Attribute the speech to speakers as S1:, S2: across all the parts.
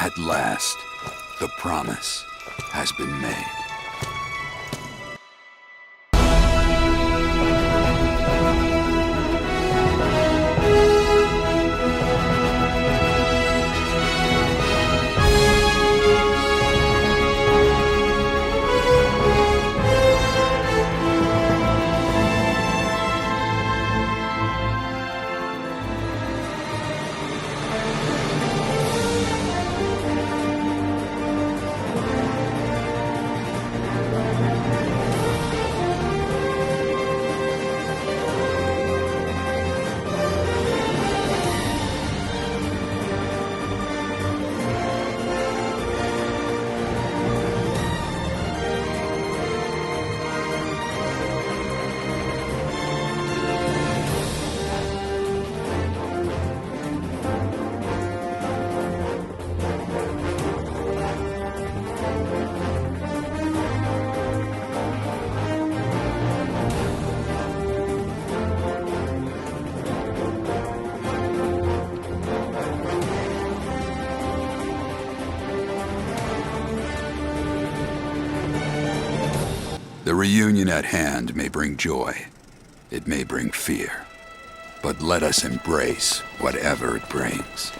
S1: At last, the promise has been made. The reunion at hand may bring joy. It may bring fear. But let us embrace whatever it brings.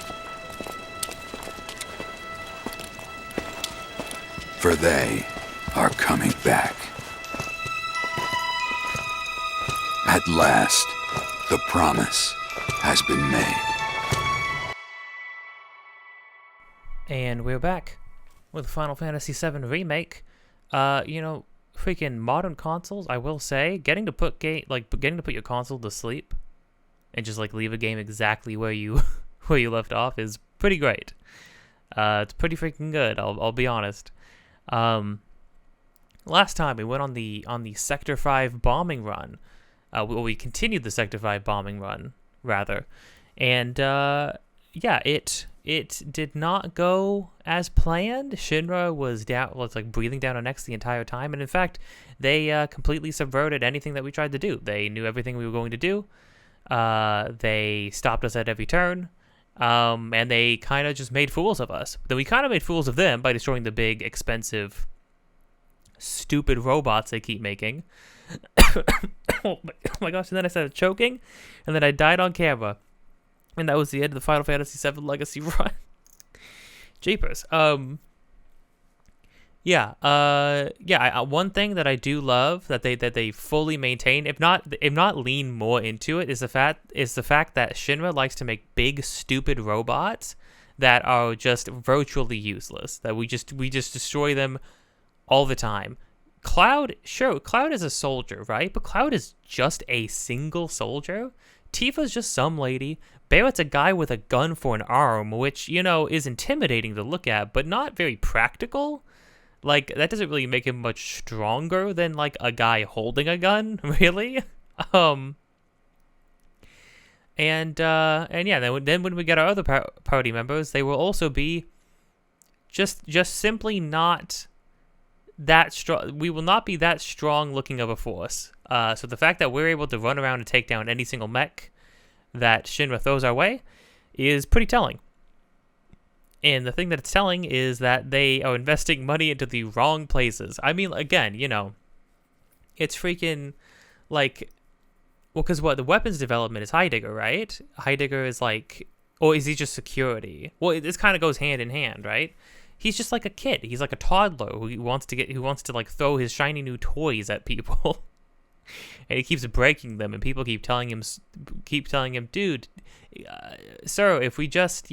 S1: For they are coming back. At last, the promise has been made.
S2: And we're back with Final Fantasy VII Remake. Freaking modern consoles, I will say, getting to put your console to sleep and just like leave a game exactly where you where you left off is pretty great. It's pretty freaking good. I'll be honest. Last time we went on the Sector 5 bombing run. We continued the Sector 5 bombing run rather, and it did not go as planned. Shinra was breathing down our necks the entire time, and in fact, they completely subverted anything that we tried to do. They knew everything we were going to do. They stopped us at every turn, and they kind of just made fools of us. Then we kind of made fools of them by destroying the big, expensive, stupid robots they keep making. Oh my gosh, and then I started choking, and then I died on camera. And that was the end of the Final Fantasy VII Legacy run. Jeepers. One thing that I do love that they fully maintain, if not lean more into it, is the fact that Shinra likes to make big stupid robots that are just virtually useless. That we just destroy them all the time. Cloud is a soldier, right? But Cloud is just a single soldier. Tifa's just some lady. Barrett's a guy with a gun for an arm, which, is intimidating to look at, but not very practical. Like, that doesn't really make him much stronger than, like, a guy holding a gun, really. Then when we get our other party members, they will also be just simply not that strong. We will not be that strong looking of a force. So the fact that we're able to run around and take down any single mech that Shinra throws our way is pretty telling. And the thing that it's telling is that they are investing money into the wrong places. I mean, again, it's freaking like, because the weapons development is Heidegger, right? Heidegger is like, or is he just security? Well, this kind of goes hand in hand, right? He's just like a kid. He's like a toddler who wants to like throw his shiny new toys at people. And he keeps breaking them, and people keep telling him, dude, sir, if we just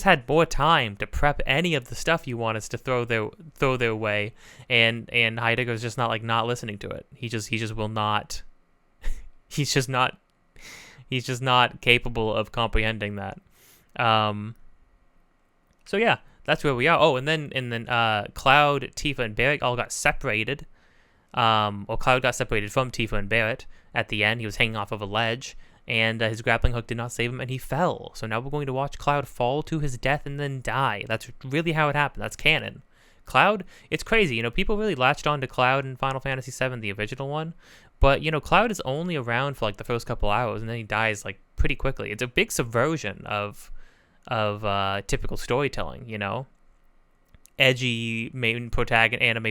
S2: had more time to prep any of the stuff you want us to throw their way, and Heidegger's just not listening to it. He just will not. He's just not capable of comprehending that. So yeah, that's where we are. Oh, and then Cloud, Tifa, and Barrett all got separated. Cloud got separated from Tifa and Barrett at the end. He was hanging off of a ledge, and his grappling hook did not save him, and he fell. So now we're going to watch Cloud fall to his death and then die. That's really how it happened. That's canon. Cloud, it's crazy. People really latched on to Cloud in Final Fantasy VII, the original one. But, Cloud is only around for, like, the first couple hours, and then he dies, like, pretty quickly. It's a big subversion of typical storytelling, you know? Edgy anime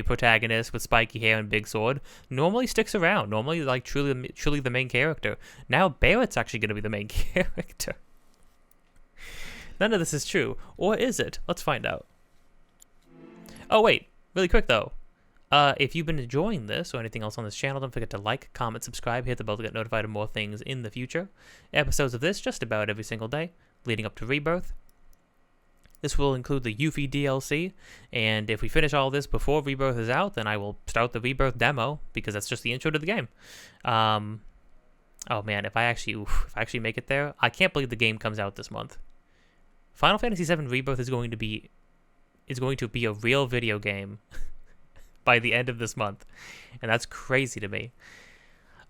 S2: protagonist with spiky hair and big sword normally sticks around. Normally, like, truly the main character. Now, Barrett's actually going to be the main character. None of this is true. Or is it? Let's find out. Oh, wait. Really quick, though. If you've been enjoying this or anything else on this channel, don't forget to like, comment, subscribe, hit the bell to get notified of more things in the future. Episodes of this just about every single day, leading up to Rebirth. This will include the Yuffie DLC, and if we finish all this before Rebirth is out, then I will start the Rebirth demo, because that's just the intro to the game. Oh man, if I actually make it there, I can't believe the game comes out this month. Final Fantasy VII Rebirth is going to be a real video game by the end of this month, and that's crazy to me.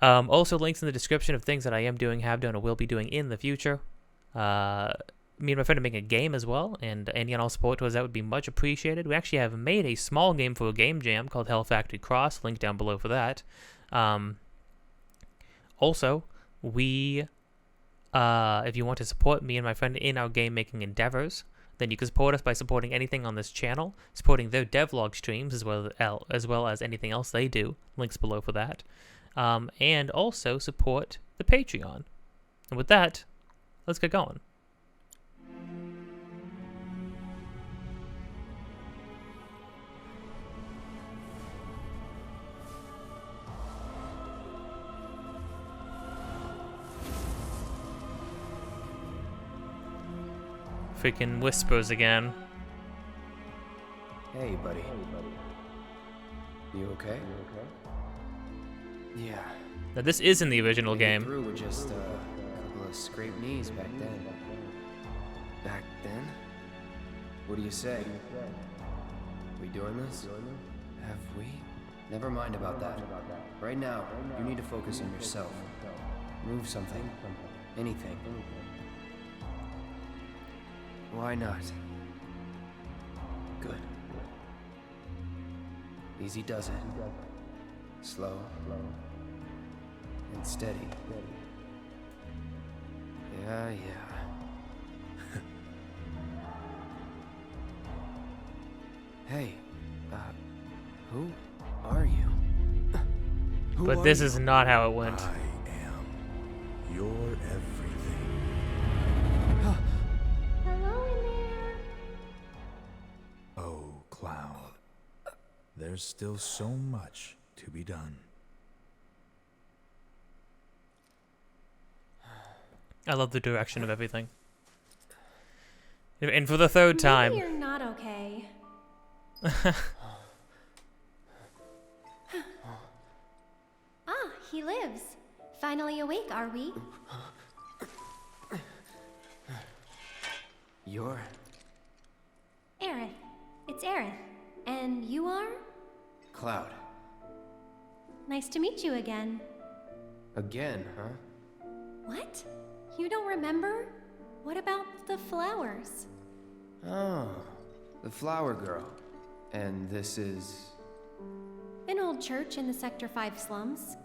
S2: Also, links in the description of things that I am doing, have done, or will be doing in the future. Me and my friend are making a game as well, and any and all support towards that would be much appreciated. We actually have made a small game for a game jam called Hell Factory Cross, link down below for that. Also, if you want to support me and my friend in our game-making endeavors, then you can support us by supporting anything on this channel, supporting their devlog streams as well as anything else they do. Links below for that. And also support the Patreon. And with that, let's get going. Freaking whispers again.
S3: Hey, buddy. You okay? Yeah.
S2: Now this is in the original
S3: Made it
S2: game.
S3: through with just a couple of scraped knees back then. Back then? What do you say? We doing this? Have we? Never mind about that. Right now, you need to focus on yourself. Move something. Anything. Why not? Good. Easy does it. Slow. And steady. Yeah. Hey, who are you?
S2: But this is not how it went.
S4: I am your everything.
S5: Hello in there.
S4: Oh, Cloud. There's still so much to be done.
S2: I love the direction of everything. And for the third time.
S5: Maybe you're not okay. Ah, he lives. Finally awake, are we?
S3: You're...
S5: Aerith. It's Aerith. And you are?
S3: Cloud.
S5: Nice to meet you again.
S3: Again, huh?
S5: What? You don't remember? What about the flowers?
S3: Oh, the flower girl. And this is...
S5: An old church in the Sector 5 slums.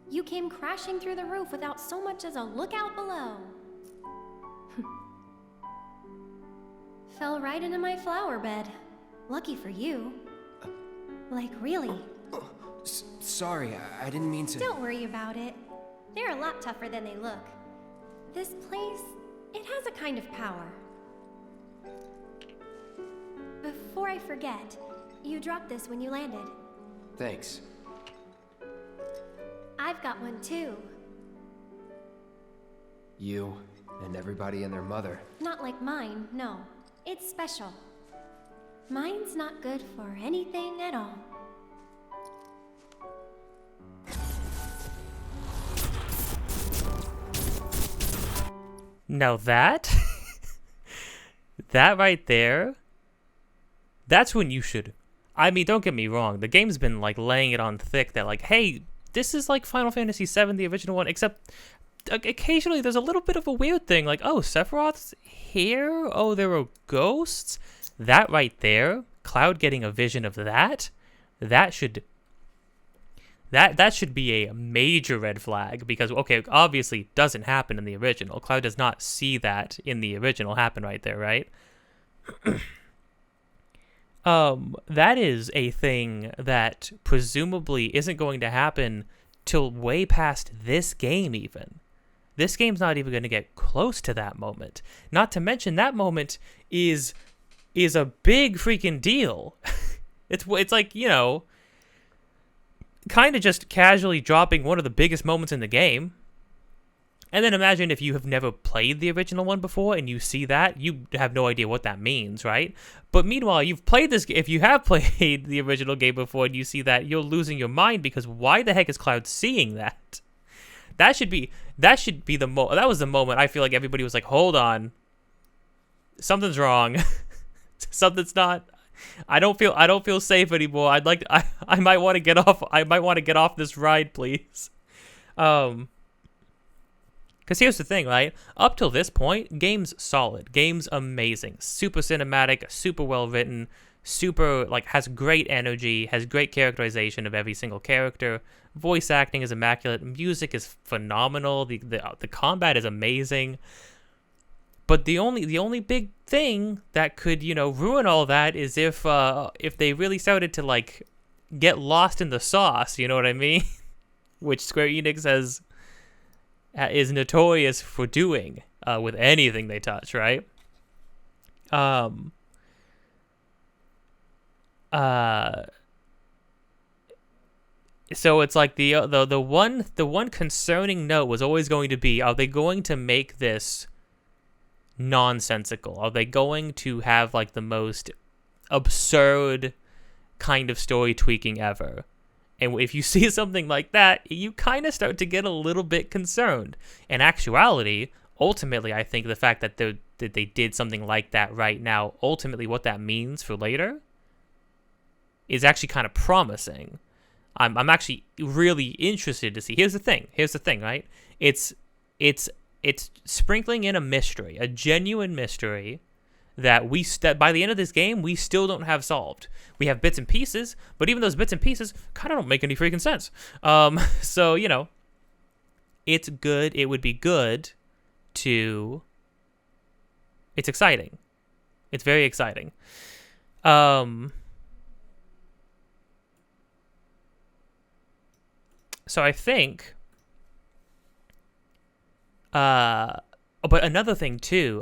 S5: You came crashing through the roof without so much as a look out below. Fell right into my flower bed. Lucky for you. Like, really.
S3: Sorry, I didn't mean to...
S5: Don't worry about it. They're a lot tougher than they look. This place, it has a kind of power. Before I forget, you dropped this when you landed.
S3: Thanks.
S5: I've got one too.
S3: You and everybody and their mother.
S5: Not like mine, no. It's special. Mine's not good for anything at all.
S2: Now that right there, that's when you should. I mean, don't get me wrong. The game's been like laying it on thick that like, hey, this is like Final Fantasy VII, the original one, except occasionally there's a little bit of a weird thing, like, oh, Sephiroth's here? Oh, there are ghosts? That right there, Cloud getting a vision of that That should be a major red flag because, okay, obviously it doesn't happen in the original. Cloud does not see that in the original happen right there, right? That is a thing that presumably isn't going to happen till way past this game even. This game's not even going to get close to that moment. Not to mention that moment is a big freaking deal. It's like, you know, kind of just casually dropping one of the biggest moments in the game. And then imagine if you have never played the original one before and you see that, you have no idea what that means, right? But meanwhile, you've played this. If you have played the original game before and you see that, you're losing your mind because why the heck is Cloud seeing that? That should be that was the moment I feel like everybody was like, hold on, something's wrong, something's not. I don't feel safe anymore. I might want to get off. I might want to get off this ride, please. Because here's the thing, right? Up till this point, game's solid. Game's amazing. Super cinematic, super well written, super, like, has great energy, has great characterization of every single character. Voice acting is immaculate. Music is phenomenal. The combat is amazing. But the only big thing that could, you know, ruin all that is if they really started to, like, get lost in the sauce, you know what I mean? Which Square Enix is notorious for doing with anything they touch, right? So it's like the one concerning note was always going to be, are they going to make this nonsensical? Are they going to have like the most absurd kind of story tweaking ever? And if you see something like that, you kind of start to get a little bit concerned. In actuality, ultimately, I think the fact that they did something like that right now, ultimately what that means for later is actually kind of promising. I'm actually really interested to see. Here's the thing, right? It's sprinkling in a mystery, a genuine mystery that by the end of this game, we still don't have solved. We have bits and pieces, but even those bits and pieces kind of don't make any freaking sense. So, you know, it's good. It would be good to... It's exciting. It's very exciting. So I think... but another thing too,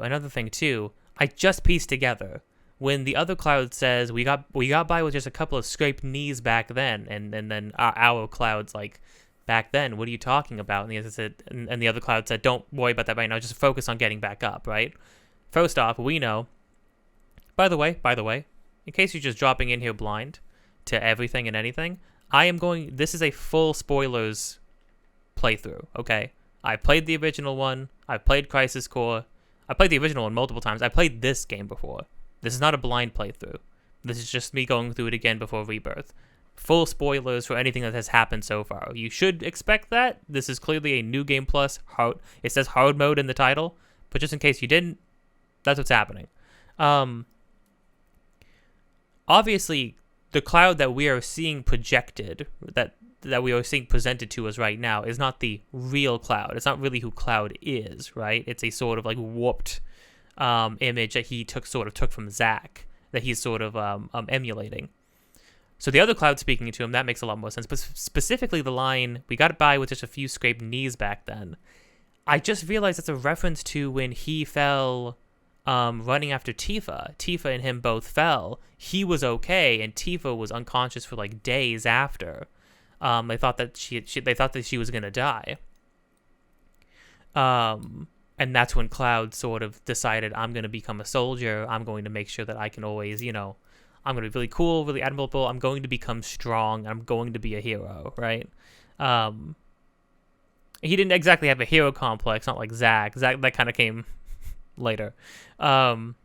S2: I just pieced together when the other Cloud says we got by with just a couple of scraped knees back then, and then our Cloud's like, back then, what are you talking about? And the other Cloud said, don't worry about that right now, just focus on getting back up, right? First off, we know. By the way, in case you're just dropping in here blind to everything and anything, this is a full spoilers playthrough, okay? I played the original one. I played Crisis Core. I played the original one multiple times. I played this game before. This is not a blind playthrough. This is just me going through it again before Rebirth. Full spoilers for anything that has happened so far. You should expect that. This is clearly a new game plus. It says hard mode in the title, but just in case you didn't, that's what's happening. Obviously, the Cloud that we are seeing projected, that we are seeing presented to us right now, is not the real Cloud. It's not really who Cloud is, right? It's a sort of like warped image that he took from Zack, that he's sort of emulating. So the other Cloud speaking to him, that makes a lot more sense. But specifically the line, we got by with just a few scraped knees back then. I just realized it's a reference to when he fell running after Tifa. Tifa and him both fell. He was okay, and Tifa was unconscious for like days after. They thought that she was gonna die. And that's when Cloud sort of decided, I'm gonna become a soldier. I'm going to make sure that I can always, you know, I'm gonna be really cool, really admirable. I'm going to become strong. I'm going to be a hero, right? He didn't exactly have a hero complex, not like Zack. Zack, that kind of came later. But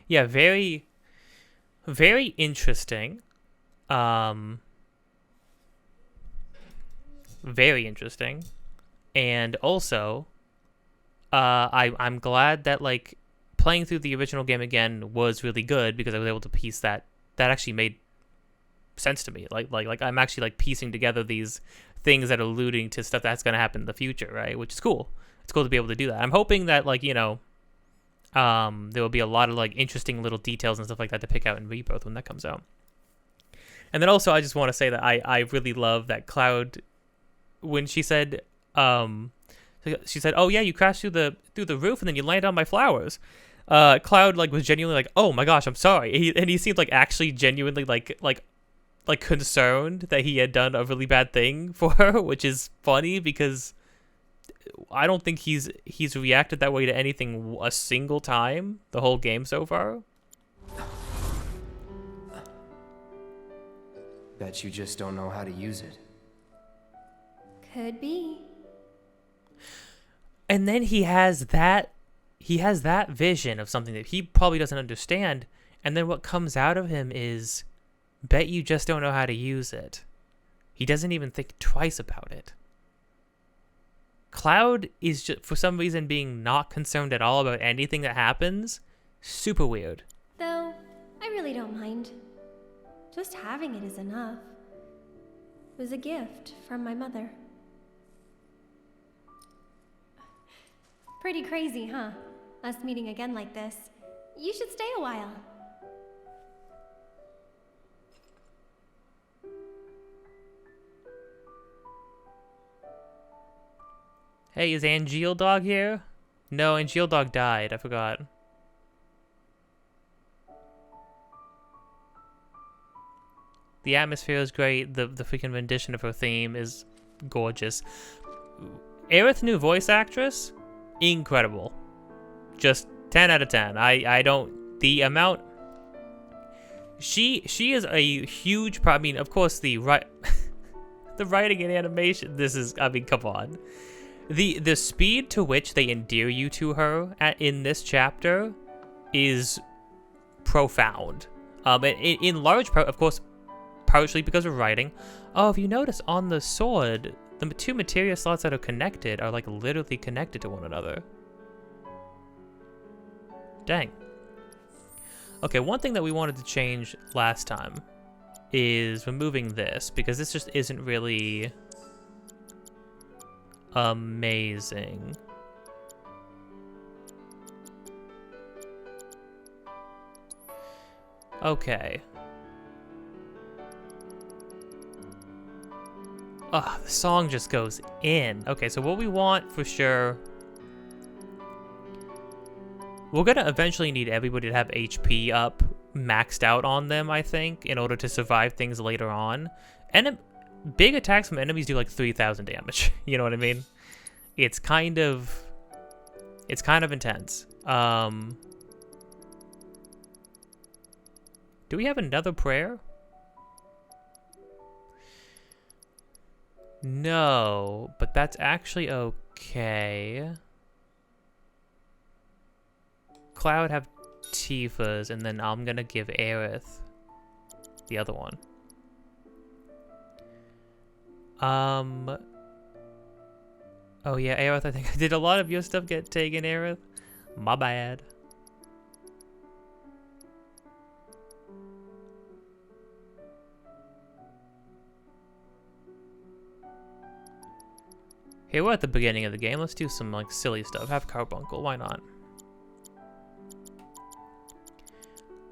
S2: yeah, very, very interesting. Very interesting. And also, I'm glad that like playing through the original game again was really good, because I was able to piece that actually made sense to me. Like I'm actually like piecing together these things that are alluding to stuff that's gonna happen in the future, right? Which is cool. It's cool to be able to do that. I'm hoping that like, you know, there will be a lot of like interesting little details and stuff like that to pick out in Rebirth when that comes out. And then also I just want to say that I really love that Cloud, when she said oh yeah, you crashed through the roof and then you landed on my flowers. Cloud like was genuinely like, oh my gosh, I'm sorry. And he seemed like actually genuinely like concerned that he had done a really bad thing for her, which is funny because I don't think he's reacted that way to anything a single time the whole game so far.
S3: Bet you just don't know how to use it.
S5: Could be.
S2: And then he has that vision of something that he probably doesn't understand, and then what comes out of him is, bet you just don't know how to use it. He doesn't even think twice about it. Cloud is just, for some reason, being not concerned at all about anything that happens. Super weird.
S5: Though, I really don't mind. Just having it is enough. It was a gift from my mother. Pretty crazy, huh? Us meeting again like this. You should stay a while.
S2: Hey, is Angeal Dog here? No, Angeal Dog died. I forgot. The atmosphere is great. The freaking rendition of her theme is gorgeous. Aerith's new voice actress, incredible. Just 10 out of 10. I don't, the amount, she is a huge, I mean, of course the writing and animation, this is, I mean, come on. The speed to which they endear you to her in this chapter is profound. In large part, of course, partially because of writing. Oh, if you notice on the sword, the two materia slots that are connected are like literally connected to one another. Dang. Okay, one thing that we wanted to change last time is removing this, because this just isn't really amazing. Okay. Ugh, the song just goes in. Okay, so what we want for sure, we're gonna eventually need everybody to have HP up, maxed out on them, I think, in order to survive things later on. And big attacks from enemies do like 3,000 damage. You know what I mean? It's kind of intense. Do we have another prayer? No, but that's actually okay. Cloud have Tifa's, and then I'm gonna give Aerith the other one. Oh yeah, Aerith, I think did a lot of your stuff get taken, Aerith? My bad. Here we're at the beginning of the game. Let's do some like silly stuff. Have Carbuncle, why not?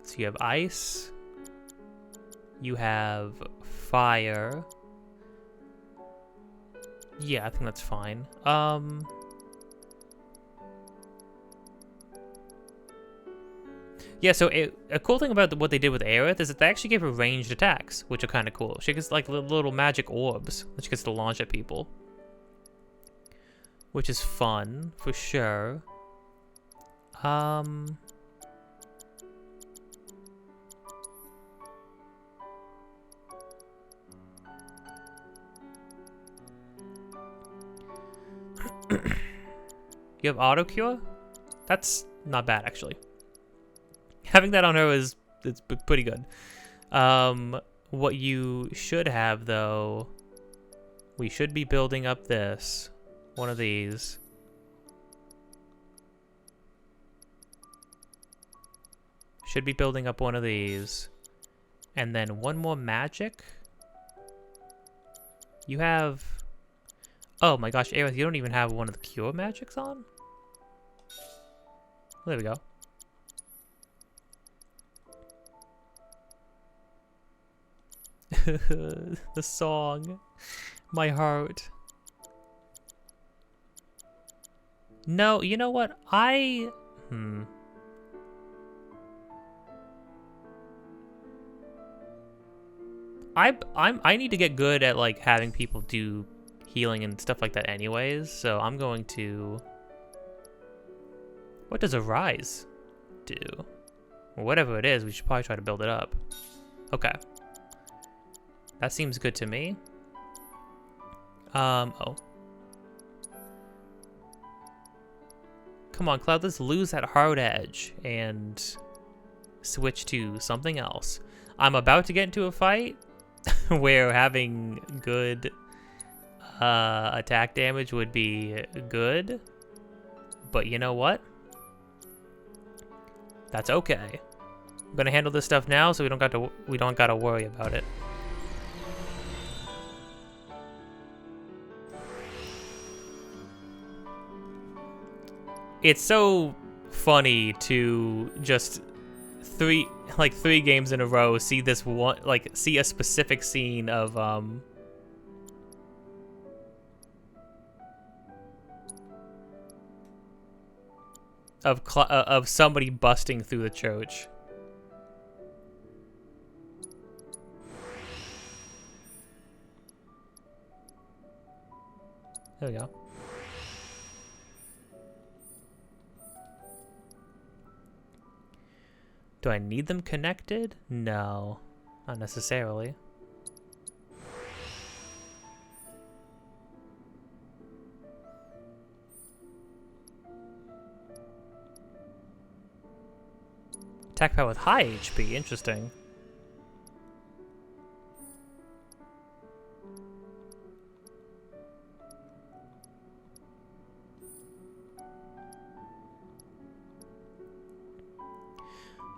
S2: So you have ice. You have fire. Yeah, I think that's fine. Yeah, so a cool thing about what they did with Aerith is that they actually gave her ranged attacks, which are kind of cool. She gets like little magic orbs that she gets to launch at people, which is fun for sure. You have auto cure? That's not bad actually. Having that on her it's pretty good. What you should have though, we should be building up this. One of these. Should be building up one of these. And then one more magic. You have... Oh my gosh, Aerith, you don't even have one of the cure magics on? There we go. The song. My heart. No, you know what? I need to get good at like having people do healing and stuff like that anyways, so I'm going to... What does a rise do? Well, whatever it is, we should probably try to build it up. Okay. That seems good to me. Oh. Come on, Cloud, let's lose that hard edge and switch to something else. I'm about to get into a fight where having good attack damage would be good, but you know what? That's okay. I'm gonna handle this stuff now, so we don't gotta worry about it. It's so funny to just three games in a row see this one, like see a specific scene of somebody busting through the church. There we go. Do I need them connected? No, not necessarily. Attack power with high HP, interesting.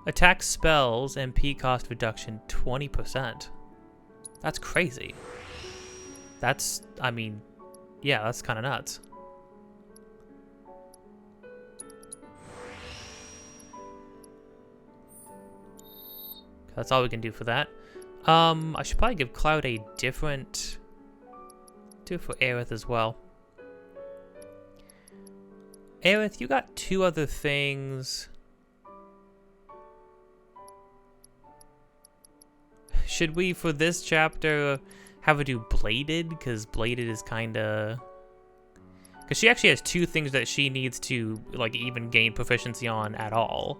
S2: Attack spells MP cost reduction 20%. That's crazy. That's, I mean, yeah, that's kind of nuts. That's all we can do for that. I should probably give Cloud a different... Do it for Aerith as well. Aerith, you got two other things. Should we, for this chapter, have her do Bladed? Because Bladed is kind of... Because she actually has two things that she needs to, like, even gain proficiency on at all.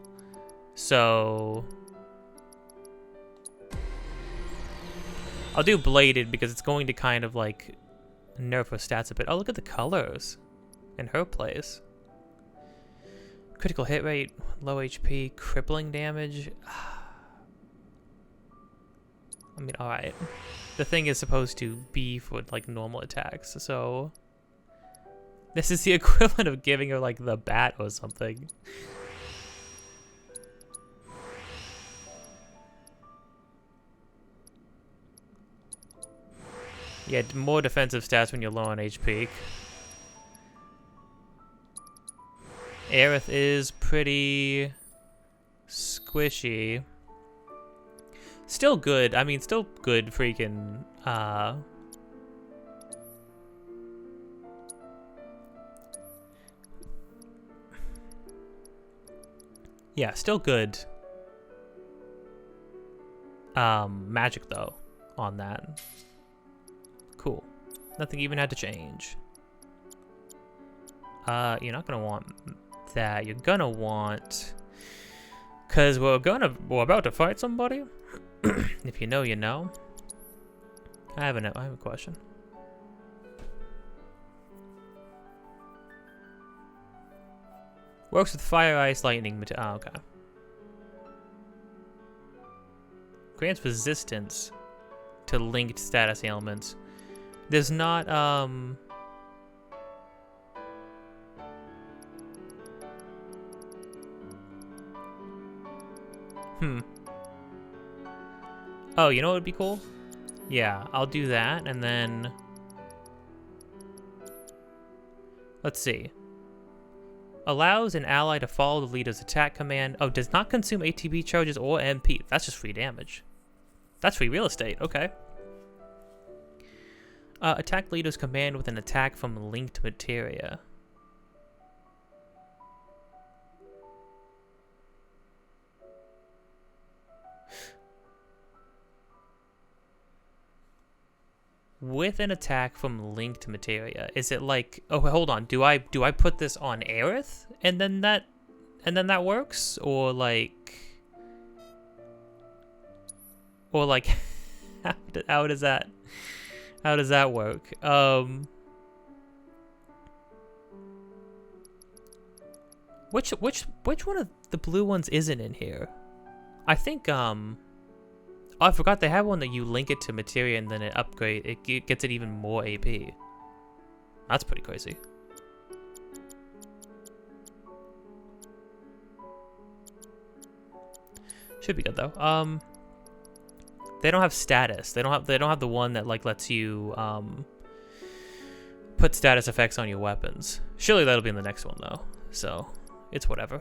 S2: So... I'll do Bladed because it's going to kind of, like, nerf her stats a bit. Oh, look at the colors in her place. Critical hit rate, low HP, crippling damage. I mean, alright. The thing is supposed to be for, like, normal attacks, so... This is the equivalent of giving her, like, the bat or something. Yeah, more defensive stats when you're low on HP. Aerith is pretty... squishy. Still good. I mean, still good freaking, Yeah, still good. Magic, though, on that. Cool. Nothing even had to change. You're not gonna want that. You're gonna want... Because we're about to fight somebody. If you know, you know. I have a question. Works with fire, ice, lightning, oh, okay. Grants resistance to linked status ailments. There's not, Oh, you know what would be cool? Yeah, I'll do that, and then... Let's see. Allows an ally to follow the leader's attack command. Oh, does not consume ATB charges or MP. That's just free damage. That's free real estate. Okay. Attack leader's command with an attack from linked materia. With an attack from linked materia, is it like? Oh, hold on. Do I put this on Aerith and then that works, or like how does that work? Which one of the blue ones isn't in here? I think oh, I forgot they have one that you link it to materia and then it gets it even more AP. That's pretty crazy. Should be good though. They don't have status. They don't have the one that like lets you put status effects on your weapons. Surely that'll be in the next one though. So it's whatever.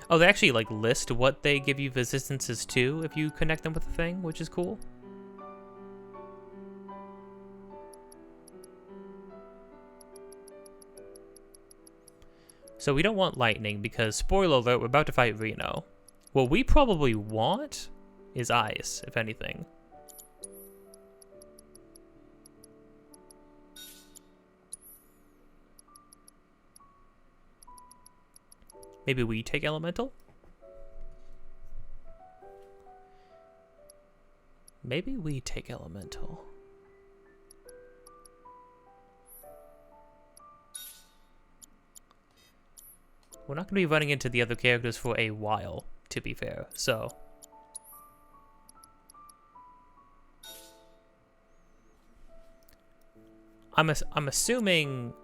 S2: Oh, they actually like list what they give you resistances to if you connect them with the thing, which is cool. So we don't want lightning because, spoiler alert, we're about to fight Reno. What we probably want is ice, if anything. Maybe we take elemental? Maybe we take elemental. We're not going to be running into the other characters for a while, to be fair, so... I'm assuming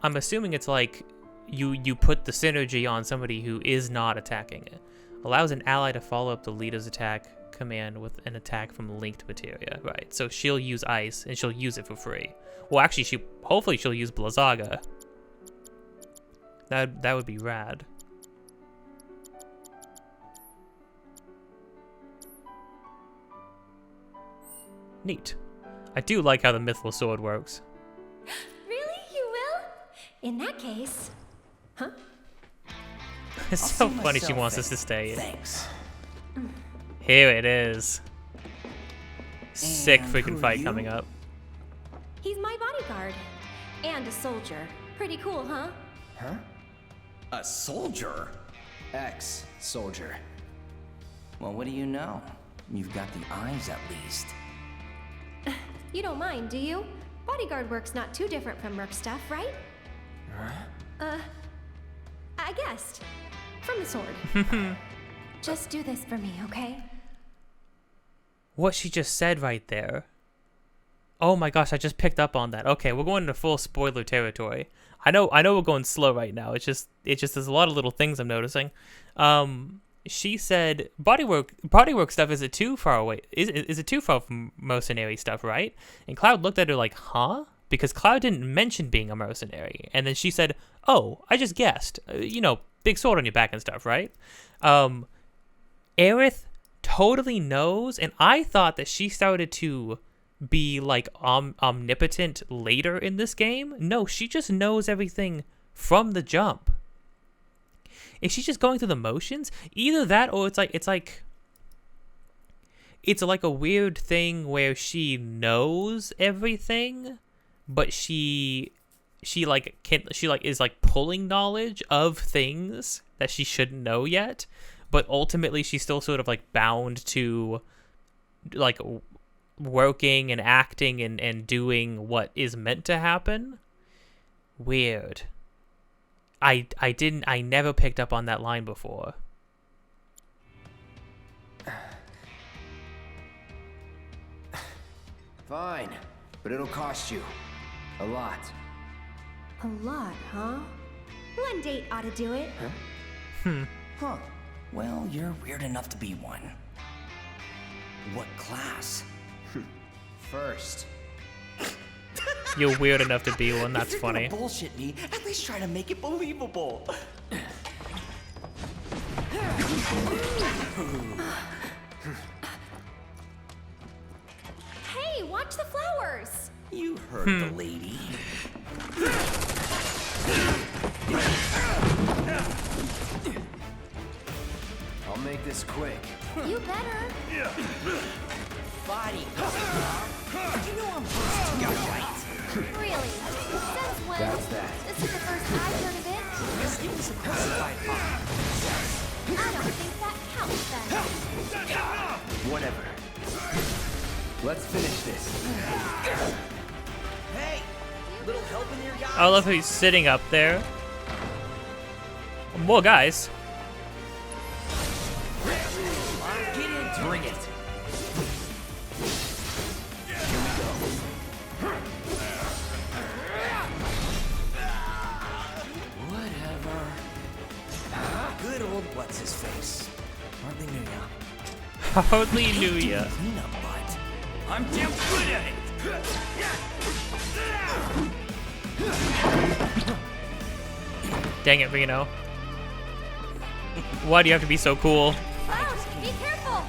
S2: it's like you put the synergy on somebody who is not attacking it. Allows an ally to follow up the leader's attack command with an attack from linked materia. Right, so she'll use ice and she'll use it for free. Well, actually, hopefully she'll use Blizzaga. That would be rad. Neat. I do like how the Mithril sword works.
S5: Really? You will? In that case... Huh?
S2: It's so funny she wants us to stay.
S6: Thanks.
S2: Here it is. Sick
S6: And
S2: freaking
S6: who are
S2: fight
S6: you?
S2: coming up.
S5: He's my bodyguard. And a soldier. Pretty cool, huh?
S6: Huh? A soldier?
S3: Ex-soldier.
S6: Well, what do you know? You've got the eyes at least.
S5: You don't mind, do you? Bodyguard work's not too different from merc stuff, right? I guessed. From the sword. Just do this for me, okay?
S2: What she just said right there. Oh my gosh, I just picked up on that. Okay, we're going into full spoiler territory. I know we're going slow right now. It's just there's a lot of little things I'm noticing. She said bodywork stuff is it too far away? Is it too far from mercenary stuff, right? And Cloud looked at her like, huh? Because Cloud didn't mention being a mercenary. And then she said, oh, I just guessed. Big sword on your back and stuff, right? Aerith totally knows, and I thought that she started to be like omnipotent later in this game. No, she just knows everything from the jump. Is she just going through the motions? Either that, or it's like a weird thing where she knows everything, but she is pulling knowledge of things that she shouldn't know yet, but ultimately she's still sort of like bound to like working and acting and doing what is meant to happen. Weird. I never picked up on that line before.
S3: Fine. but it'll cost you a lot.
S5: A lot, huh? One date ought to do it.
S6: Huh. Well, you're weird enough to be one. What class?
S3: First.
S2: You're weird enough to be one. That's
S6: If you're
S2: funny.
S6: gonna bullshit me, at least try to make it believable.
S5: Hey, watch the flowers!
S6: You heard the lady.
S3: I'll make this quick.
S5: You better.
S6: Body. You know I'm close to you, right?
S5: Really? Since when?
S3: That's that.
S5: This is the first I've heard of it.
S6: Just give us a classified file.
S5: I don't think that counts then.
S3: Whatever. Let's finish this.
S6: Hey, little help in here, guys?
S2: I love how he's sitting up there. More guys.
S6: Get in, bring it. Whatever. Good old what's his face. Hardly knew ya.
S2: Hardly knew ya.
S6: Peanut butt. I'm damn good at it.
S2: Dang it, Reno. Why do you have to be so cool?
S5: Cloud, be careful!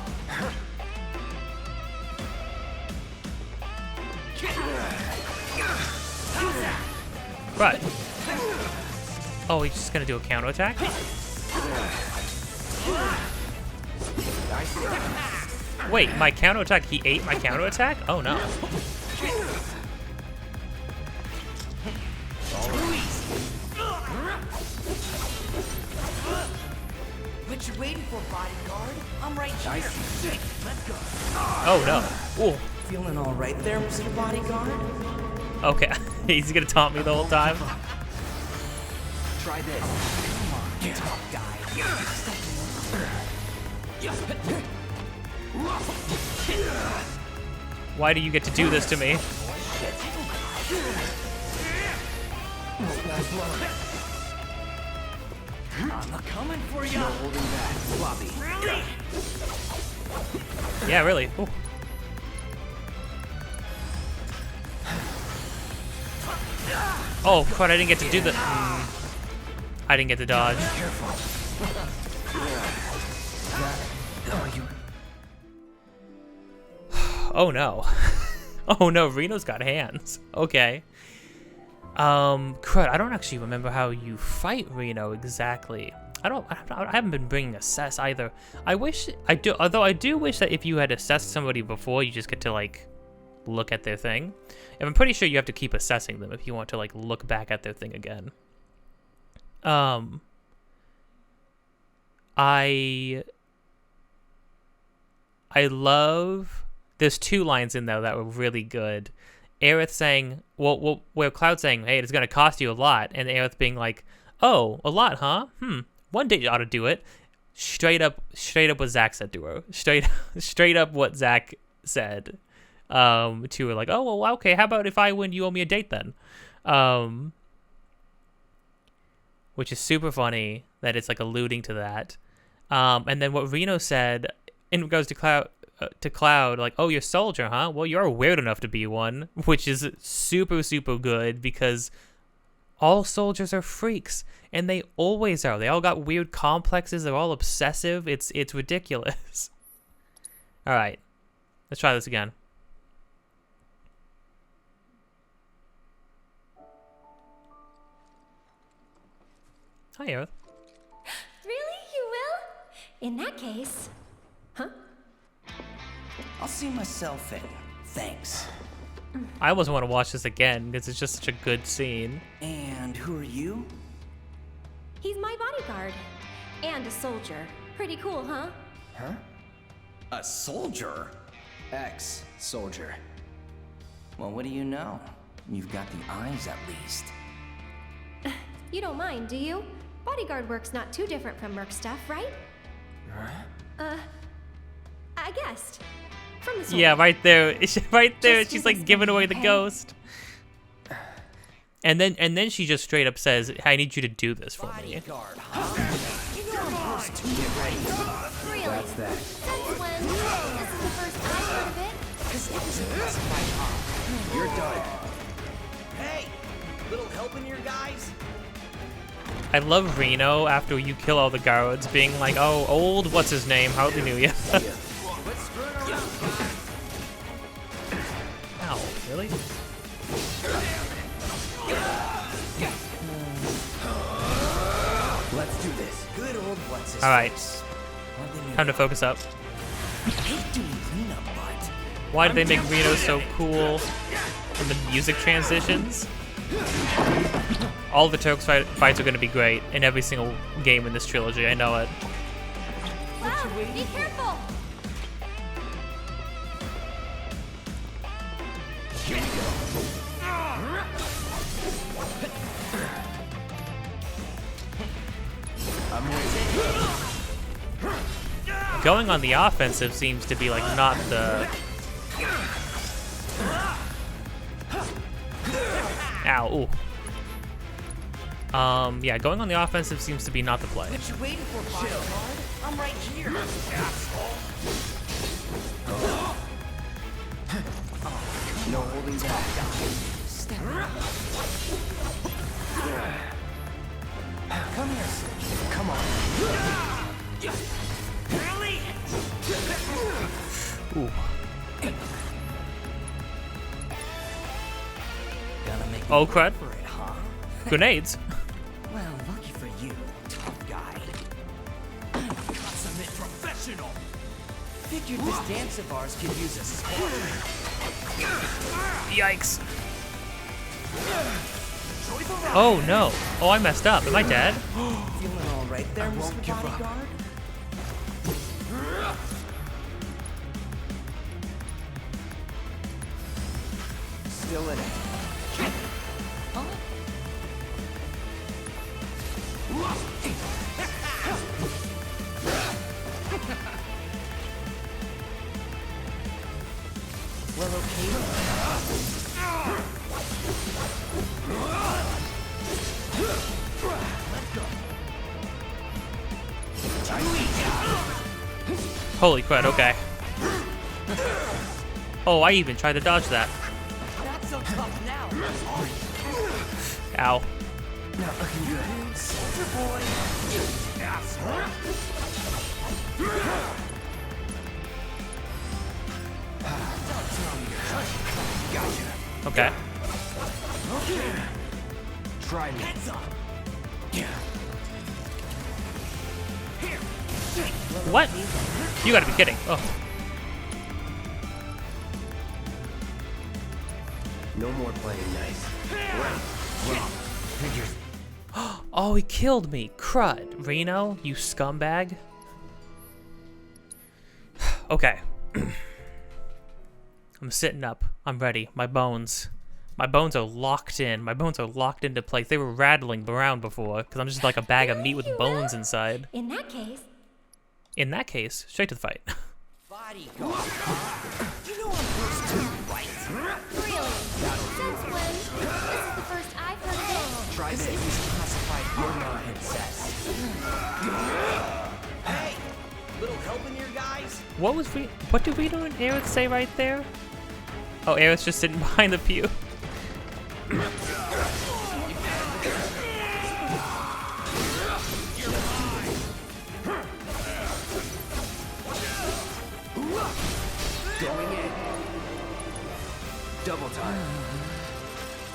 S2: Right. Oh, he's just gonna do a counterattack? Wait, my counterattack? He ate my counterattack? Oh no.
S6: What you waiting for, bodyguard? I'm right here. Let's go.
S2: Oh no. Ooh.
S6: Feeling all right there, Mr. Bodyguard?
S2: Okay. He's gonna taunt me the whole time.
S3: Try this.
S6: Come on, tough guy.
S2: Why do you get to do this to me?
S6: I'm coming for you.
S3: No holding back. Floppy.
S2: Yeah, really. Ooh. Oh, crud, I didn't get to do the... I didn't get to dodge. Oh no. Oh no, Reno's got hands. Okay. Crud, I don't actually remember how you fight Reno exactly. I haven't been bringing assess either. Although I do wish that if you had assessed somebody before, you just get to like look at their thing. And I'm pretty sure you have to keep assessing them if you want to like look back at their thing again. I love, there's two lines in there that were really good. Aerith saying, where Cloud saying, hey, it's going to cost you a lot. And Aerith being like, oh, a lot, huh? One day you ought to do it. Straight up what Zack said to her. Straight up what Zack said to her. Like, oh, well, okay, how about if I win, you owe me a date then? Which is super funny that it's like alluding to that. And then what Reno said in regards to Cloud, like, oh, you're a soldier, huh? Well, you're weird enough to be one, which is super, super good because all soldiers are freaks, and they always are. They all got weird complexes. They're all obsessive. It's ridiculous. All right, let's try this again. Hi, Aerith.
S5: Really? You will? In that case... Huh?
S6: I'll see myself in. Thanks.
S2: I almost want to watch this again because it's just such a good scene.
S6: And who are you?
S5: He's my bodyguard. And a soldier. Pretty cool, huh?
S3: Huh?
S6: A soldier?
S3: Ex-soldier.
S6: Well, what do you know? You've got the eyes, at least.
S5: You don't mind, do you? Bodyguard work's not too different from merc stuff, right?
S3: Huh?
S5: I guessed. From the sword.
S2: Yeah, right there. Right there. She's like giving away the ghost. And then she just straight up says, "I need you to do this for me."
S6: Bodyguard, huh? You know I'm supposed to get ready.
S5: Really?
S3: That's that.
S5: Since when? This is the first I've heard of it.
S6: Because it was specified, huh?
S3: You're done.
S6: Hey, little help in here, guys?
S2: I love Reno after you kill all the guards being like, "Oh, old, what's his name? Hardly knew you."
S6: Quit screwing around, guys.
S2: Ow, really?
S3: Let's do this.
S6: Good old what's his
S2: All right.
S6: face. Hardly knew
S2: Time to
S6: that.
S2: focus up.
S6: Hate doing cleanup, but
S2: Why did they make Reno so cool in the music transitions? All the Turks fights are going to be great in every single game in this trilogy. I know it.
S5: Wow, be careful.
S3: I'm waiting.
S2: Going on the offensive seems to be like not the. Ow. Ooh. Yeah, going on the offensive seems to be not the play.
S6: what you waiting for, bodyguard? I'm right here.
S3: No holding back.
S6: Step up. Come here, Sid. Come on. Really?
S2: Ooh.
S6: Gonna make
S2: Oh,
S6: you work
S2: crud.
S6: for it, huh?
S2: Grenades.
S6: Well, lucky for you, tough guy. Consummate professional. Figured this dance of ours could use a spark.
S2: Yikes. Oh no. Oh, I messed up. Am I dead?
S6: Feeling all right there, Mr. Bodyguard?
S3: Still in it.
S6: Well, okay.
S2: Holy crud, okay. Oh, I even tried to dodge that.
S6: Not so tough now.
S2: Ow.
S3: Not looking good.
S6: Soldier boy.
S2: Okay.
S3: Try me.
S6: Heads up.
S2: What? You gotta be kidding. Oh.
S3: No more playing nice. Figures.
S2: Oh, he killed me. Crud. Reno, you scumbag. Okay. I'm sitting up. I'm ready. My bones are locked in. My bones are locked into place. They were rattling around before because I'm just like a bag of meat with bones inside.
S5: In that case,
S2: In that case, straight to the fight.
S6: Bodyguard. You know I'm supposed to, right?
S5: really? Since when? This is the first I've heard of it.
S3: Try
S6: This
S3: this.
S6: is classified your princess. Hey, little help in here, guys?
S2: What did Reno and Aerith say right there? Oh, Aerith's just sitting behind the pew.
S3: Going in. Double time.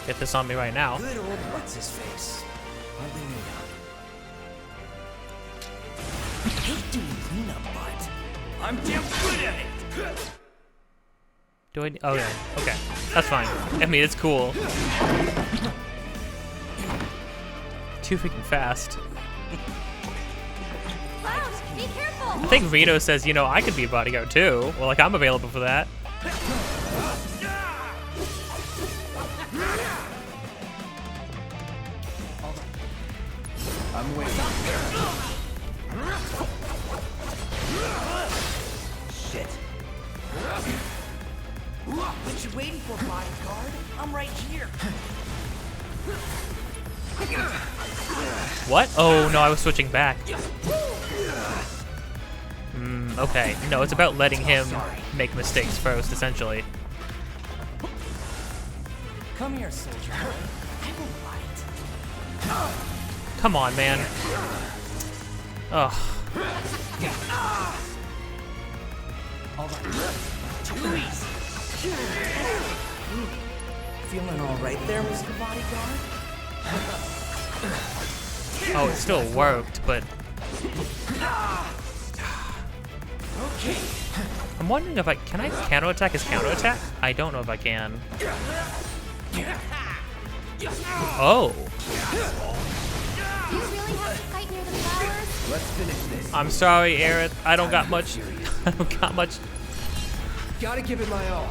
S2: Get this on me right now.
S6: Good old what's his face? Hardly knew that. Hate doing cleanup, but I'm damn good at it.
S2: Do I? Oh yeah. Okay. That's fine. I mean, it's cool. Too freaking fast.
S5: Wow, be careful.
S2: I think Reno says, you know, I could be a bodyguard too. Well, like I'm available for that.
S3: I'm waiting. Shit.
S2: What? Oh no, I was switching back. Okay. No, it's about letting him make mistakes first, essentially.
S6: Come here, soldier. I will fight.
S2: Come on, man. Ugh.
S6: All right. Too easy. Feeling all right there, Mr. Bodyguard?
S2: Oh, it still worked, but...
S6: Okay.
S2: I'm wondering if can I counterattack his counterattack? I don't know if I can. Oh.
S5: Do you really have to fight near the flowers?
S3: Let's finish this.
S2: I'm sorry, Aerith. I don't got much. I don't got much.
S3: Gotta give it my all.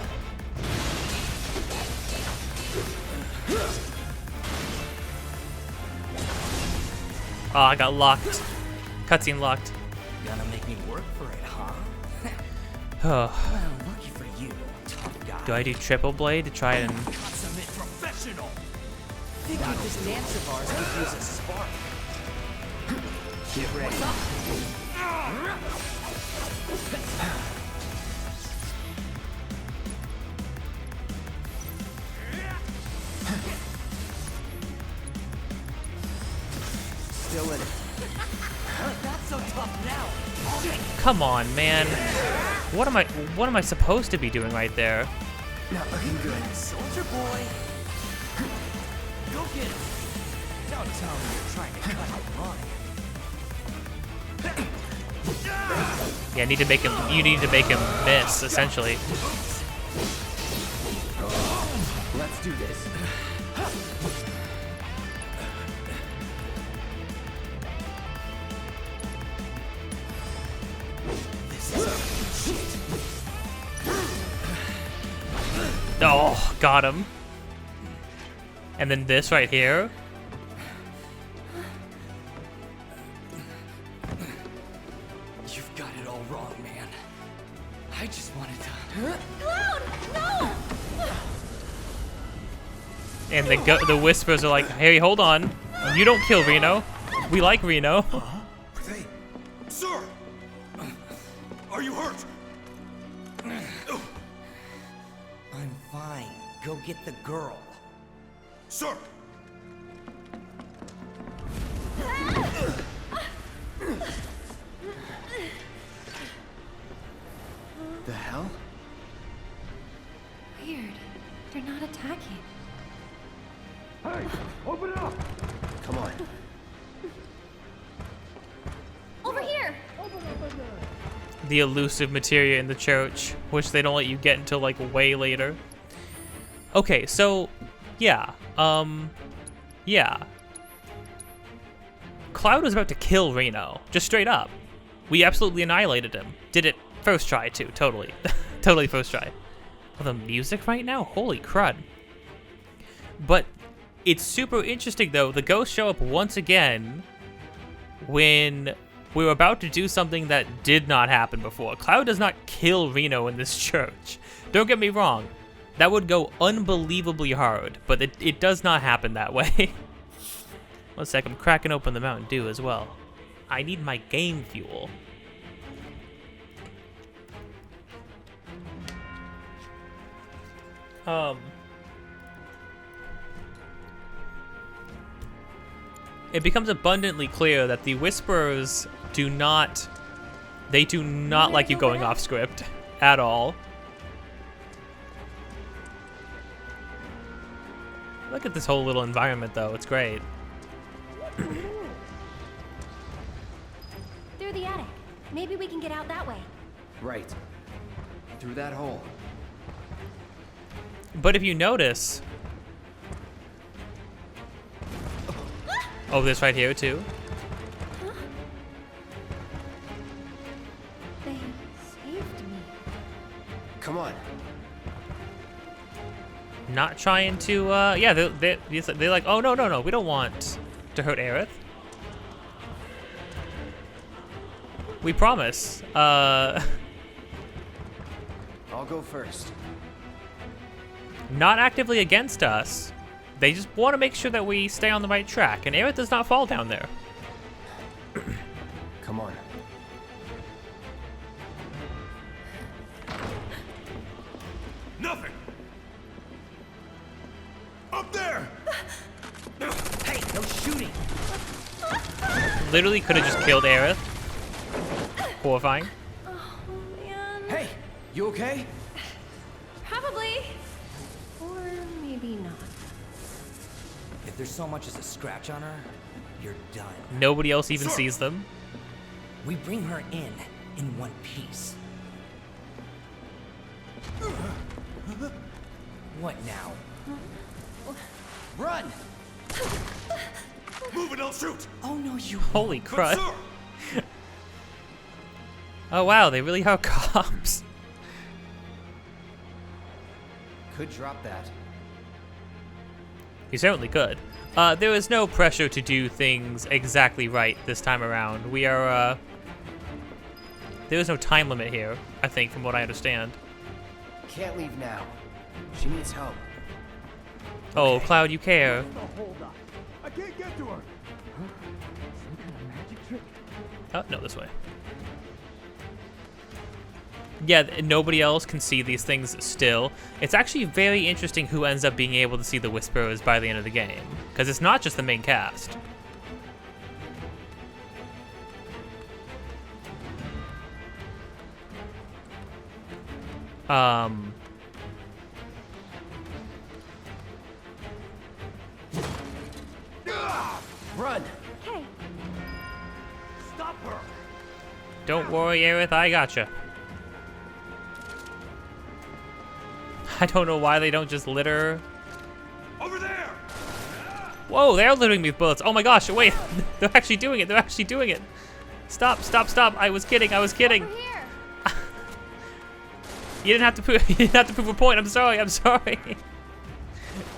S2: Oh, I got locked. Cutscene locked.
S6: Gonna make me work for it, huh?
S2: Oh.
S6: Well, lucky for you, tough guy.
S2: Do I do triple blade to try and...
S6: Consummate professional. Figured this dance of ours could use a spark.
S3: Get ready. Still in it.
S6: Not so tough now.
S2: Come on, man. What am I supposed to be doing right there?
S3: Not looking good.
S6: Soldier boy. Go get him. Don't tell me you're trying to cut him line.
S2: Yeah, you need to make him miss, essentially.
S3: Let's do this.
S2: Oh, got him. And then this right here.
S6: You've got it all wrong, man. I just wanted to...
S5: Cloud! No!
S2: And the whispers are like, hey, hold on. You don't kill Reno. We like Reno.
S7: Hey, sir! Are you hurt?
S6: I'm fine. Go get the girl.
S7: Sir!
S3: The hell?
S5: Weird. They're not attacking.
S3: Come on.
S5: Over here!
S2: The elusive materia in the church, which they don't let you get until like way later. Okay, so yeah. Yeah. Cloud was about to kill Reno, just straight up. We absolutely annihilated him. Did it first try too, totally. Totally first try. Oh, the music right now? Holy crud. But it's super interesting though, the ghosts show up once again when we were about to do something that did not happen before. Cloud does not kill Reno in this church. Don't get me wrong. That would go unbelievably hard, but it does not happen that way. One sec, I'm cracking open the Mountain Dew as well. I need my game fuel. It becomes abundantly clear that the Whisperers do not like you going off script at all. Look at this whole little environment though, it's great.
S5: Through the attic. Maybe we can get out that way.
S3: Right. Through that hole.
S2: But if you notice... Oh, this right here too?
S5: They saved me.
S3: Come on.
S2: Not trying to, yeah, they're like, oh, no, we don't want to hurt Aerith. We promise.
S3: I'll go first.
S2: Not actively against us. They just want to make sure that we stay on the right track, and Aerith does not fall down there.
S3: Come on.
S7: Nothing! Up there!
S6: Hey, no shooting!
S2: Literally could have just killed Aerith. Horrifying.
S5: Oh, man.
S6: Hey, you okay?
S5: Probably. Or maybe not.
S6: If there's so much as a scratch on her, you're done.
S2: Nobody else even
S7: Sir.
S2: sees them.
S6: We bring her in one piece. What now? Run!
S7: Move and I'll shoot!
S6: Oh no, you
S2: Holy
S7: But
S2: crud.
S7: sir!
S2: Oh wow, they really are cops.
S3: Could drop that.
S2: You certainly could. There was no pressure to do things exactly right this time around. We are, there was no time limit here, I think, from what I understand.
S3: Can't leave now. She needs help.
S2: Oh, Cloud, you care.
S7: I can't get to her!
S2: Oh, no, this way. Yeah, nobody else can see these things still. It's actually very interesting who ends up being able to see the Whisperers by the end of the game. Because it's not just the main cast.
S3: Run!
S5: Okay.
S7: Stop her!
S2: Don't worry, Aerith, I gotcha. I don't know why they don't just litter.
S7: Over there!
S2: Whoa, they're littering me with bullets. Oh my gosh, wait. They're actually doing it. They're actually doing it. Stop, stop, stop. I was kidding. I was kidding.
S5: Over here.
S2: You didn't have to prove a point. I'm sorry. I'm sorry.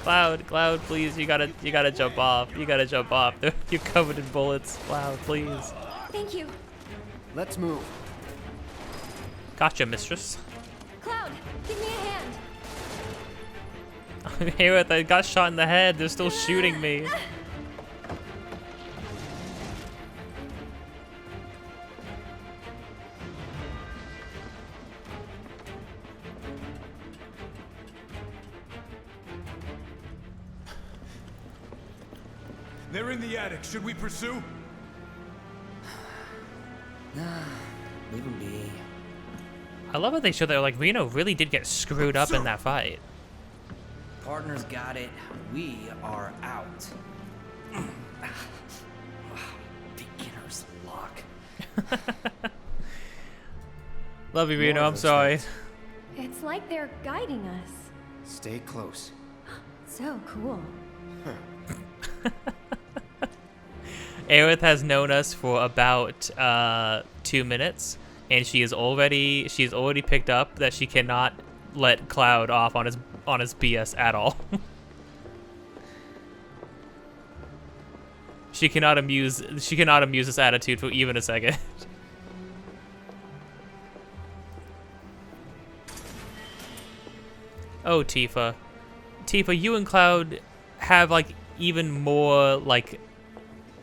S2: Cloud, please. You gotta jump off. You gotta jump off. You're covered in bullets. Cloud, please.
S5: Thank you.
S3: Let's move.
S2: Gotcha, mistress.
S5: Cloud, give me a hand.
S2: Aerith, I got shot in the head. They're still shooting me.
S7: They're in the attic. Should we pursue?
S6: Leave him be.
S2: I love how they show that like Reno really did get screwed up in that fight.
S6: Partners got it. We are out. Beginner's luck.
S2: Love you,
S3: More
S2: Reno.
S3: of
S2: I'm
S3: those
S2: sorry.
S3: things.
S5: It's like they're guiding us.
S3: Stay close.
S5: So cool.
S2: Aerith has known us for about 2 minutes, and she's already picked up that she cannot let Cloud off on his BS at all. She cannot amuse this attitude for even a second. Oh, Tifa, you and Cloud have like even more like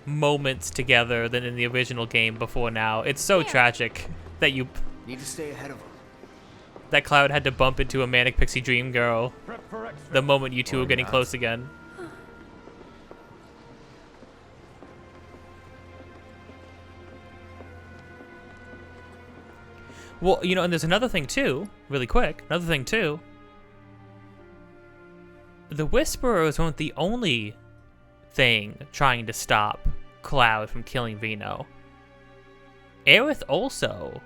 S2: moments together than in the original game before now. It's so tragic that
S3: Need to stay ahead of them.
S2: that Cloud had to bump into a manic pixie dream girl the moment you two were getting close again. Well, you know, and there's another thing too, really quick, the Whisperers weren't the only thing trying to stop Cloud from killing Vino. Aerith also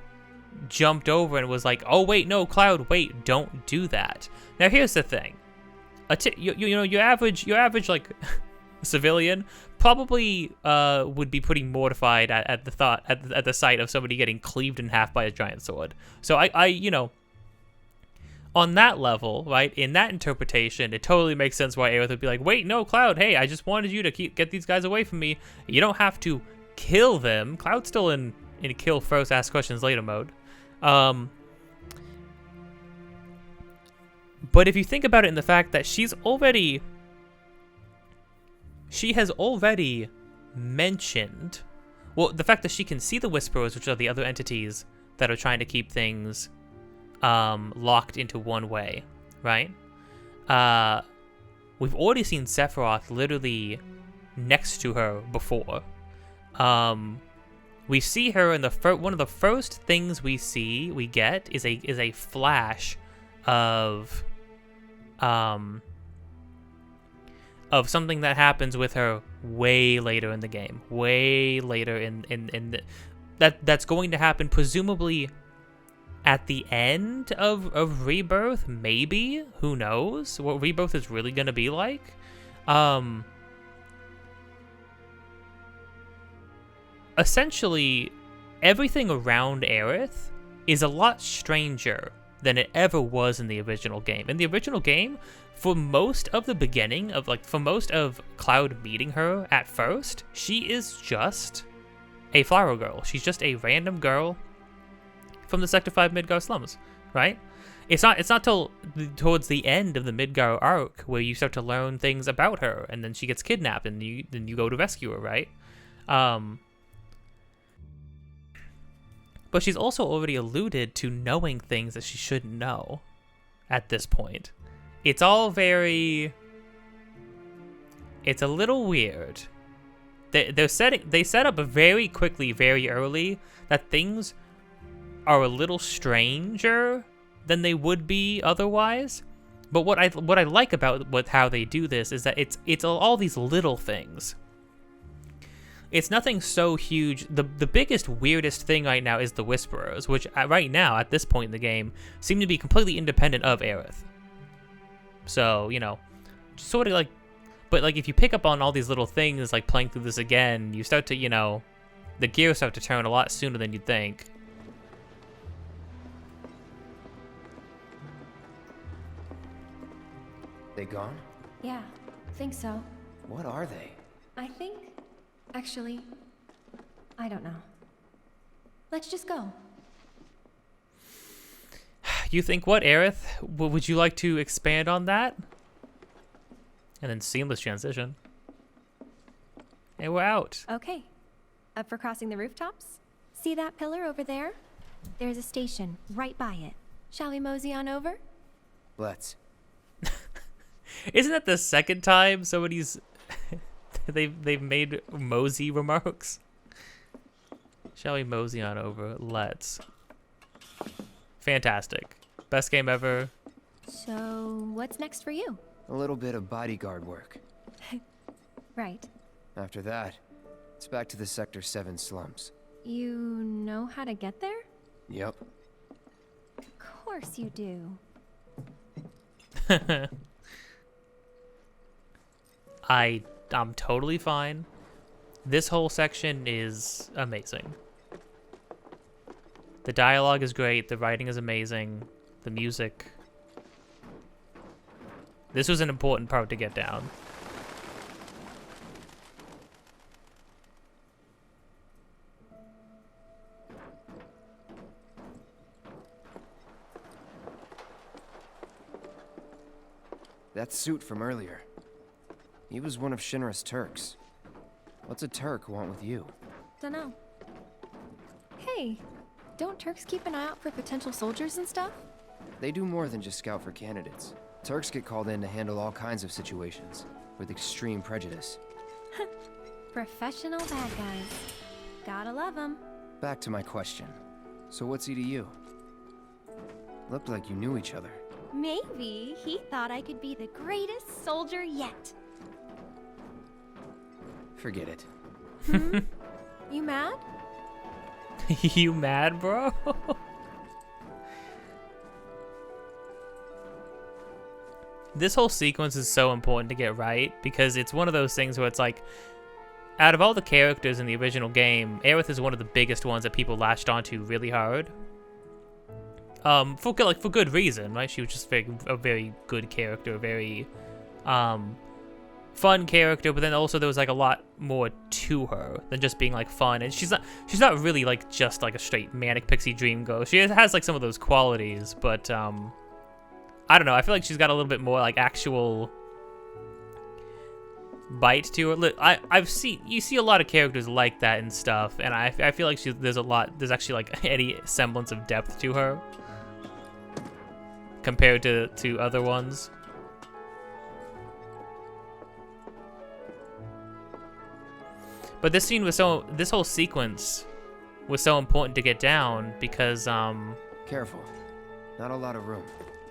S2: jumped over and was like, "Oh wait, no, Cloud, wait, don't do that." Now here's the thing: your average like civilian probably would be pretty mortified at the thought at the sight of somebody getting cleaved in half by a giant sword. So I you know, on that level, right, in that interpretation, it totally makes sense why Aerith would be like, "Wait, no, Cloud, hey, I just wanted you to get these guys away from me. You don't have to kill them." Cloud's still in kill first, ask questions later mode. But if you think about it in the fact that she has already mentioned, well, the fact that she can see the Whisperers, which are the other entities that are trying to keep things locked into one way, right? We've already seen Sephiroth literally next to her before. We see her in the one of the first things we get is a flash of something that happens with her way later in the game, way later in that's going to happen presumably at the end of Rebirth, maybe. Who knows what Rebirth is really going to be like. Essentially, everything around Aerith is a lot stranger than it ever was in the original game. In the original game, for most of the beginning of, like, for most of Cloud meeting her at first, she is just a flower girl. She's just a random girl from the Sector 5 Midgar slums, right? It's not till towards the end of the Midgar arc where you start to learn things about her, and then she gets kidnapped, and then you go to rescue her, right? But she's also already alluded to knowing things that she shouldn't know at this point. It's all very... It's a little weird. They set up very quickly, very early, that things are a little stranger than they would be otherwise. But what I like about how they do this is that it's all these little things. It's nothing so huge. The biggest, weirdest thing right now is the Whisperers, which right now, at this point in the game, seem to be completely independent of Aerith. So, you know, sort of like... But, like, if you pick up on all these little things, like, playing through this again, you start to, you know... The gears start to turn a lot sooner than you'd think.
S3: They gone?
S5: Yeah, think so.
S3: What are they?
S5: I think... Actually, I don't know. Let's just go.
S2: You think what, Aerith? Would you like to expand on that? And then seamless transition. And we're out.
S5: Okay. Up for crossing the rooftops? See that pillar over there? There's a station right by it. Shall we mosey on over?
S3: Let's.
S2: Isn't that the second time somebody's... they've made mosey remarks? Shall we mosey on over? Let's. Fantastic. Best game ever.
S5: So, what's next for you?
S3: A little bit of bodyguard work.
S5: Right.
S3: After that, it's back to the Sector 7 slums.
S5: You know how to get there?
S3: Yep.
S5: Of course you do.
S2: I'm totally fine. This whole section is amazing. The dialogue is great, the writing is amazing, the music. This was an important part to get down.
S3: That suit from earlier. He was one of Shinra's Turks. What's a Turk want with you?
S5: Dunno. Hey, don't Turks keep an eye out for potential soldiers and stuff?
S3: They do more than just scout for candidates. Turks get called in to handle all kinds of situations, with extreme prejudice.
S5: Professional bad guys. Gotta love them.
S3: Back to my question. So what's he to you? Looked like you knew each other.
S5: Maybe he thought I could be the greatest soldier yet.
S3: Forget it.
S5: You mad?
S2: You mad, bro? This whole sequence is so important to get right because it's one of those things where it's like, out of all the characters in the original game, Aerith is one of the biggest ones that people latched onto really hard. For good reason, right? She was just a very good character, a very fun character, but then also there was like a lot more to her than just being like fun. And she's not really like just like a straight manic pixie dream girl. She has like some of those qualities, but I don't know. I feel like she's got a little bit more like actual bite to her. Look, you see a lot of characters like that and stuff, and I feel like there's actually like any semblance of depth to her compared to other ones. But this whole sequence was so important to get down because
S3: Careful. Not a lot of room.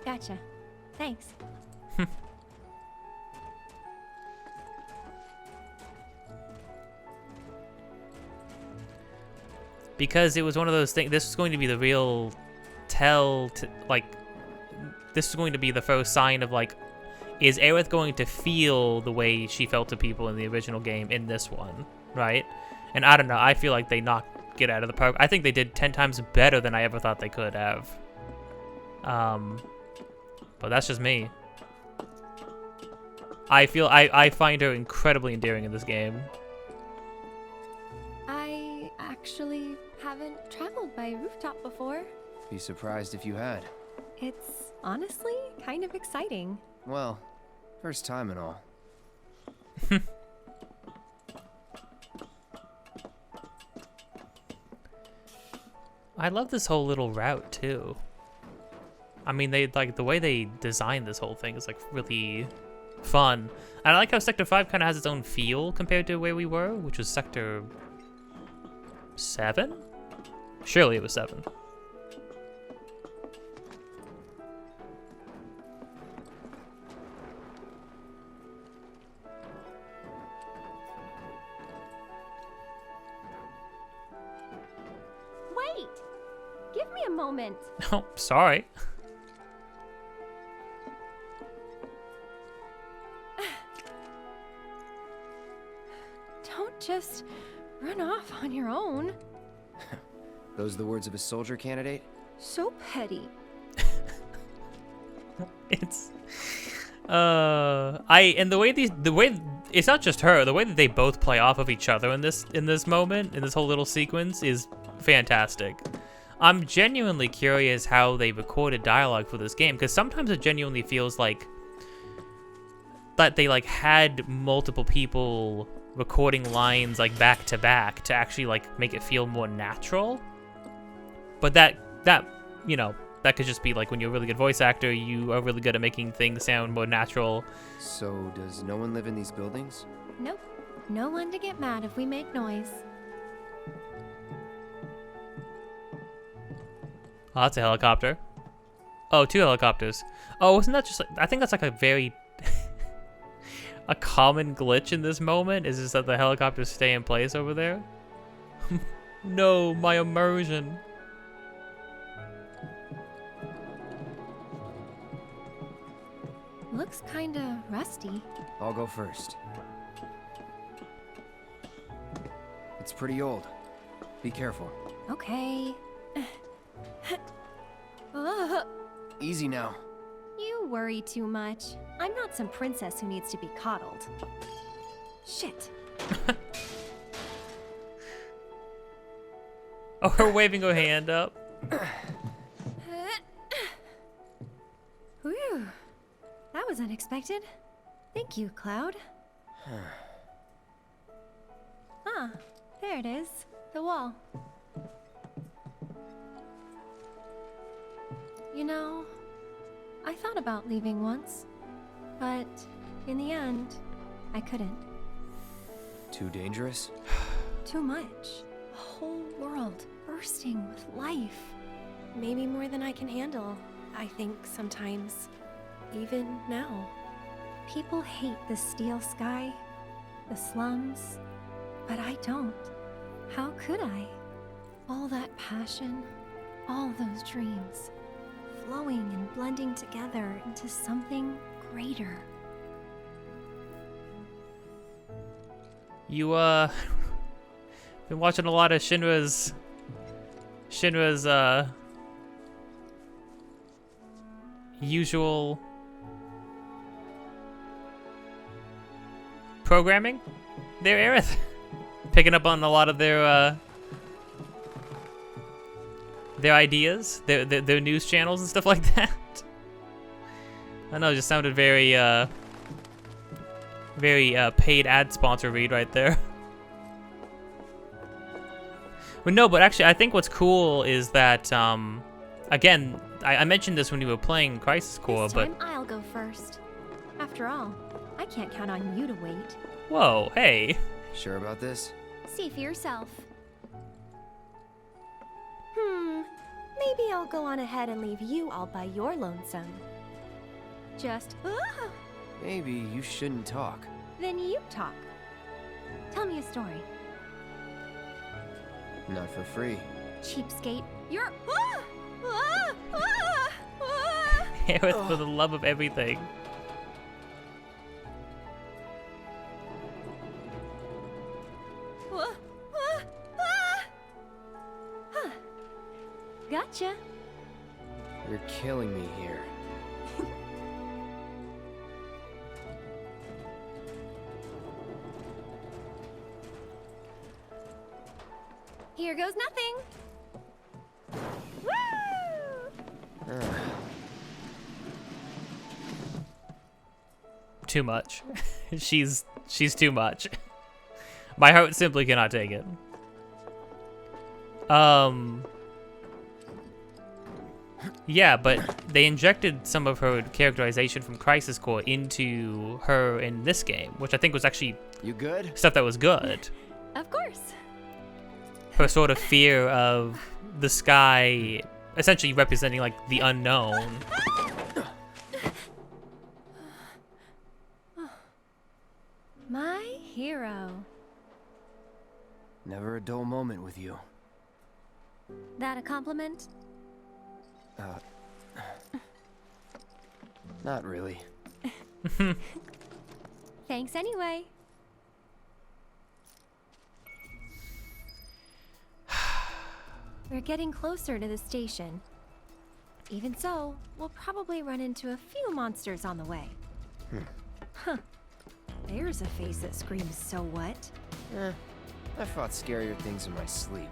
S5: Gotcha. Thanks.
S2: because it was one of those things. This was going to be the real this is going to be the first sign of like, is Aerith going to feel the way she felt to people in the original game in this one, right? And I don't know, I feel like they knocked it out of the park. I think they did 10 times better than I ever thought they could have. But that's just me. I find her incredibly endearing in this game.
S5: I actually haven't traveled by rooftop before.
S3: Be surprised if you had.
S5: It's honestly kind of exciting.
S3: Well, first time and all.
S2: I love this whole little route too. I mean, they like the way they designed this whole thing is like really fun. And I like how Sector 5 kind of has its own feel compared to where we were, which was Sector 7? Surely it was 7.
S5: Wait! Give me a moment.
S2: Oh, sorry.
S5: Don't just run off on your own.
S3: Those the words of a soldier candidate?
S5: So petty.
S2: It's and the way it's not just her, the way that they both play off of each other in this moment, in this whole little sequence is fantastic. I'm genuinely curious how they recorded dialogue for this game, because sometimes it genuinely feels like that they like had multiple people recording lines like back to back to actually like make it feel more natural. But that you know, that could just be like when you're a really good voice actor, you are really good at making things sound more natural.
S3: So, does no one live in these buildings?
S5: Nope. No one to get mad if we make noise.
S2: Oh, that's a helicopter. Oh, 2 helicopters. Oh, isn't that just like, I think that's like a very a common glitch in this moment is just that the helicopters stay in place over there. No, my immersion.
S5: Looks kinda rusty.
S3: I'll go first. It's pretty old. Be careful.
S5: Okay.
S3: Easy now.
S5: You worry too much. I'm not some princess who needs to be coddled. Shit.
S2: Oh, her waving her hand up.
S5: Whew. That was unexpected. Thank you, Cloud. Ah, there it is. The wall. You know, I thought about leaving once, but in the end, I couldn't.
S3: Too dangerous?
S5: Too much. A whole world bursting with life. Maybe more than I can handle, I think sometimes. Even now. People hate the steel sky, the slums, but I don't. How could I? All that passion, all those dreams, flowing and blending together into something greater.
S2: You been watching a lot of Shinra's usual programming there, Aerith. Picking up on a lot of their ideas, their news channels and stuff like that. I know, it just sounded very Very paid ad sponsor read right there. But no, but actually, I think what's cool is that, again, I mentioned this when you were playing Crisis Core,
S5: This
S2: but...
S5: time I'll go first. After all, I can't count on you to wait.
S2: Whoa, hey.
S3: Sure about this?
S5: See for yourself. Maybe I'll go on ahead and leave you all by your lonesome. Just,
S3: Maybe you shouldn't talk.
S5: then you talk. Tell me a story.
S3: Not for free.
S5: Cheapskate. You're,
S2: Aerith, for the love of everything.
S5: Gotcha.
S3: You're killing me here.
S5: Here goes nothing. Woo!
S2: Too much. She's too much. My heart simply cannot take it. Yeah, but they injected some of her characterization from Crisis Core into her in this game, which I think was actually
S3: You good?
S2: stuff that was good.
S5: Of course.
S2: Her sort of fear of the sky essentially representing like the unknown.
S5: My hero.
S3: Never a dull moment with you.
S5: That a compliment?
S3: Not really.
S5: Thanks anyway. We're getting closer to the station. Even so, we'll probably run into a few monsters on the way. Huh. There's a face that screams, "So what?"
S3: I fought scarier things in my sleep.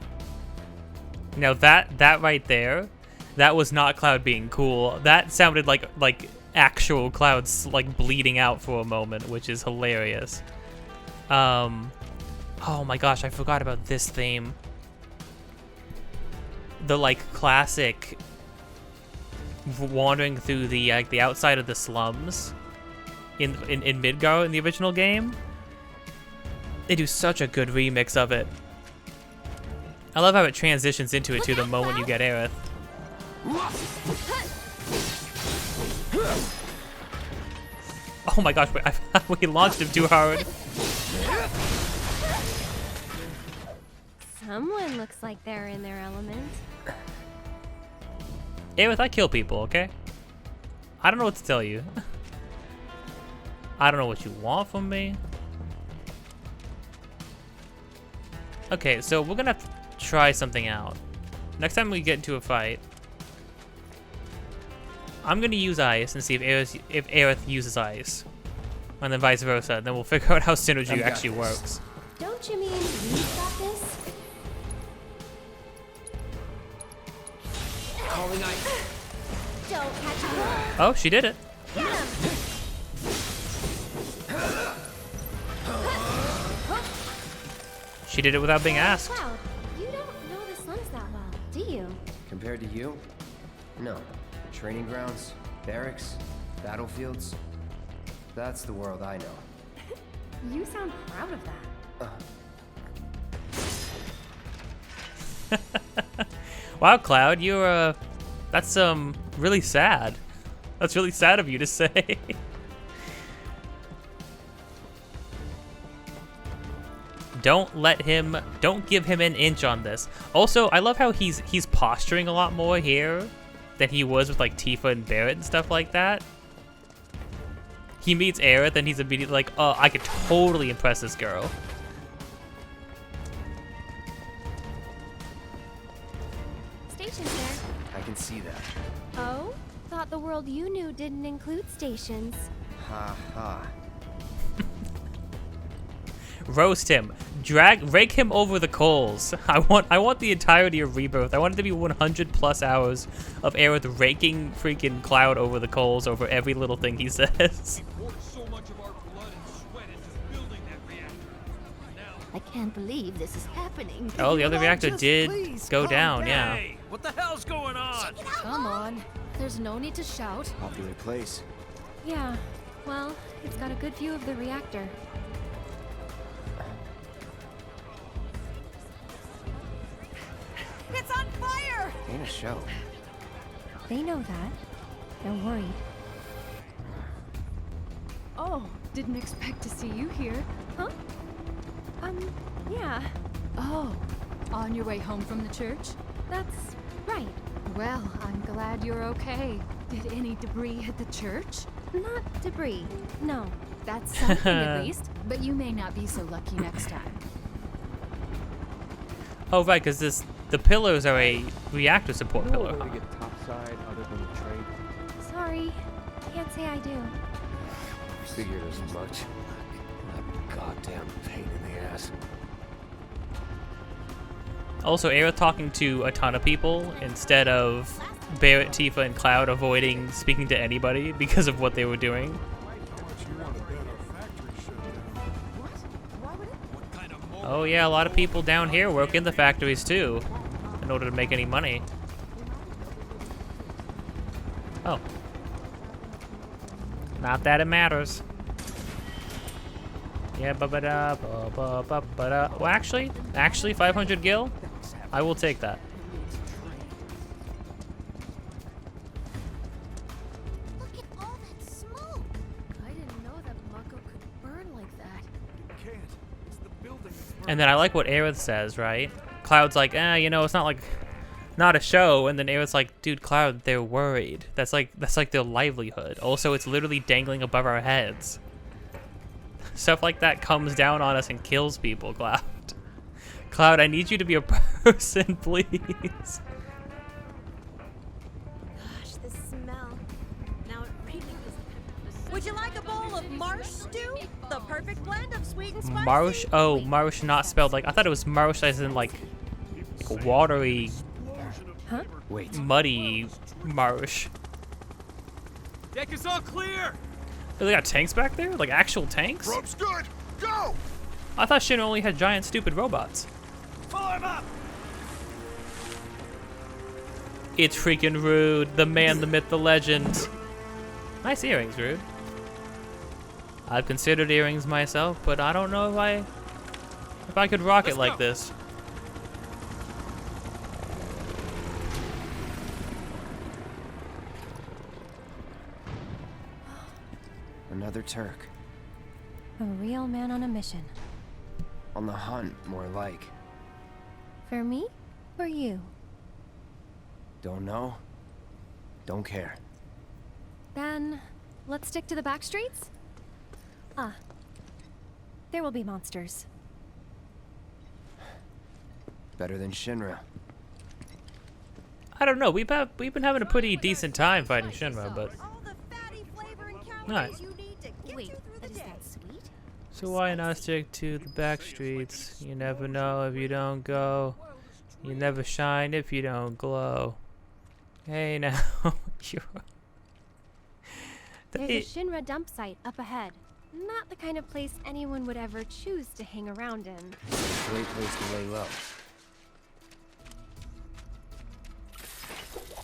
S2: Now that right there, that was not Cloud being cool. That sounded like actual Cloud's like bleeding out for a moment, which is hilarious. Oh my gosh, I forgot about this theme. The like classic wandering through the the outside of the slums in Midgar in the original game. They do such a good remix of it. I love how it transitions into it too the moment you get Aerith. Oh my gosh, we launched him too hard.
S5: Someone looks like they're in their element.
S2: Aerith, I kill people, okay? I don't know what to tell you. I don't know what you want from me. Okay, so we're gonna have to try something out. Next time we get into a fight, I'm gonna use ice and see if Aerith uses ice. And then vice versa, and then we'll figure out how synergy actually works.
S5: Don't you mean you got this?
S3: Calling ice.
S5: Don't catch a cold.
S2: Oh, she did it.
S5: Get him!
S2: She did it without being asked.
S5: Cloud, you don't know the slums that well, do you?
S3: Compared to you? No. Training grounds, barracks, battlefields. That's the world I know.
S5: You sound proud of that.
S2: Wow, Cloud, you're that's really sad. That's really sad of you to say. Don't give him an inch on this. Also, I love how he's posturing a lot more here than he was with like Tifa and Barrett and stuff like that. He meets Aerith and he's immediately like, oh, I could totally impress this girl.
S5: Stations there.
S3: I can see that.
S5: Oh? Thought the world you knew didn't include stations.
S3: Ha ha.
S2: Roast him. Rake him over the coals. I want the entirety of Rebirth. I want it to be 100 plus hours of Aerith raking freaking Cloud over the coals over every little thing he says.
S7: We poured so much of our blood and sweat into
S8: I can't believe this is happening.
S2: Oh, the other reactor
S9: Just
S2: did
S9: please
S2: go
S9: calm
S2: down, yeah.
S7: Hey, what the hell's going on?
S8: Come on. There's no need to shout.
S3: Popular place.
S5: Yeah, well, it's got a good view of the reactor.
S9: It's on fire!
S3: Ain't a show.
S5: They know that. They're worried.
S10: Oh, didn't expect to see you here.
S5: Huh? Yeah,
S10: Oh, on your way home from the church?
S5: that's right.
S10: Well, I'm glad you're okay. Did any debris hit the church?
S5: Not debris, no.
S10: That's something at least, but you may not be so lucky next time.
S2: Oh, right, because the pillars are a reactor support pillar.
S3: to get topside other than the trade.
S5: Sorry, can't say I do.
S3: Figured as much. That goddamn pain in the ass.
S2: Also, Aerith talking to a ton of people instead of Barrett, Tifa, and Cloud avoiding speaking to anybody because of what they were doing. Oh yeah, a lot of people down here work in the factories too, in order to make any money. Oh. Not that it matters. Yeah, ba-ba-da, ba-ba-ba-ba-da. Well, actually, 500 gil? I will take that.
S8: Look at all that smoke. I didn't know that Mako could burn like that.
S2: And then I like what Aerith says, right? Cloud's like, you know, it's not a show. And then Aerith's like, dude, Cloud, they're worried. That's like their livelihood. Also, it's literally dangling above our heads. Stuff like that comes down on us and kills people, Cloud. Cloud, I need you to be a person, please.
S5: Gosh, the smell. Now it really is.
S9: Would you like a bowl of marsh stew? The perfect blend of sweet and spicy.
S2: Marsh? Oh, marsh not spelled like... I thought it was marsh as in like watery,
S3: Wait.
S2: muddy marsh.
S7: Deck is all clear!
S2: Oh, they got tanks back there? Like actual tanks?
S7: Rope's good! Go!
S2: I thought Shin only had giant stupid robots.
S7: Follow him up!
S2: It's freaking Rude, the man, the myth, the legend. Nice earrings, Rude. I've considered earrings myself, but I don't know if I could rock it like this.
S3: Another Turk.
S5: A real man on a mission.
S3: On the hunt, more like.
S5: For me or you?
S3: Don't know. Don't care.
S5: Then, let's stick to the back streets? There will be monsters.
S3: Better than Shinra.
S2: I don't know. We've been having a pretty decent time fighting Shinra, but
S9: All the fatty flavor and
S2: Nice.
S9: calories you need to get
S5: Wait,
S9: you through the
S5: is
S9: day.
S5: that sweet?
S2: so why not stick to the back streets? You never know if you don't go. You never shine if you don't glow. Hey now, you're...
S5: There's a Shinra dump site up ahead. Not the kind of place anyone would ever choose to hang around in.
S3: Great place to lay low.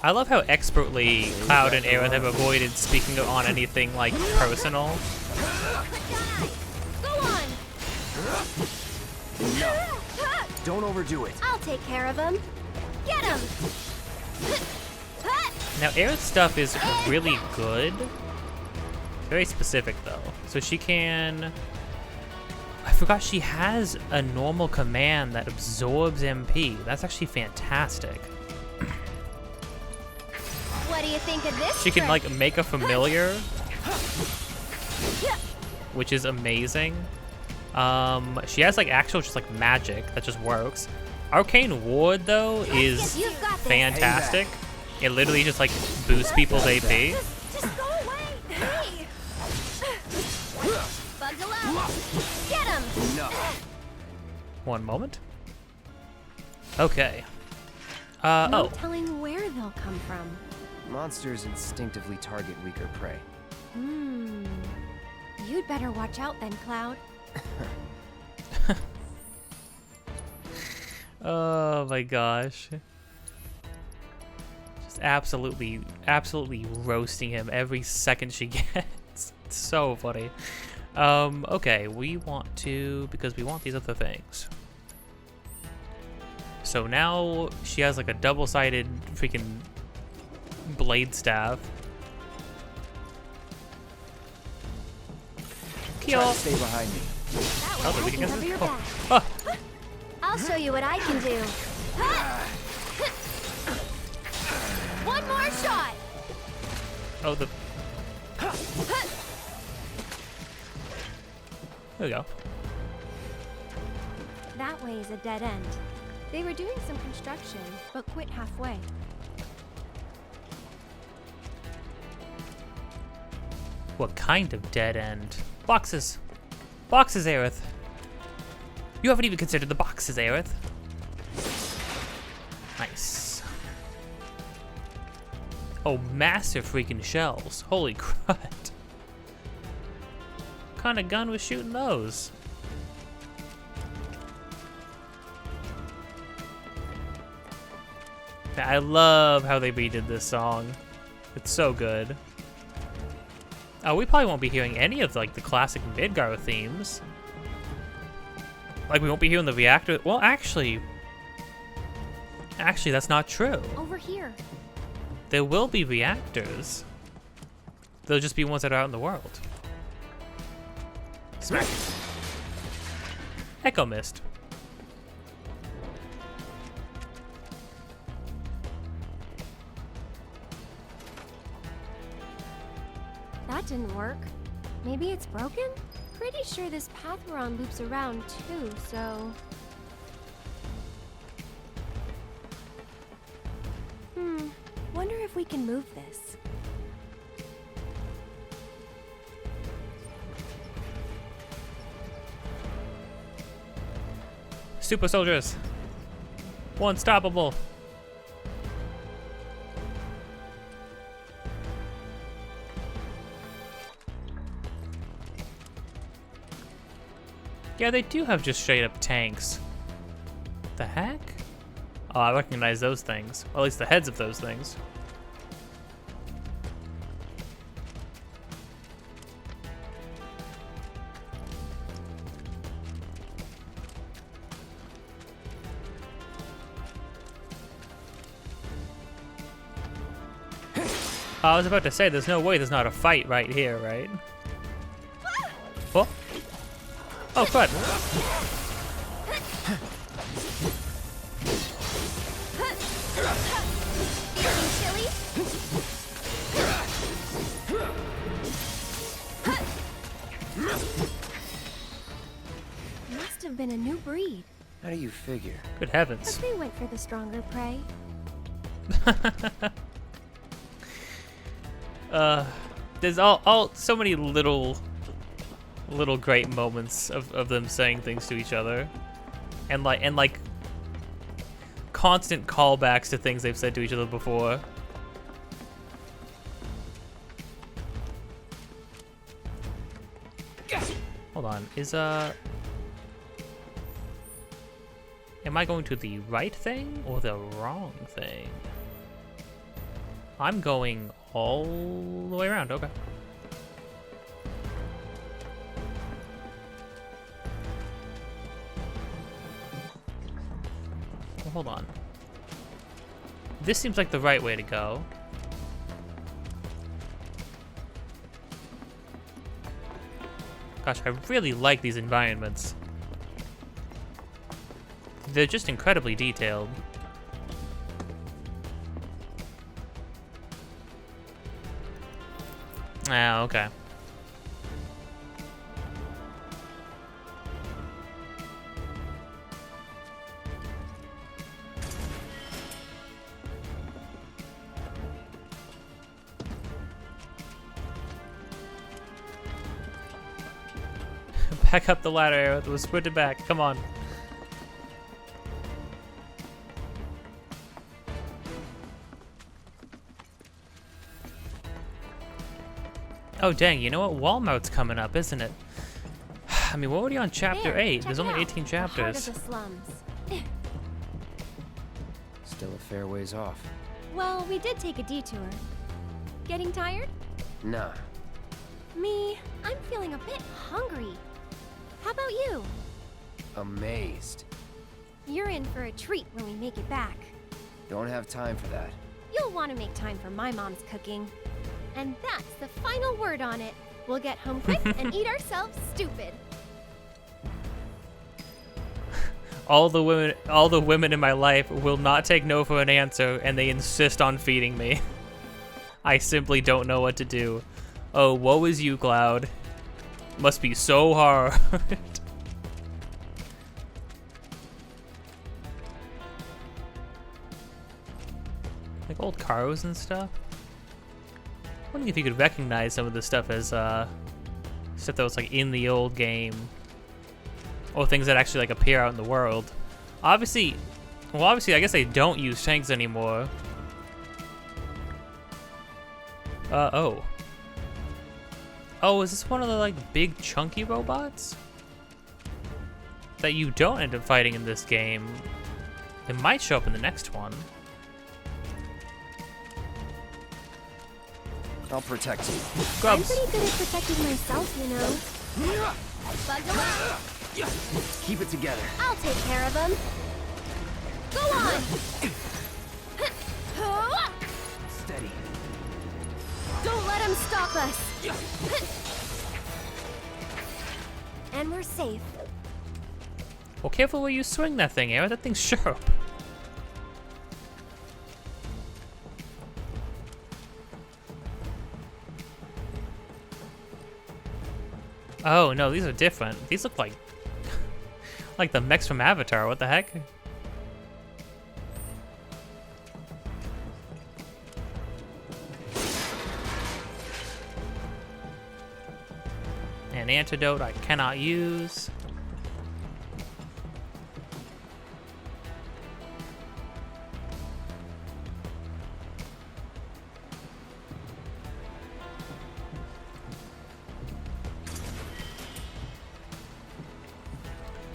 S2: I love how expertly Cloud and Aerith have avoided speaking on anything like personal.
S5: Go on!
S3: Enough. Don't overdo it.
S5: I'll take care of him. Get him!
S2: Now Aerith's stuff is really good. Very specific though. So she can... I forgot she has a normal command that absorbs MP. That's actually fantastic.
S5: What do you think of this?
S2: She can
S5: trick?
S2: like make a familiar, which is amazing. She has like actual just like magic that just works. Arcane Ward though is
S5: You've got this.
S2: fantastic. It literally just like boosts people's AP.
S5: Just go away! Hey! Bugle up! Get him!
S3: Enough.
S2: One moment. Okay.
S5: No
S2: Oh.
S5: telling where they'll come from.
S3: Monsters instinctively target weaker prey.
S5: You'd better watch out then, Cloud.
S2: Oh my gosh. Just absolutely roasting him every second she gets. It's so funny. Okay, we want to, because we want these other things. So now she has like a double-sided freaking blade staff.
S6: Try to stay behind me.
S8: That way
S2: we
S8: I
S2: can
S8: can
S2: get
S8: cover
S2: this.
S8: your
S2: Oh.
S8: back.
S2: Oh.
S8: I'll show you what I can do. One more shot.
S2: Oh, the... There we go.
S5: That way is a dead end. They were doing some construction, but quit halfway.
S2: What kind of dead end? Boxes! Boxes, Aerith! You haven't even considered the boxes, Aerith. Nice. Oh, massive freaking shells. Holy crud. What kind of gun was shooting those? I love how they redid this song. It's so good. Oh, we probably won't be hearing any of like the classic Midgar themes. Like we won't be hearing the reactor. Well, actually, that's not true.
S5: Over here.
S2: There will be reactors. They'll just be ones that are out in the world. Smack. Echo Mist.
S5: That didn't work. Maybe it's broken? Pretty sure this path we're on loops around too, so... Wonder if we can move this.
S2: Super soldiers. Unstoppable. Yeah, they do have just straight up tanks. The heck? Oh, I recognize those things. Or at least the heads of those things. I was about to say, there's no way there's not a fight right here, right? Oh, oh crud.
S8: Chili?
S5: Must have been a new breed.
S3: How do you figure?
S2: Good heavens.
S5: But they went for the stronger prey.
S2: There's so many little great moments of them saying things to each other, and like constant callbacks to things they've said to each other before. Hold on, am I going to the right thing or the wrong thing? I'm going all the way around, okay. Well, hold on. This seems like the right way to go. Gosh, I really like these environments. They're just incredibly detailed. Ah, okay. Back up the ladder. It was sprinted back. Come on. Oh dang, you know what? Walmart's coming up, isn't it? I mean, we're already on chapter 8. There's only 18 chapters.
S5: The heart of the slums.
S3: fair ways off.
S5: Well, we did take a detour. Getting tired?
S3: Nah.
S5: Me, I'm feeling a bit hungry. How about you?
S3: Amazed.
S5: You're in for a treat when we make it back.
S3: Don't have time for that.
S5: You'll want to make time for my mom's cooking. And that's the final word on it. We'll get home quick and eat ourselves stupid.
S2: All the women in my life will not take no for an answer, and they insist on feeding me. I simply don't know what to do. Oh, woe is you, Cloud. Must be so hard. Like old cars and stuff. I wonder if you could recognize some of this stuff as stuff that was like in the old game, or things that actually like appear out in the world. Obviously, I guess they don't use tanks anymore. Oh, is this one of the like big chunky robots that you don't end up fighting in this game? It might show up in the next one.
S3: I'll protect you.
S5: I'm pretty good at protecting myself, you know. Buckle up.
S3: Keep it together.
S5: I'll take care of them. Go on.
S3: Steady.
S5: Don't let them stop us. And we're safe.
S2: Well, careful where you swing that thing, Air. That thing's sharp. Oh no, these are different. These look like like the mechs from Avatar. What the heck? An antidote I cannot use.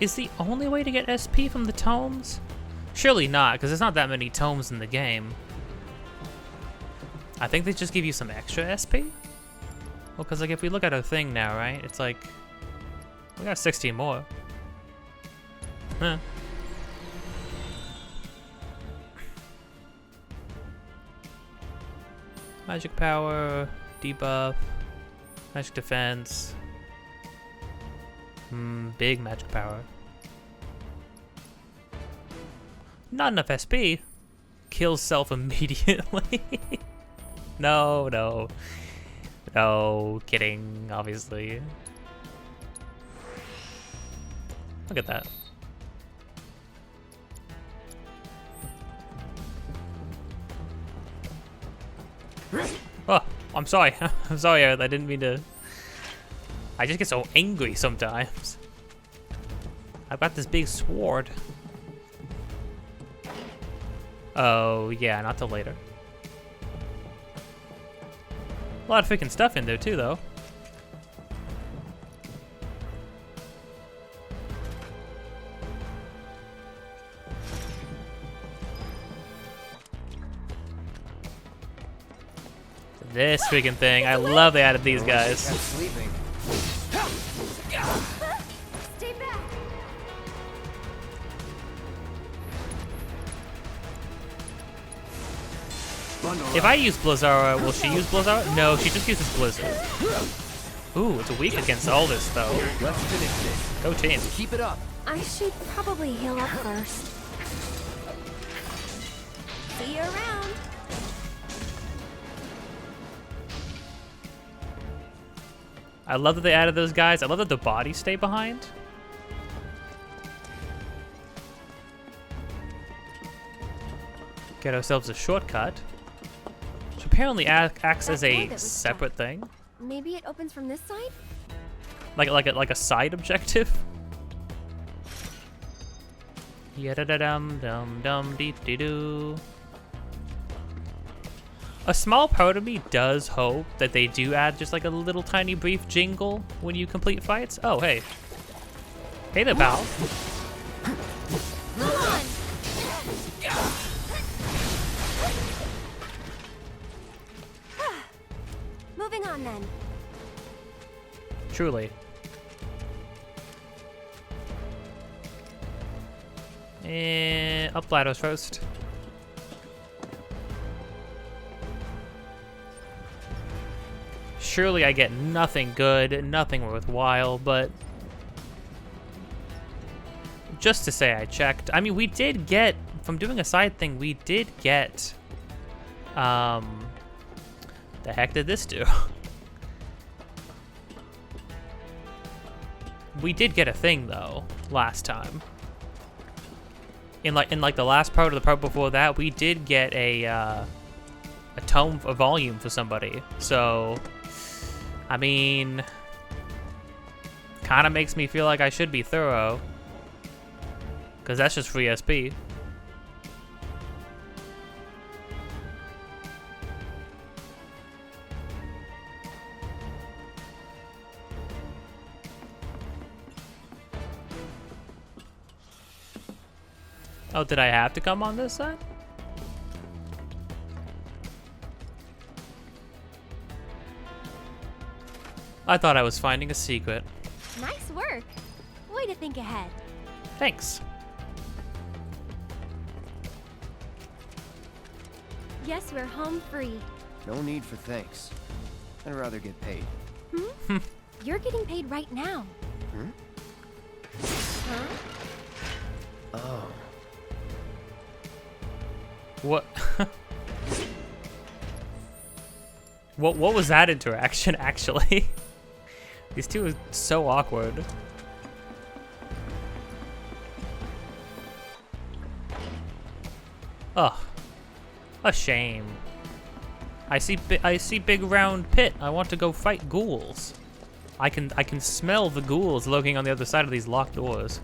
S2: Is the only way to get SP from the tomes? Surely not, because there's not that many tomes in the game. I think they just give you some extra SP? Well, because like if we look at our thing now, right? It's like, we got 16 more. Huh. Magic power, debuff, magic defense. Big magic power. Not enough SP. Kills self immediately. No, kidding, obviously. Look at that. Oh, I'm sorry. I'm sorry, I didn't mean to. I just get so angry sometimes. I've got this big sword. Oh, yeah, not till later. A lot of freaking stuff in there, too, though. This freaking thing. I love they added these guys.
S3: Stay
S5: back.
S2: If I use Blizzara, will she use Blizzara? No, she just uses Blizzard. Ooh, it's weak against all this, though.
S3: Let's finish this.
S2: Go team.
S3: Keep it up.
S5: I should probably heal up first. See you around.
S2: I love that they added those guys. I love that the bodies stay behind. Get ourselves a shortcut, which apparently acts as a separate thing.
S5: Maybe it opens from this side?
S2: Like a side objective. Yada-da-dum dum dum dee dee doo. A small part of me does hope that they do add just like a little tiny brief jingle when you complete fights. Oh, hey. Hey there, pal.
S5: Come on. on then.
S2: Truly. And up ladders first. Surely I get nothing good, nothing worthwhile, but just to say I checked. I mean, we did get, from doing a side thing, we did get, the heck did this do? We did get a thing though, last time. In like the last part of the part before that, we did get a tome, a volume for somebody. So, I mean, kind of makes me feel like I should be thorough, because that's just free SP. Oh, did I have to come on this side? I thought I was finding a secret.
S5: Nice work. Way to think ahead.
S2: Thanks.
S5: Guess we're home free.
S3: No need for thanks. I'd rather get paid.
S5: You're getting paid right now. Huh?
S3: Oh.
S2: What? What was that interaction, actually? These two are so awkward. Ugh. A shame. I see big round pit. I want to go fight ghouls. I can smell the ghouls lurking on the other side of these locked doors.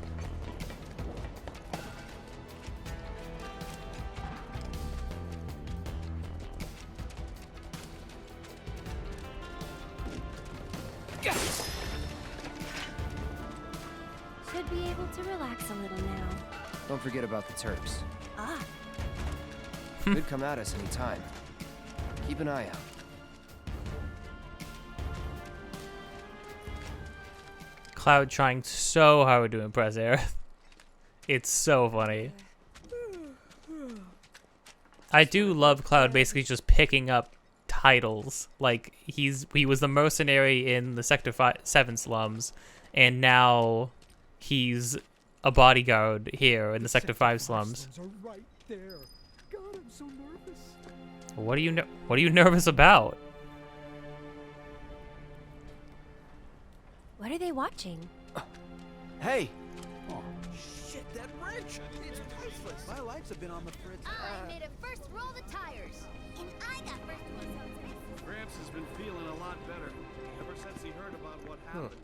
S5: Should be able to relax a little now.
S3: Don't forget about the Turks.
S5: Ah,
S3: Could come at us anytime. Keep an eye out.
S2: Cloud trying so hard to impress Aerith. It's so funny. I do love Cloud basically just picking up titles. Like, he was the mercenary in the Sector 7 slums, and now he's a bodyguard here in the Sector 5 slums.
S7: Right there. God, I'm so nervous.
S2: What are you nervous about?
S5: what are they watching?
S3: Hey!
S7: Oh, shit, that wrench! It's priceless. My lights have been on the fritz.
S8: I made it first roll the tires. And I got first one.
S7: Gramps has been feeling a lot better ever since he heard about what happened.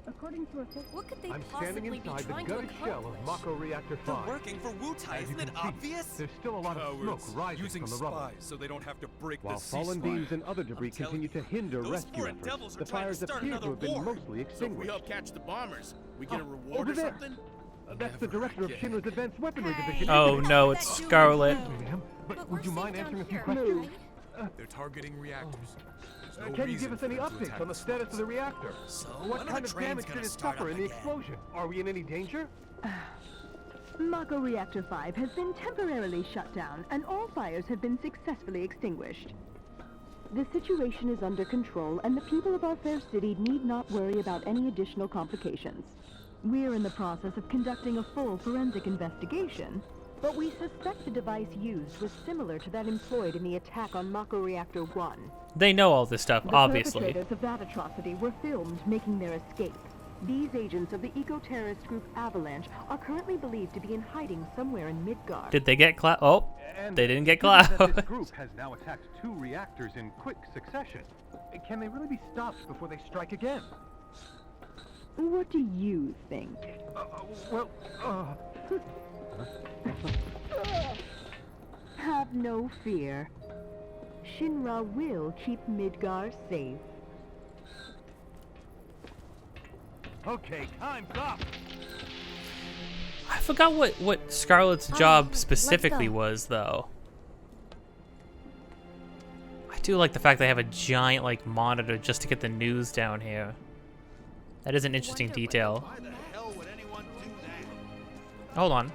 S9: According to a
S5: What could they
S11: I'm standing
S5: possibly be
S11: inside the
S5: trying to
S11: gutted shell of
S5: accomplish?
S11: Mako Reactor 5.
S7: Working for Wutai,
S11: As you
S7: isn't
S11: can
S7: it
S11: see,
S7: obvious?
S11: there's still a lot of smoke rising
S7: using
S11: from the rubble.
S7: spies so they don't have to break
S11: While
S7: the
S11: fallen
S7: ceasefire.
S11: beams and other debris
S7: I'm telling
S11: continue to hinder
S7: those
S11: rescue
S7: foreign
S11: efforts,
S7: devils are
S11: the
S7: trying to
S11: fires
S7: start
S11: appear to
S7: another
S11: have been
S7: war.
S11: mostly
S7: So if we
S11: extinguished.
S7: help catch the bombers, we get a reward
S11: over
S7: or
S11: there.
S7: something?
S11: That's the director of
S7: again.
S11: Shinra's Advanced Weaponry Division.
S2: Oh no, it's Scarlet.
S11: Ma'am, but would you mind answering a few
S5: here,
S11: questions?
S5: right?
S7: They're targeting reactors. There's no
S11: Can you
S7: reason
S11: give us
S7: for
S11: any
S7: them to
S11: updates
S7: attack
S11: on the status of the reactor?
S7: So,
S11: What kind of damage did it suffer in the explosion? Are we in any danger?
S9: Mako Reactor 5 has been temporarily shut down, and all fires have been successfully extinguished. The situation is under control, and the people of our fair city need not worry about any additional complications. We're in the process of conducting a full forensic investigation, but we suspect the device used was similar to that employed in the attack on Mako Reactor 1.
S2: They know all this stuff,
S9: The
S2: obviously.
S9: perpetrators of that atrocity were filmed making their escape. These agents of the eco-terrorist group Avalanche are currently believed to be in hiding somewhere in Midgard.
S2: Did they get Cloud? Oh,
S11: And
S2: they didn't get
S11: given that
S2: Cloud.
S11: This group has now attacked 2 reactors in quick succession. Can they really be stopped before they strike again?
S9: What do you think? Have no fear. Shinra will keep Midgar safe.
S11: Okay, time's up.
S2: I forgot what Scarlet's job
S5: let's
S2: specifically
S5: go.
S2: was, though. do like the fact they have a giant like monitor just to get the news down here. That is an interesting detail.
S7: Why the hell would anyone do that?
S2: Hold on.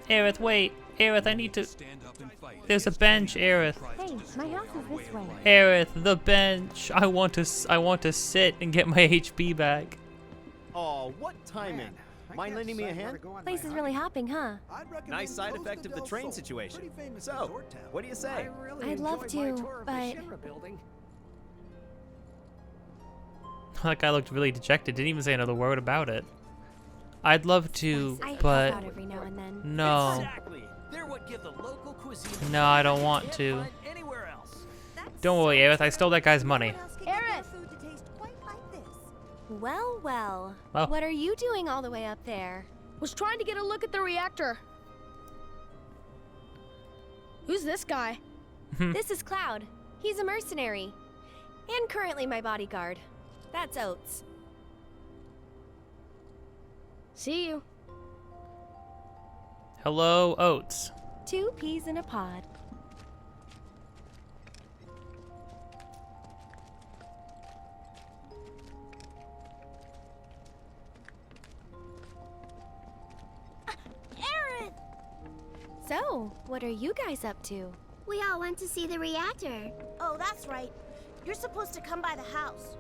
S2: Aerith, wait. Aerith, I need to...
S7: Stand up and fight.
S2: There's a bench, Aerith.
S5: Hey, my house is this way.
S2: Aerith, the bench. I want to sit and get my HP back.
S12: Oh, what timing. Mind lending me a hand?
S5: Place is really hopping, huh?
S12: Nice side effect of the train situation. So, what do you say?
S5: I'd love to, but
S2: That guy looked really dejected. Didn't even say another word about it. I'd love to,
S5: I help
S2: but
S5: out every now and then.
S2: no.
S12: Exactly. They're what give the local cuisine.
S2: No, I don't want to.
S12: Find anywhere else.
S2: Don't worry, Aerith. I stole that guy's money.
S8: Aerith!
S5: Well, well.
S2: Well.
S5: What are you doing all the way up there?
S8: Was trying to get a look at the reactor. Who's this guy?
S5: This is Cloud. He's a mercenary. And currently my bodyguard. That's Oates.
S8: See you.
S2: Hello, Oates.
S5: 2 peas in a pod.
S8: Aerith!
S5: So, what are you guys up to?
S8: We all went to see the reactor. Oh, that's right. You're supposed to come by the house.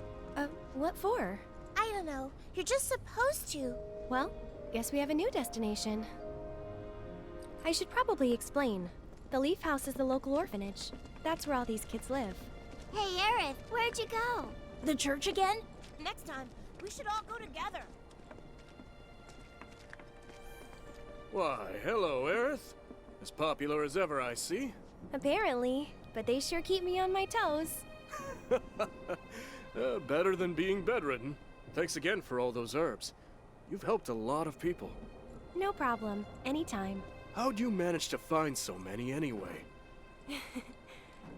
S5: What for?
S8: I don't know. You're just supposed to.
S5: Well, guess we have a new destination. I should probably explain. The Leaf House is the local orphanage. That's where all these kids live.
S8: Hey, Aerith, where'd you go? The church again? Next time, we should all go together.
S13: Why, hello, Aerith. As popular as ever, I see.
S5: Apparently, but they sure keep me on my toes.
S13: Better than being bedridden. Thanks again for all those herbs. You've helped a lot of people.
S5: No problem. Anytime.
S13: How'd you manage to find so many anyway?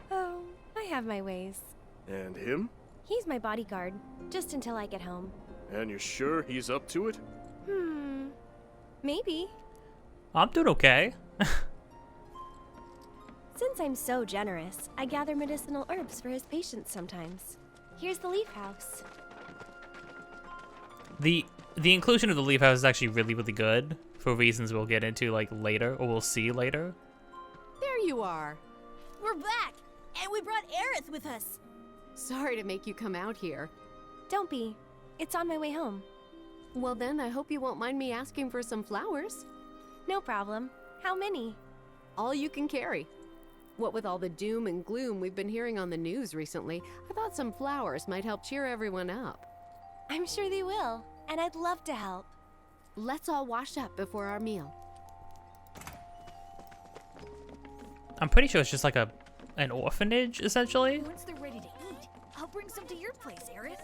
S5: Oh, I have my ways.
S13: And him?
S5: He's my bodyguard, just until I get home.
S13: And you're sure he's up to it?
S5: Maybe.
S2: I'm doing okay.
S5: Since I'm so generous, I gather medicinal herbs for his patients sometimes. Here's the Leaf House.
S2: The inclusion of the Leaf House is actually really, really good for reasons we'll get into like later, or we'll see later.
S14: There you are.
S8: We're back, and we brought Aerith with us.
S14: Sorry to make you come out here.
S5: Don't be. It's on my way home.
S14: Well then, I hope you won't mind me asking for some flowers.
S5: No problem. How many?
S14: All you can carry. What with all the doom and gloom we've been hearing on the news recently, I thought some flowers might help cheer everyone up.
S5: I'm sure they will, and I'd love to help.
S14: Let's all wash up before our meal.
S2: I'm pretty sure it's just like an orphanage, essentially.
S8: Once they're ready to eat, I'll bring some to your place, Aerith.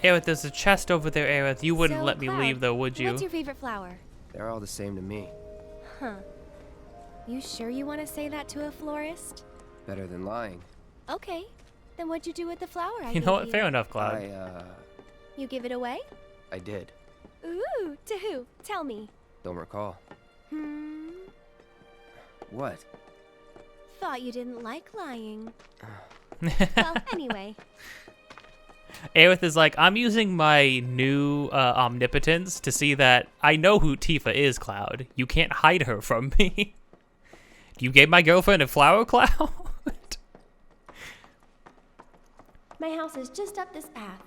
S2: Aerith, there's a chest over there, Aerith. You wouldn't
S5: So,
S2: let me
S5: Cloud,
S2: leave though, would you?
S5: What's your favorite flower?
S3: They're all the same to me.
S5: Huh. You sure you want to say that to a florist?
S3: Better than lying.
S5: Okay. Then what'd you do with the flower I
S2: You
S5: gave
S2: know what? Fair enough, Cloud.
S5: You give it away?
S3: I did.
S5: Ooh, to who? Tell me.
S3: Don't recall. What?
S5: Thought you didn't like lying. Well, anyway.
S2: Aerith is like, I'm using my new omnipotence to see that I know who Tifa is, Cloud. You can't hide her from me. You gave my girlfriend a flower, Cloud?
S5: My house is just up this path.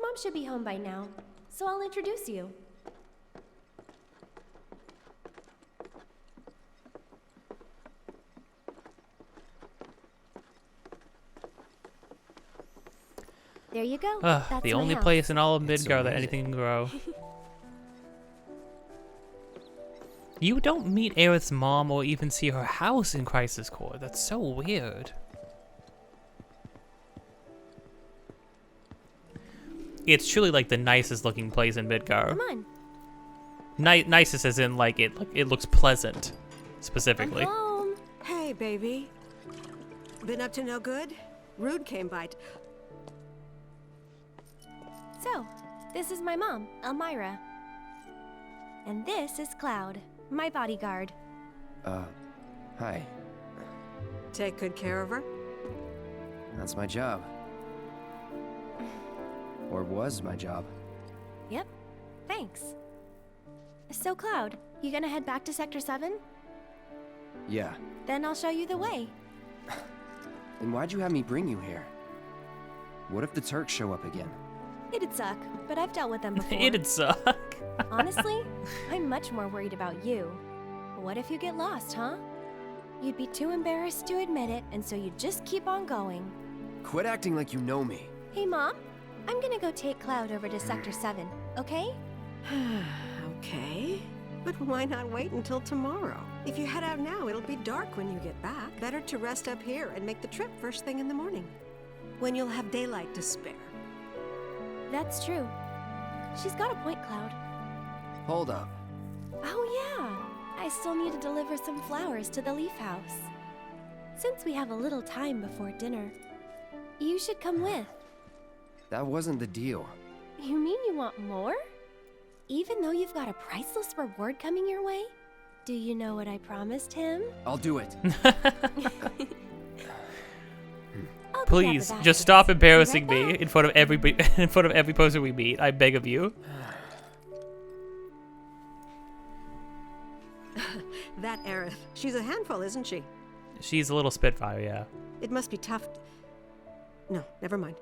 S5: Mom should be home by now, so I'll introduce you. There you go. That's
S2: the
S5: my
S2: only
S5: house.
S2: place in all of
S3: It's
S2: Midgar that
S3: amazing.
S2: anything can grow. You don't meet Aerith's mom or even see her house in Crisis Core. That's so weird. It's truly like the nicest looking place in Midgar.
S5: Come on.
S2: Nicest as in like it looks pleasant, specifically.
S5: I'm home.
S15: Hey, baby. Been up to no good? Rude came by.
S5: So, this is my mom, Elmira. And this is Cloud. my bodyguard.
S3: Hi.
S15: Take good care of her?
S3: That's my job. Or was my job.
S5: Yep, thanks. So, Cloud, you gonna head back to Sector 7?
S3: Yeah.
S5: Then I'll show you the way.
S3: Then why'd you have me bring you here? What if the Turks show up again?
S5: It'd suck, but I've dealt with them before.
S2: It'd suck.
S5: Honestly, I'm much more worried about you. What if you get lost, huh? You'd be too embarrassed to admit it, and so you'd just keep on going.
S3: Quit acting like you know me.
S5: Hey, Mom, I'm gonna go take Cloud over to Sector 7, okay?
S15: Okay. But why not wait until tomorrow? If you head out now, it'll be dark when you get back. Better to rest up here and make the trip first thing in the morning, when you'll have daylight to spare.
S5: That's true. She's got a point, Cloud.
S3: Hold up.
S5: Oh, yeah. I still need to deliver some flowers to the Leaf House. Since we have a little time before dinner, you should come with.
S3: That wasn't the deal.
S5: You mean you want more? Even though you've got a priceless reward coming your way? Do you know what I promised him?
S3: I'll do it.
S2: Please, just stop embarrassing me in front of every person we meet. I beg of you.
S15: That Aerith. She's a handful, isn't she?
S2: She's a little spitfire, yeah.
S15: It must be tough. No, never mind.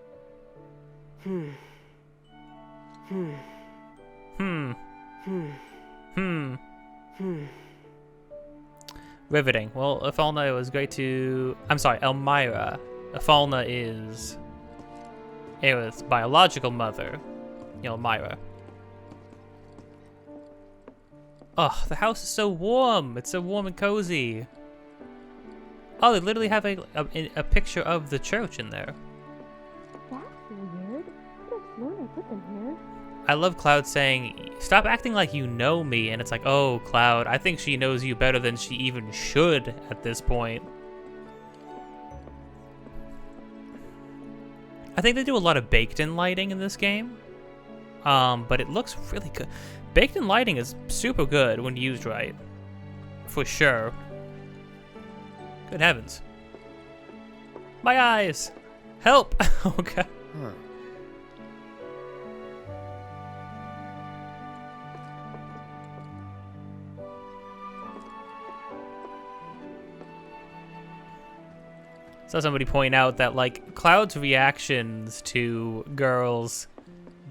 S2: Riveting. Well, Afalna was great to... I'm sorry, Elmira. Afalna is Aerith's biological mother, Elmira. Oh, the house is so warm. It's so warm and cozy. Oh, they literally have a picture of the church in there.
S9: That's weird. Could have sworn I put them here.
S2: I love Cloud saying, "Stop acting like you know me," and it's like, oh, Cloud, I think she knows you better than she even should at this point. I think they do a lot of baked-in lighting in this game, but it looks really good. Baked-in lighting is super good when used right, for sure. Good heavens. My eyes! Help! Okay.
S3: Huh.
S2: Saw somebody point out that, like, Cloud's reactions to girls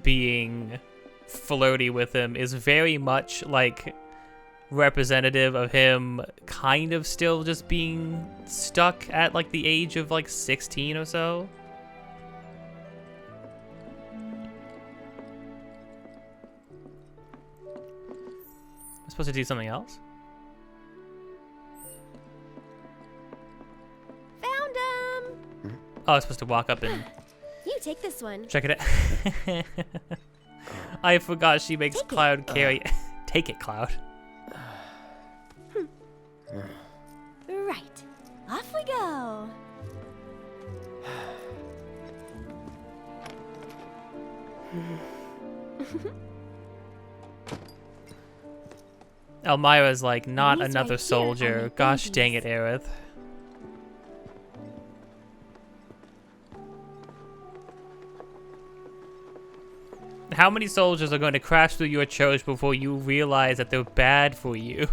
S2: being flirty with him is very much, like, representative of him kind of still just being stuck at, like, the age of, like, 16 or so. I'm supposed to do something else?
S5: Found him!
S2: Oh, I was supposed to walk up and...
S5: You take this one.
S2: Check it out. I forgot she makes Cloud carry... Take it, Cloud.
S5: Right. Off we go.
S2: Elmira's like, not
S5: He's
S2: another
S5: right here
S2: soldier.
S5: on the
S2: Gosh
S5: babies.
S2: dang it, Aerith. How many soldiers are going to crash through your church before you realize that they're bad for you?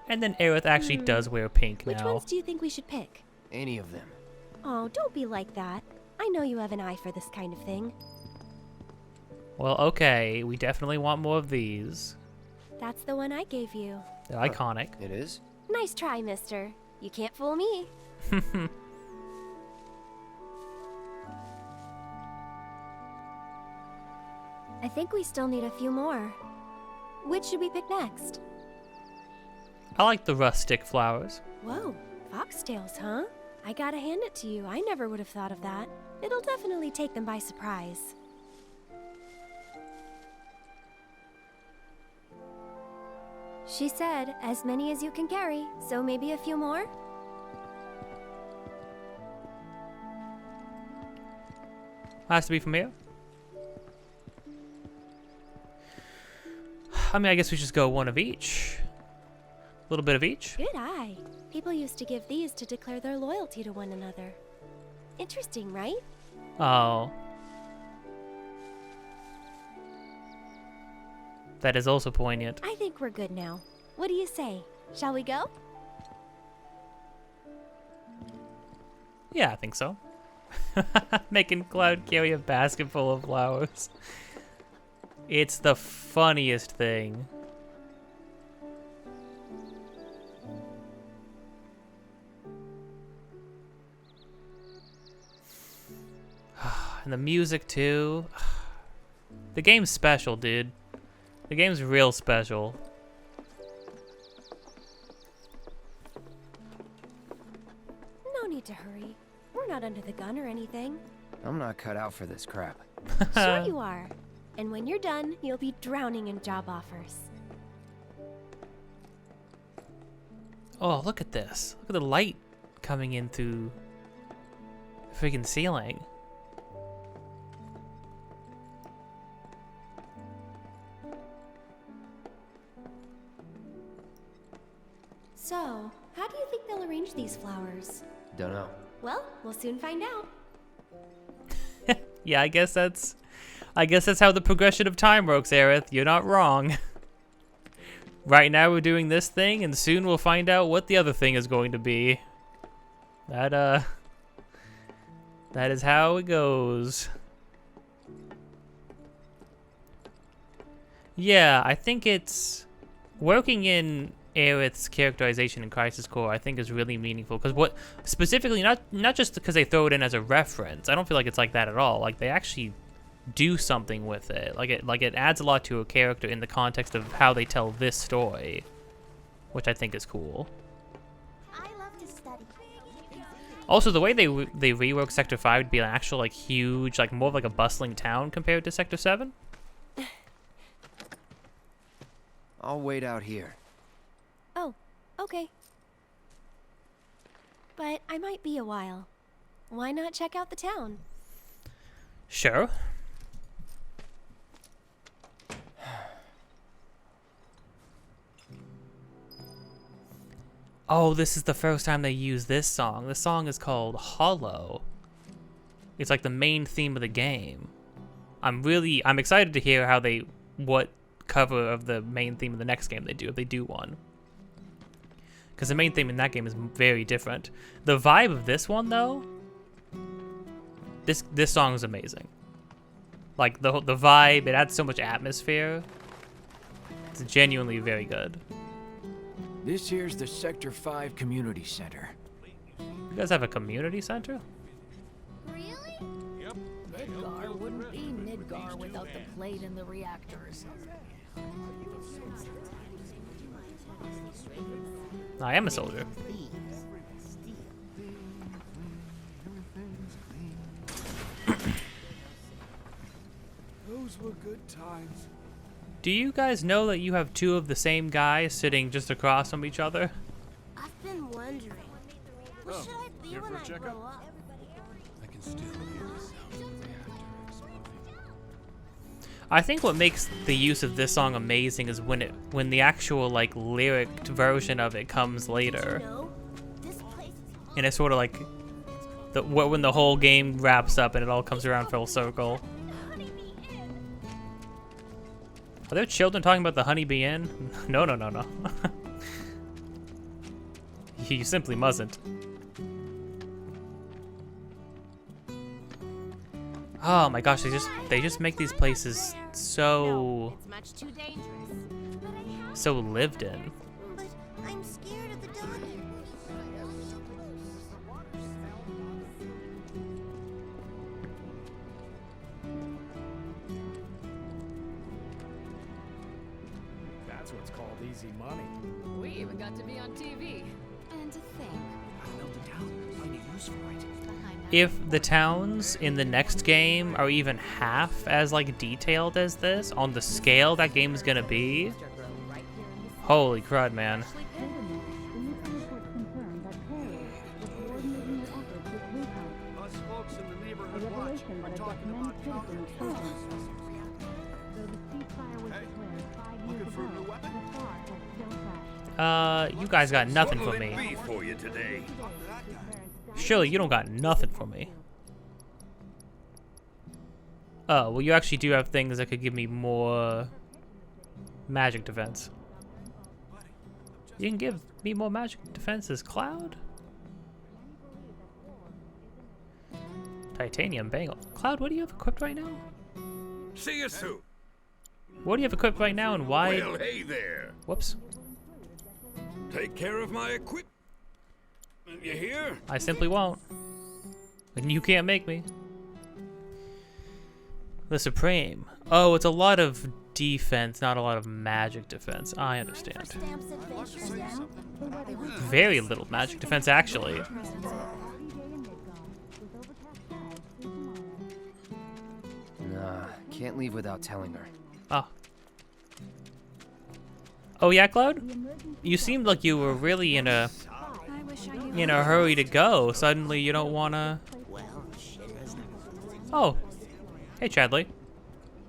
S2: And then Aerith actually does wear pink
S5: Which
S2: now.
S5: ones do you think we should pick?
S3: Any of them.
S5: Oh, don't be like that. I know you have an eye for this kind of thing.
S2: Well, okay, we definitely want more of these.
S5: That's the one I gave you.
S2: They're iconic.
S3: It is?
S5: Nice try, mister. You can't fool me. I think we still need a few more. Which should we pick next?
S2: I like the rustic flowers.
S5: Whoa, foxtails, huh? I gotta hand it to you. I never would have thought of that. It'll definitely take them by surprise. She said, as many as you can carry, so maybe a few more?
S2: Has to be from here. I mean, I guess we just go one of each. A little bit of each.
S5: Good eye. People used to give these to declare their loyalty to one another. Interesting, right?
S2: Oh. That is also poignant.
S5: I think we're good now. What do you say? Shall we go?
S2: Yeah, I think so. Making Cloud carry a basket full of flowers. It's the funniest thing. And the music too. The game's special, dude. The game's real special.
S5: No need to hurry. We're not under the gun or anything.
S3: I'm not cut out for this crap.
S5: Sure you are. And when you're done, you'll be drowning in job offers.
S2: Oh, look at this. Look at the light coming in through the freaking ceiling.
S5: So, how do you think they'll arrange these flowers?
S3: Don't know.
S5: Well, we'll soon find out.
S2: Yeah, I guess that's how the progression of time works, Aerith. You're not wrong. Right now we're doing this thing, and soon we'll find out what the other thing is going to be. That is how it goes. Yeah, I think it's working in Aerith's characterization in Crisis Core, I think, is really meaningful, because what specifically, not just because they throw it in as a reference. I don't feel like it's like that at all. Like, they actually do something with it. Like it adds a lot to a character in the context of how they tell this story, which I think is cool.
S8: I love to study.
S2: Also, the way they rework Sector 5 would be an actual, like, huge, like, more of like a bustling town compared to Sector 7.
S3: I'll wait out here.
S5: Oh, okay. But I might be a while. Why not check out the town?
S2: Sure. Oh, this is the first time they use this song. This song is called Hollow. It's like the main theme of the game. I'm excited to hear what cover of the main theme of the next game they do, if they do one. Because the main theme in that game is very different. The vibe of this one, though, this song is amazing. Like, the vibe, it adds so much atmosphere. It's genuinely very good.
S16: This here's the Sector 5 Community Center.
S2: You guys have a community center?
S8: Really?
S13: Yep.
S10: Midgar wouldn't be Midgar without the plate and the reactors.
S2: I am a soldier.
S7: Those were good times.
S2: Do you guys know that you have two of the same guys sitting just across from each other?
S8: I've been wondering. What should I be when I grow up?
S1: I can still hear the sound of the reactor exploding.
S2: I think what makes the use of this song amazing is when the actual, like, lyric version of it comes later. And it's sort of like when the whole game wraps up and it all comes around full circle. Are there children talking about the Honeybee Inn? No. You simply mustn't. Oh my gosh, they just make these places so lived in.
S8: But I'm scared of the dark.
S7: That's what's called easy money.
S10: We even got to be on TV. And to think,
S7: I built a town. Find a use for it.
S2: If the towns in the next game are even half as, like, detailed as this, on the scale that game's gonna be, holy crud, man.
S7: Us folks in the neighborhood watch are talking about counter. Hey, looking for
S2: You guys got nothing for me. Surely you don't got nothing for me. Oh, well you actually do have things that could give me more magic defense. You can give me more magic defense as Cloud? Titanium bangle. Cloud, what do you have equipped right now?
S17: See you soon.
S2: What do you have equipped right now and why?
S17: Well, hey there.
S2: Whoops.
S17: Take care of my equipment. You hear?
S2: I simply won't. And you can't make me. The Supreme. Oh, it's a lot of defense, not a lot of magic defense. I understand. Very little magic defense, actually.
S3: Nah, can't leave without telling her.
S2: Oh. Oh yeah, Cloud? You seemed like you were really in a hurry to go. Suddenly you don't wanna... Oh. Hey, Chadley.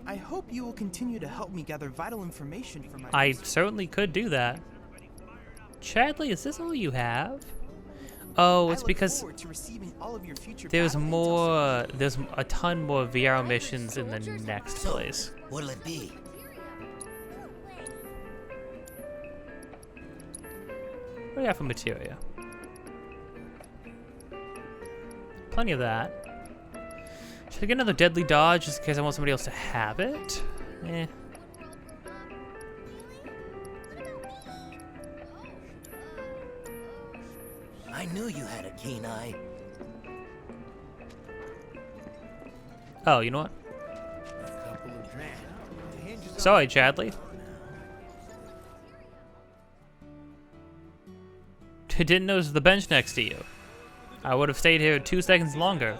S18: I hope you will continue to help me gather vital information for my...
S2: I certainly could do that. Chadley, is this all you have? Oh, it's because there's a ton more VR missions in the next place.
S6: What'll it be?
S2: What do you have for materia? Plenty of that. Should I get another deadly dodge just in case I want somebody else to have it? Eh.
S6: I knew you had a keen eye.
S2: Oh, you know what? Sorry, Chadley. Didn't notice the bench next to you. I would have stayed here 2 seconds longer.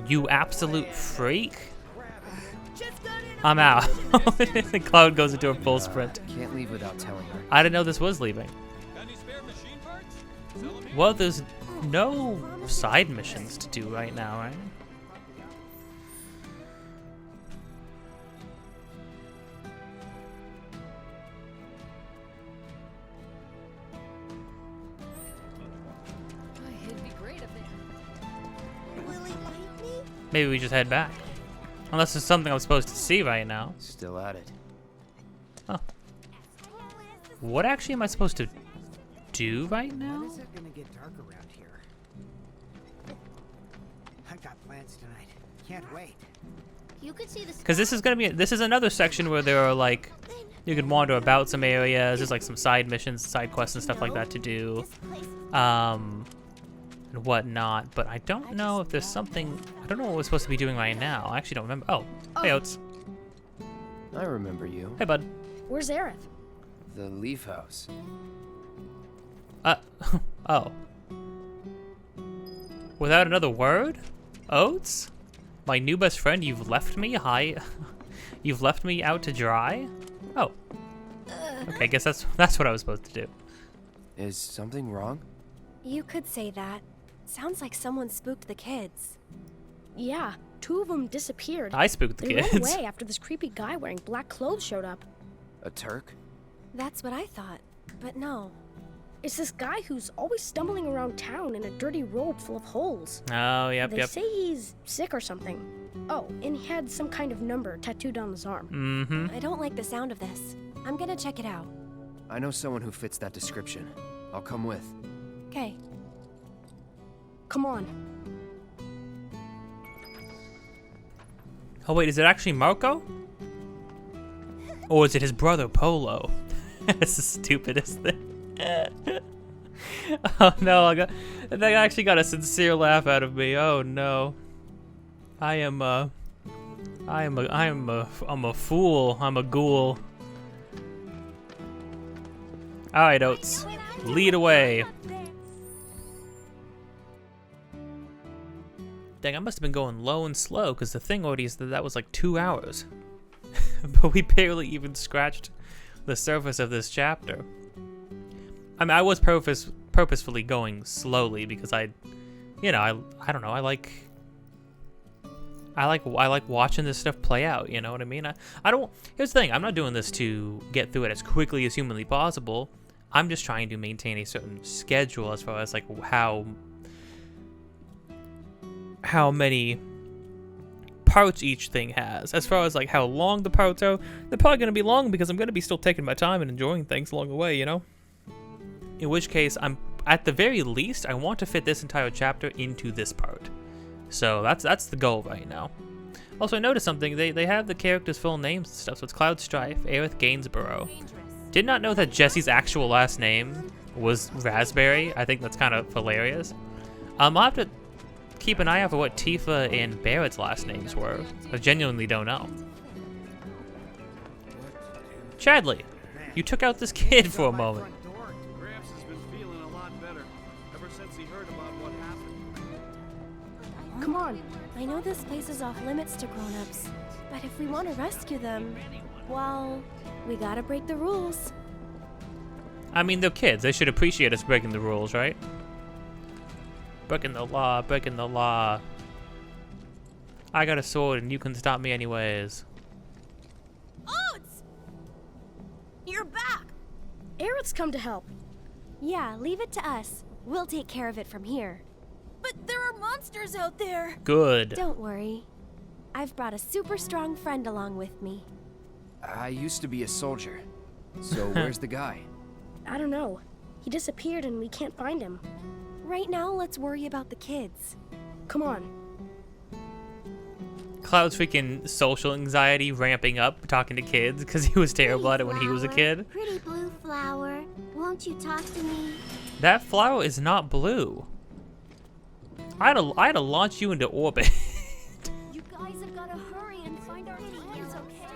S2: You absolute freak. I'm out. The Cloud goes into a full sprint.
S3: Can't leave without telling her.
S2: I didn't know this was leaving. Well, there's no side missions to do right now, right? Maybe we just head back. Unless there's something I'm supposed to see right now.
S3: Still at it.
S2: Huh. What actually am I supposed to do right now?
S7: When is it gonna get dark around here? I've got plans tonight. Can't wait.
S8: You could see the
S2: Because this is another section where there are like, you can wander about some areas. There's like some side missions, side quests and stuff like that to do. And whatnot, but I don't know if there's something. I don't know what we're supposed to be doing right now. I actually don't remember. Oh, hey Oates.
S3: I remember you.
S2: Hey bud.
S8: Where's Aerith?
S3: The Leaf House.
S2: Oh. Without another word? Oates? My new best friend, you've left me high. You've left me out to dry? Oh. Okay, I guess that's what I was supposed to do.
S3: Is something wrong?
S5: You could say that. Sounds like someone spooked the kids.
S8: Yeah, 2 of them disappeared.
S2: I spooked the kids.
S8: They ran away after this creepy guy wearing black clothes showed up.
S3: A Turk?
S5: That's what I thought, but no.
S8: It's this guy who's always stumbling around town in a dirty robe full of holes.
S2: Oh, yep,
S8: They say he's sick or something. Oh, and he had some kind of number tattooed on his arm.
S2: Mm-hmm.
S5: I don't like the sound of this. I'm gonna check it out.
S3: I know someone who fits that description. I'll come with.
S5: Okay.
S8: Come on.
S2: Oh wait, is it actually Marco? Or is it his brother Polo? That's the stupidest thing. Oh no, that actually got a sincere laugh out of me. Oh no. I'm a fool. I'm a ghoul. Alright, Oates. Lead away. Dang, I must have been going low and slow, because the thing already is that was like 2 hours. But we barely even scratched the surface of this chapter. I mean, I was purposefully going slowly because I don't know, I like watching this stuff play out, you know what I mean? Here's the thing, I'm not doing this to get through it as quickly as humanly possible. I'm just trying to maintain a certain schedule as far as like how many parts each thing has. As far as like how long the parts are, they're probably going to be long because I'm going to be still taking my time and enjoying things along the way, you know? In which case, at the very least, I want to fit this entire chapter into this part. So that's the goal right now. Also, I noticed something. They have the characters' full names and stuff. So it's Cloud Strife, Aerith Gainsborough. Did not know that Jesse's actual last name was Raspberry. I think that's kind of hilarious. I'll have to keep an eye out for what Tifa and Barrett's last names were. I genuinely don't know. Chadley, you took out this kid for a moment.
S13: Gramps has been feeling a lot better ever since he heard about what happened.
S5: Come on. I know this place is off limits to grown-ups, but if we want to rescue them, well, we gotta break the rules.
S2: I mean, they're kids. They should appreciate us breaking the rules, right? Breaking the law, breaking the law. I got a sword and you can stop me anyways.
S8: Oats! You're back! Aerith's come to help.
S5: Yeah, leave it to us. We'll take care of it from here.
S8: But there are monsters out there!
S2: Good.
S5: Don't worry. I've brought a super strong friend along with me.
S3: I used to be a soldier. So where's the guy?
S8: I don't know. He disappeared and we can't find him.
S5: Right now, let's worry about the kids.
S8: Come on.
S2: Cloud's freaking social anxiety ramping up talking to kids because he was terrible at it when he was a kid.
S8: Pretty blue flower, won't you talk to me?
S2: That flower is not blue. I had to launch you into orbit.
S8: You guys have got to hurry and find our friends, okay?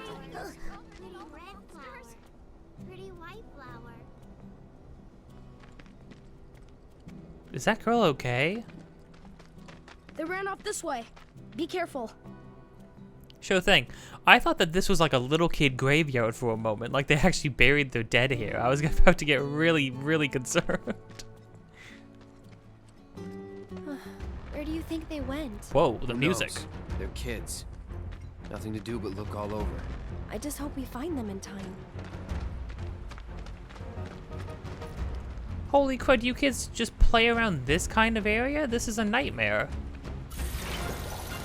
S8: Pretty red flower. Pretty white flower.
S2: Is that girl okay?
S8: They ran off this way. Be careful.
S2: Sure thing. I thought that this was like a little kid graveyard for a moment. Like they actually buried their dead here. I was about to get really, really concerned.
S5: Where do you think they went?
S2: Whoa, the
S3: Who
S2: music.
S3: knows? They're kids. Nothing to do but look all over.
S5: I just hope we find them in time.
S2: Holy crud, you kids just play around this kind of area? This is a nightmare.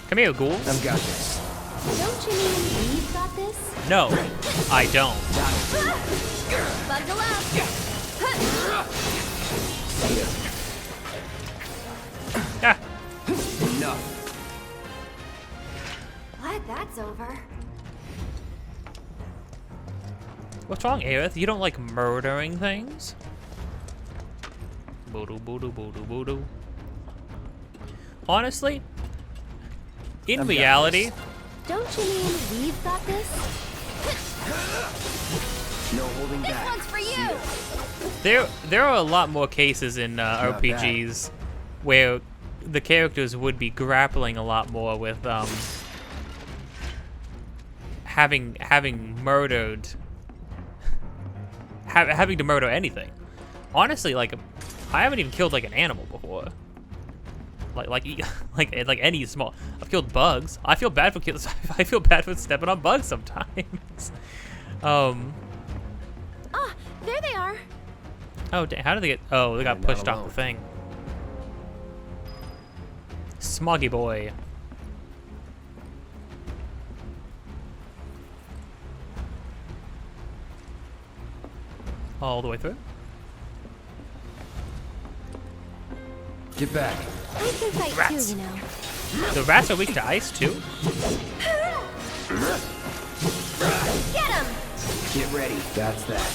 S2: Come here, ghouls.
S3: I've got this.
S5: Don't you mean we've got this?
S2: No, I don't.
S8: Buckle up.
S2: Ah.
S3: Enough.
S5: Glad that's over.
S2: What's wrong, Aerith? You don't like murdering things? Boo-doo, boo-doo, boo-doo, boo-doo. Honestly, in reality...
S5: Don't you mean we've got this?
S3: No holding back.
S8: This one's for you!
S2: There are a lot more cases in RPGs where the characters would be grappling a lot more with having murdered... having to murder anything. Honestly, like, I haven't even killed like an animal before. Like any small. I've killed bugs. I feel bad for stepping on bugs sometimes.
S5: Ah, there they are.
S2: Oh, how did they get? Oh, they got pushed off the thing. Smoggy boy. All the way through.
S3: Get back.
S5: I can fight
S2: Rats.
S5: too, you know.
S2: The rats are weak to ice too.
S8: Get him!
S3: Get ready. That's that.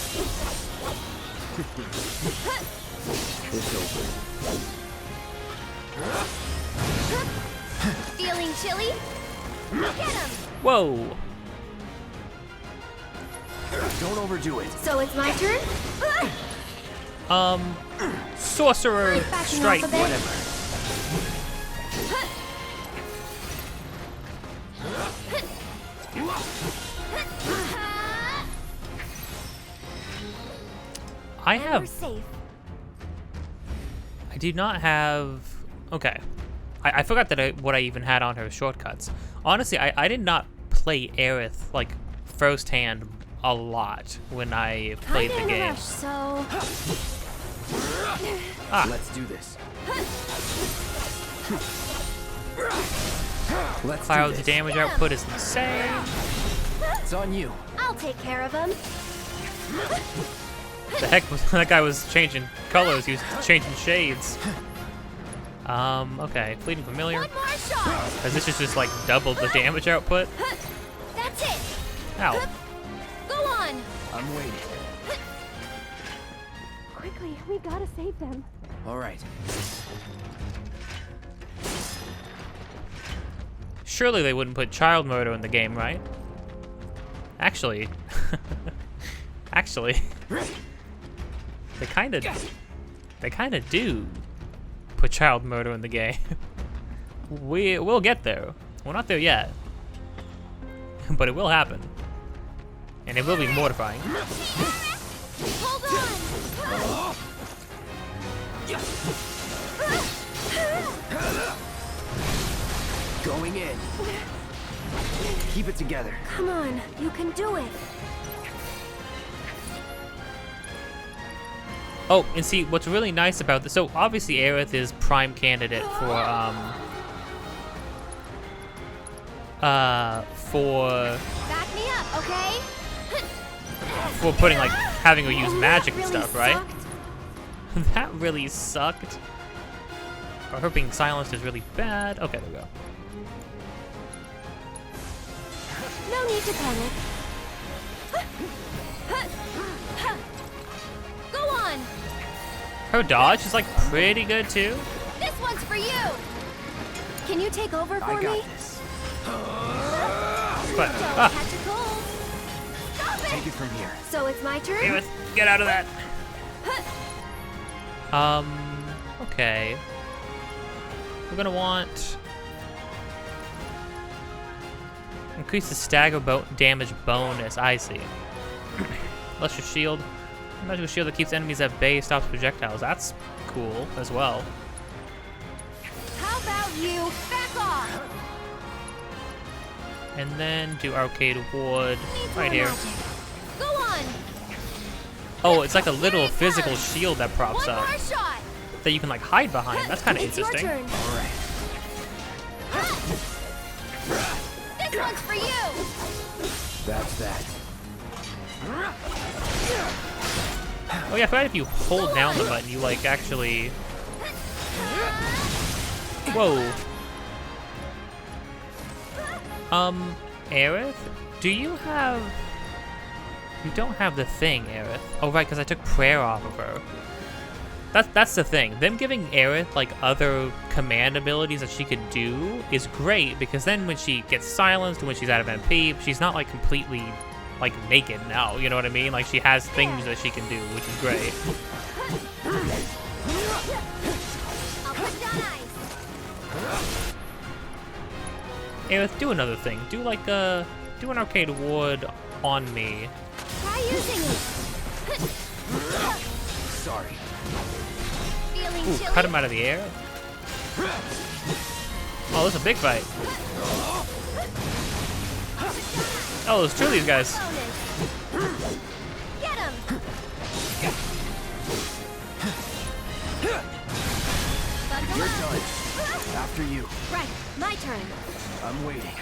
S3: It's over.
S8: Feeling chilly? Get him!
S2: Whoa.
S3: Don't overdo it.
S8: So it's my turn?
S2: Sorcerer strike.
S3: Whatever.
S2: I have.
S5: Safe.
S2: I do not have. Okay, I forgot that what I even had on her shortcuts. Honestly, I did not play Aerith like firsthand a lot when I played the game.
S8: So
S3: Let's do this. Let's do
S2: Cloud's
S3: this.
S2: damage output is insane.
S3: It's on you.
S8: I'll take care of him.
S2: The heck was that guy was changing colors, he was changing shades. Okay, Fleeting Familiar.
S8: One more shot.
S2: As this is just like double the damage output.
S8: That's it.
S2: Ow.
S8: Go on.
S3: I'm waiting.
S8: Quickly, we gotta save them.
S3: All right.
S2: Surely they wouldn't put child murder in the game, right? Actually, actually, they kind of do put child murder in the game. We'll get there. We're not there yet, but it will happen, and it will be mortifying.
S8: Hold on.
S3: Going in. Keep it together.
S8: Come on, you can do it.
S2: Oh, and see, what's really nice about this, so obviously Aerith is prime candidate for
S8: Back me up, okay?
S2: for putting, like, having her use magic and
S8: Really
S2: stuff, right?
S8: sucked.
S2: That really sucked. Or her being silenced is really bad. Okay, there we go.
S8: No need to panic. Go on.
S2: Her dodge is, like, pretty good, too.
S8: This one's for you. Can you take over for
S3: I got
S8: me?
S3: this.
S2: But,
S8: Don't catch a cold. Stop it.
S3: Take it from here.
S8: So it's my turn?
S2: Aerith, get out of that. Okay. We're gonna want... increase the stagger damage bonus, I see. Lesser shield. Magical shield that keeps enemies at bay, stops projectiles. That's cool as well.
S8: How about you back off?
S2: And then do Arcade Ward
S8: Needs
S2: right
S8: more
S2: here.
S8: magic. Go on.
S2: Oh, it's like a little physical shield that props
S8: One
S2: up
S8: more shot.
S2: that you can like hide behind. That's kind of
S8: It's your
S2: interesting.
S8: turn.
S3: All right.
S8: This one's for you.
S3: That's that.
S2: Oh yeah, I forgot if you hold down the button, you like actually... Whoa. Aerith? Do you have... You don't have the thing, Aerith. Oh right, because I took prayer off of her. That's the thing. Them giving Aerith like other command abilities that she could do is great, because then when she gets silenced and when she's out of MP, she's not like completely like naked now, you know what I mean? Like she has things that she can do, which is great.
S8: I'll put down ice.
S2: Aerith, do another thing. Do like do an arcade ward on me.
S8: Try using it.
S3: Sorry.
S8: Feeling
S2: Ooh,
S8: chilly?
S2: cut him out of the air. Oh, this is a big fight. Oh, there's two of these guys.
S8: Get him. Bundle
S3: You're
S8: up.
S3: done. After you.
S8: Right, my turn.
S3: I'm waiting.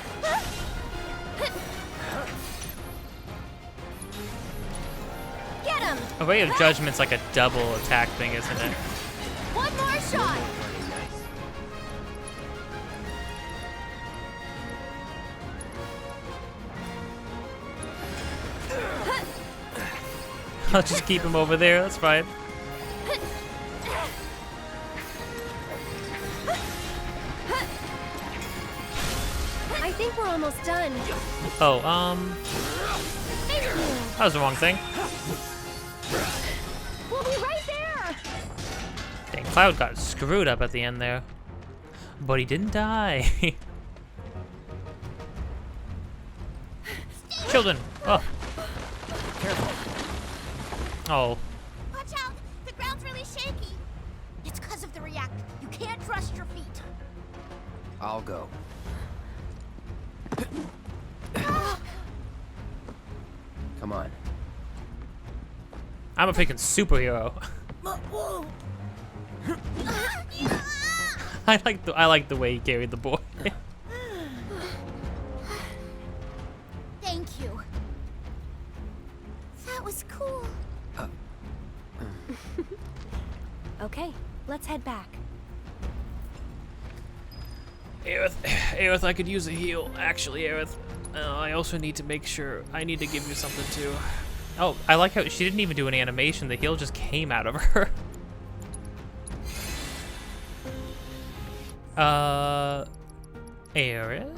S8: Get him.
S2: A Ray of Judgment's like a double attack thing, isn't it?
S8: One more shot.
S2: I'll just keep him over there, that's fine.
S8: I think we're almost done.
S2: Oh,
S8: Thank you.
S2: that was the wrong thing.
S8: We'll be right there.
S2: Dang, Cloud got screwed up at the end there. But he didn't die. Children! Oh.
S8: Careful.
S2: Oh.
S8: Watch out! The ground's really shaky. It's because of the reactor. You can't trust your feet.
S3: I'll go. Come on.
S2: I'm a freaking superhero. I like the way he carried the boy.
S8: Thank you. That was cool.
S5: Okay, let's head back.
S2: Aerith, I could use a heal. Actually, Aerith, I also need to make sure. I need to give you something too. Oh, I like how she didn't even do an animation. The heal just came out of her. Aerith?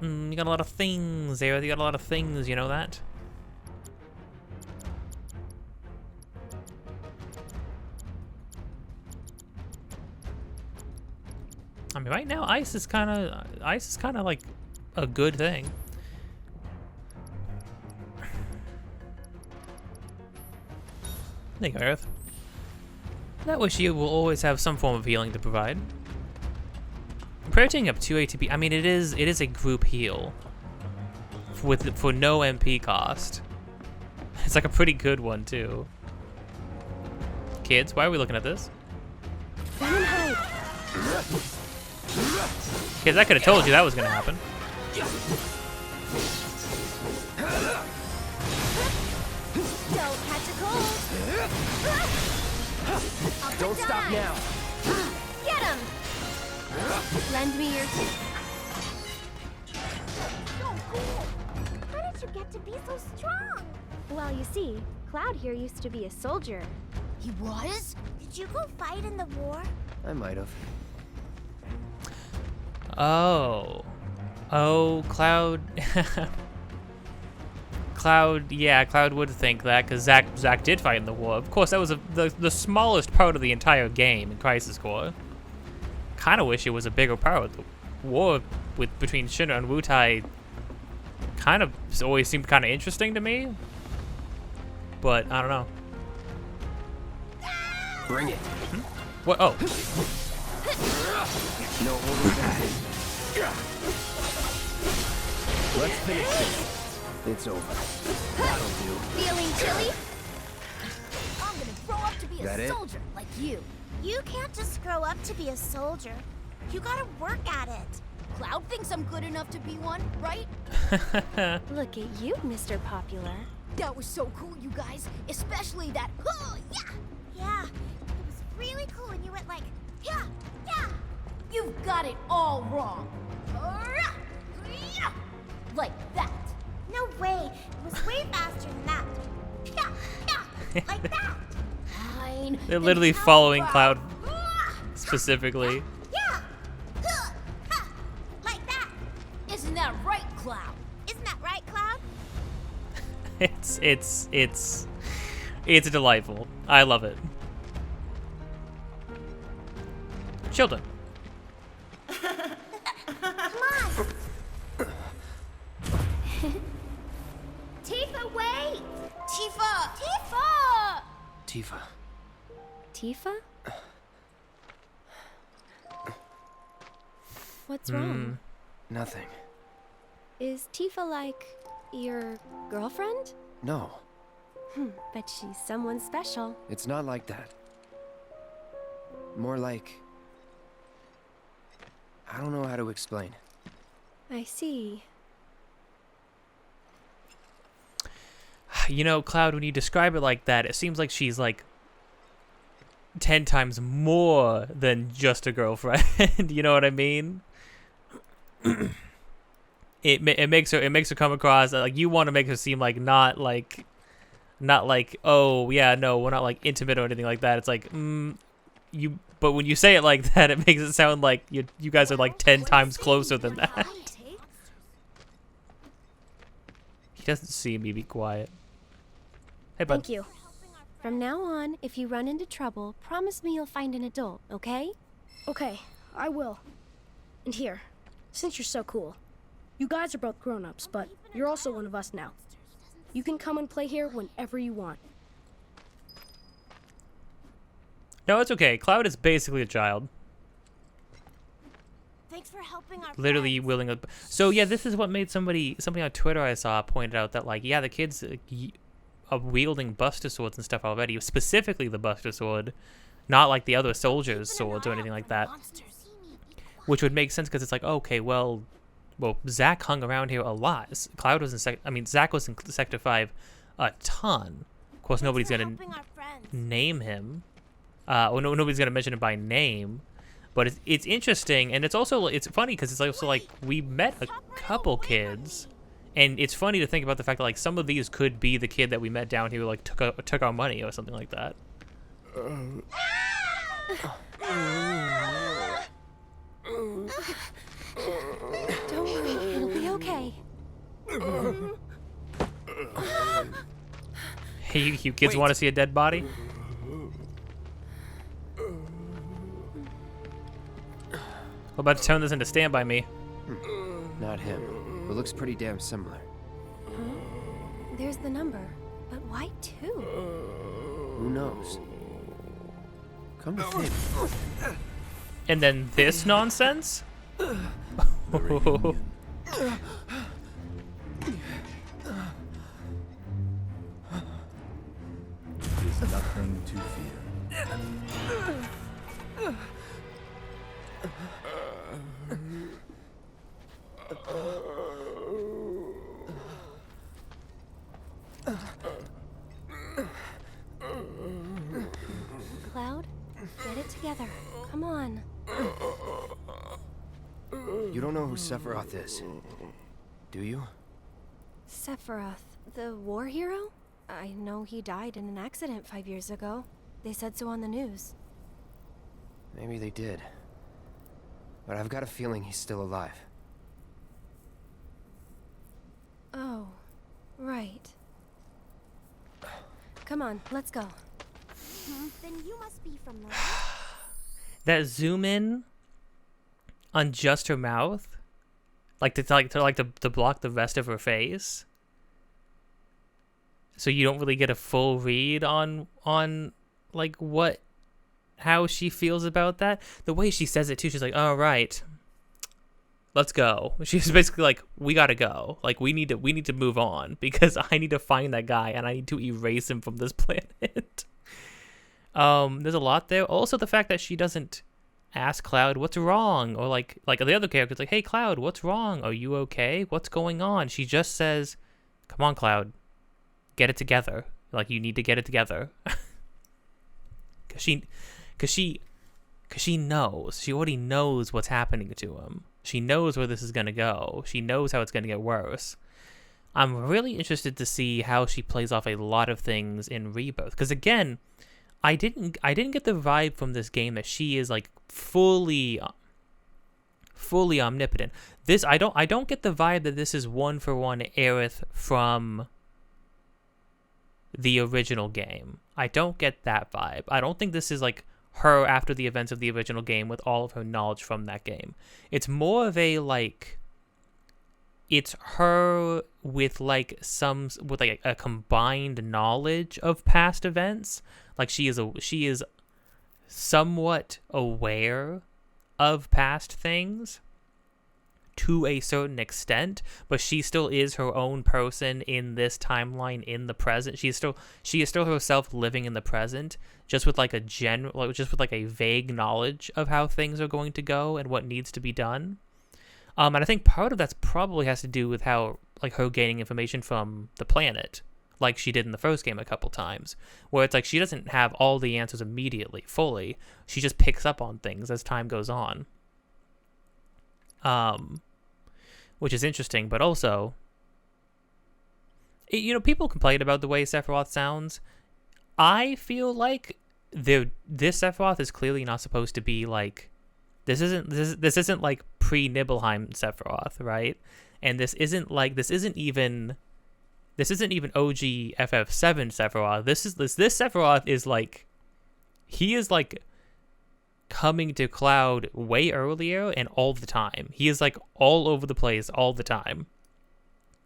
S2: You got a lot of things, Aerith. You got a lot of things, you know that? I mean, right now, ice is kind of like a good thing. There you go, Aerith. That way she will always have some form of healing to provide. Protein up 2 ATP. I mean, it is a group heal for no MP cost. It's like a pretty good one too. Kids, why are we looking at this? Kids, I could have told you that was gonna happen.
S8: Don't catch a cold.
S3: Don't stop now.
S8: Get him. Lend me your. So cool. How did you get to be so strong?
S5: Well, you see, Cloud here used to be a soldier.
S8: He was? Did you go fight in the war?
S3: I might have.
S2: Oh, Cloud. Cloud would think that because Zack did fight in the war. Of course, that was the smallest part of the entire game in Crisis Core. Kind of wish it was a bigger part. The war between Shinra and Wutai kind of always seemed kind of interesting to me, but I don't know.
S3: Bring it.
S2: What? Oh.
S3: No holding back. Let's finish this. It's over. That'll do.
S8: Feeling chilly? I'm gonna grow up to be
S3: That
S8: a
S3: it?
S8: soldier like you. You can't just grow up to be a soldier. You gotta work at it. Cloud thinks I'm good enough to be one, right?
S5: Look at you, Mr. Popular.
S8: That was so cool, you guys. Especially that, yeah! Yeah, it was really cool when you went like, yeah! You've got it all wrong. Like that. No way. It was way faster than that. Like that. Fine.
S2: They're literally following Cloud specifically.
S8: Yeah. Like that. Isn't that right, Cloud? Isn't that right, Cloud?
S2: It's delightful. I love it. Children.
S8: Come on. Tifa, wait. Tifa.
S5: Tifa? What's wrong?
S3: Nothing.
S5: Is Tifa like your girlfriend?
S3: No.
S5: Bet she's someone special.
S3: It's not like that. More like... I don't know how to explain.
S5: I see.
S2: You know, Cloud, when you describe it like that, it seems like she's like 10 times more than just a girlfriend. You know what I mean? It makes her come across like you want to make her seem like not like oh yeah, no, we're not like intimate or anything like that. It's like you, but when you say it like that, it makes it sound like you guys are like 10 times closer than that. He doesn't see me. Be quiet. Hey, bud.
S5: Thank you. From now on, if you run into trouble, promise me you'll find an adult, okay?
S19: Okay, I will. And here, since you're so cool, you guys are both grown-ups, but you're also one of us now. You can come and play here whenever you want.
S2: No, it's okay. Cloud is basically a child.
S8: Thank Thanks for helping our
S2: literally willing to. So yeah, this is what made somebody on Twitter I saw pointed out that like yeah, the kids are wielding Buster swords and stuff already, specifically the Buster sword, not like the other soldiers' swords or anything like that. Which would make sense because it's like okay, well, Zack hung around here a lot. Cloud was in Zack was in Sector 5 a ton. Of course, nobody's gonna name him. Nobody's gonna mention him by name. But it's interesting, and it's funny because it's also like we met a couple kids, and it's funny to think about the fact that like some of these could be the kid that we met down here who like took our money or something like that.
S5: Don't worry, it'll be okay.
S2: Hey, you kids want to see a dead body? We're about to turn this into Stand By Me.
S3: Not him. It looks pretty damn similar.
S5: There's the number, but why 2?
S3: Who knows? Come to think.
S2: And then this nonsense?
S4: There's nothing to fear.
S5: Cloud, get it together. Come on.
S3: You don't know who Sephiroth is, do you?
S5: Sephiroth, the war hero? I know he died in an accident 5 years ago. They said so on the news.
S3: Maybe they did. But I've got a feeling he's still alive.
S5: Oh, right. Come on, let's go.
S8: Then you must be from the...
S2: That zoom in on just her mouth, to block the rest of her face, so you don't really get a full read on like how she feels about that. The way she says it too, she's like, "All right, let's go." She's basically like, "We gotta go. Like we need to move on because I need to find that guy and I need to erase him from this planet." There's a lot there. Also, the fact that she doesn't ask Cloud what's wrong, or like the other characters, like, "Hey Cloud, what's wrong? Are you okay? What's going on?" She just says, "Come on, Cloud, get it together. Like you need to get it together." Cause she knows. She already knows what's happening to him. She knows where this is gonna go. She knows how it's gonna get worse. I'm really interested to see how she plays off a lot of things in Rebirth. Because again, I didn't get the vibe from this game that she is like fully omnipotent. I don't get the vibe that this is 1-for-1 Aerith from the original game. I don't get that vibe. I don't think this is like her after the events of the original game with all of her knowledge from that game. It's more of a like, it's her with like a combined knowledge of past events. Like she is somewhat aware of past things to a certain extent, but she still is her own person in this timeline in the present. She is still herself living in the present, just with like a vague knowledge of how things are going to go and what needs to be done. And I think part of that's probably has to do with how like her gaining information from the planet, like she did in the first game a couple times, where it's like she doesn't have all the answers immediately, fully. She just picks up on things as time goes on. Which is interesting, but also, people complain about the way Sephiroth sounds. I feel like this Sephiroth is clearly not supposed to be like, this isn't like pre-Nibelheim Sephiroth, right? And this isn't even OG FF7 Sephiroth. This Sephiroth is like, he is like coming to Cloud way earlier and all the time. He is like all over the place all the time.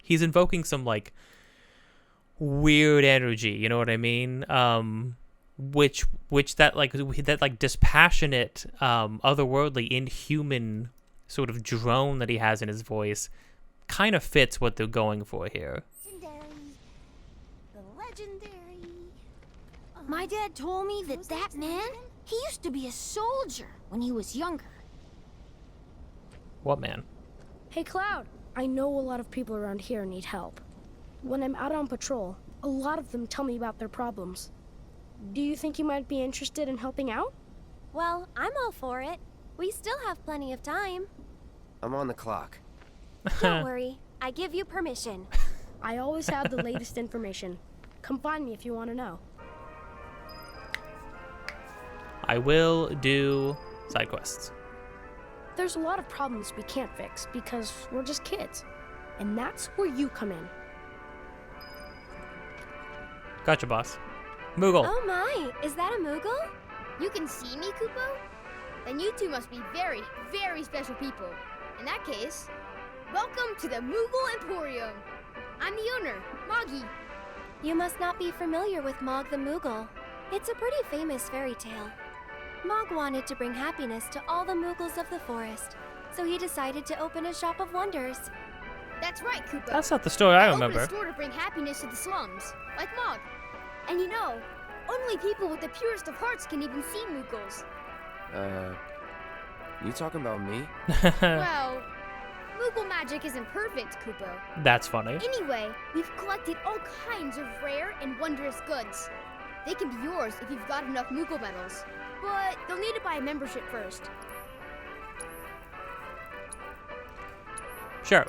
S2: He's invoking some like weird energy, you know what I mean? Which that dispassionate, otherworldly, inhuman sort of drone that he has in his voice kind of fits what they're going for here.
S8: The legendary. My dad told me that man, he used to be a soldier when he was younger.
S2: What man?
S19: Hey, Cloud. I know a lot of people around here need help. When I'm out on patrol, a lot of them tell me about their problems. Do you think you might be interested in helping out?
S5: Well, I'm all for it. We still have plenty of time.
S3: I'm on the clock.
S5: Don't worry. I give you permission.
S19: I always have the latest information. Come find me if you want to know.
S2: I will do side quests.
S19: There's a lot of problems we can't fix because we're just kids. And that's where you come in.
S2: Gotcha, boss. Moogle.
S5: Oh my, is that a Moogle?
S8: You can see me, Kupo? Then you two must be very, very special people. In that case, welcome to the Moogle Emporium. I'm the owner, Moggy.
S5: You must not be familiar with Mog the Moogle. It's a pretty famous fairy tale. Mog wanted to bring happiness to all the Moogles of the forest, so he decided to open a shop of wonders.
S8: That's right, Kupo.
S2: That's not the story I remember.
S8: Opened a store to bring happiness to the slums, like Mog. And you know, only people with the purest of hearts can even see Moogles.
S3: You talking about me?
S8: Well, Moogle magic isn't perfect, Kupo.
S2: That's funny.
S8: Anyway, we've collected all kinds of rare and wondrous goods. They can be yours if you've got enough Moogle medals, but you'll need to buy a membership first.
S2: Sure.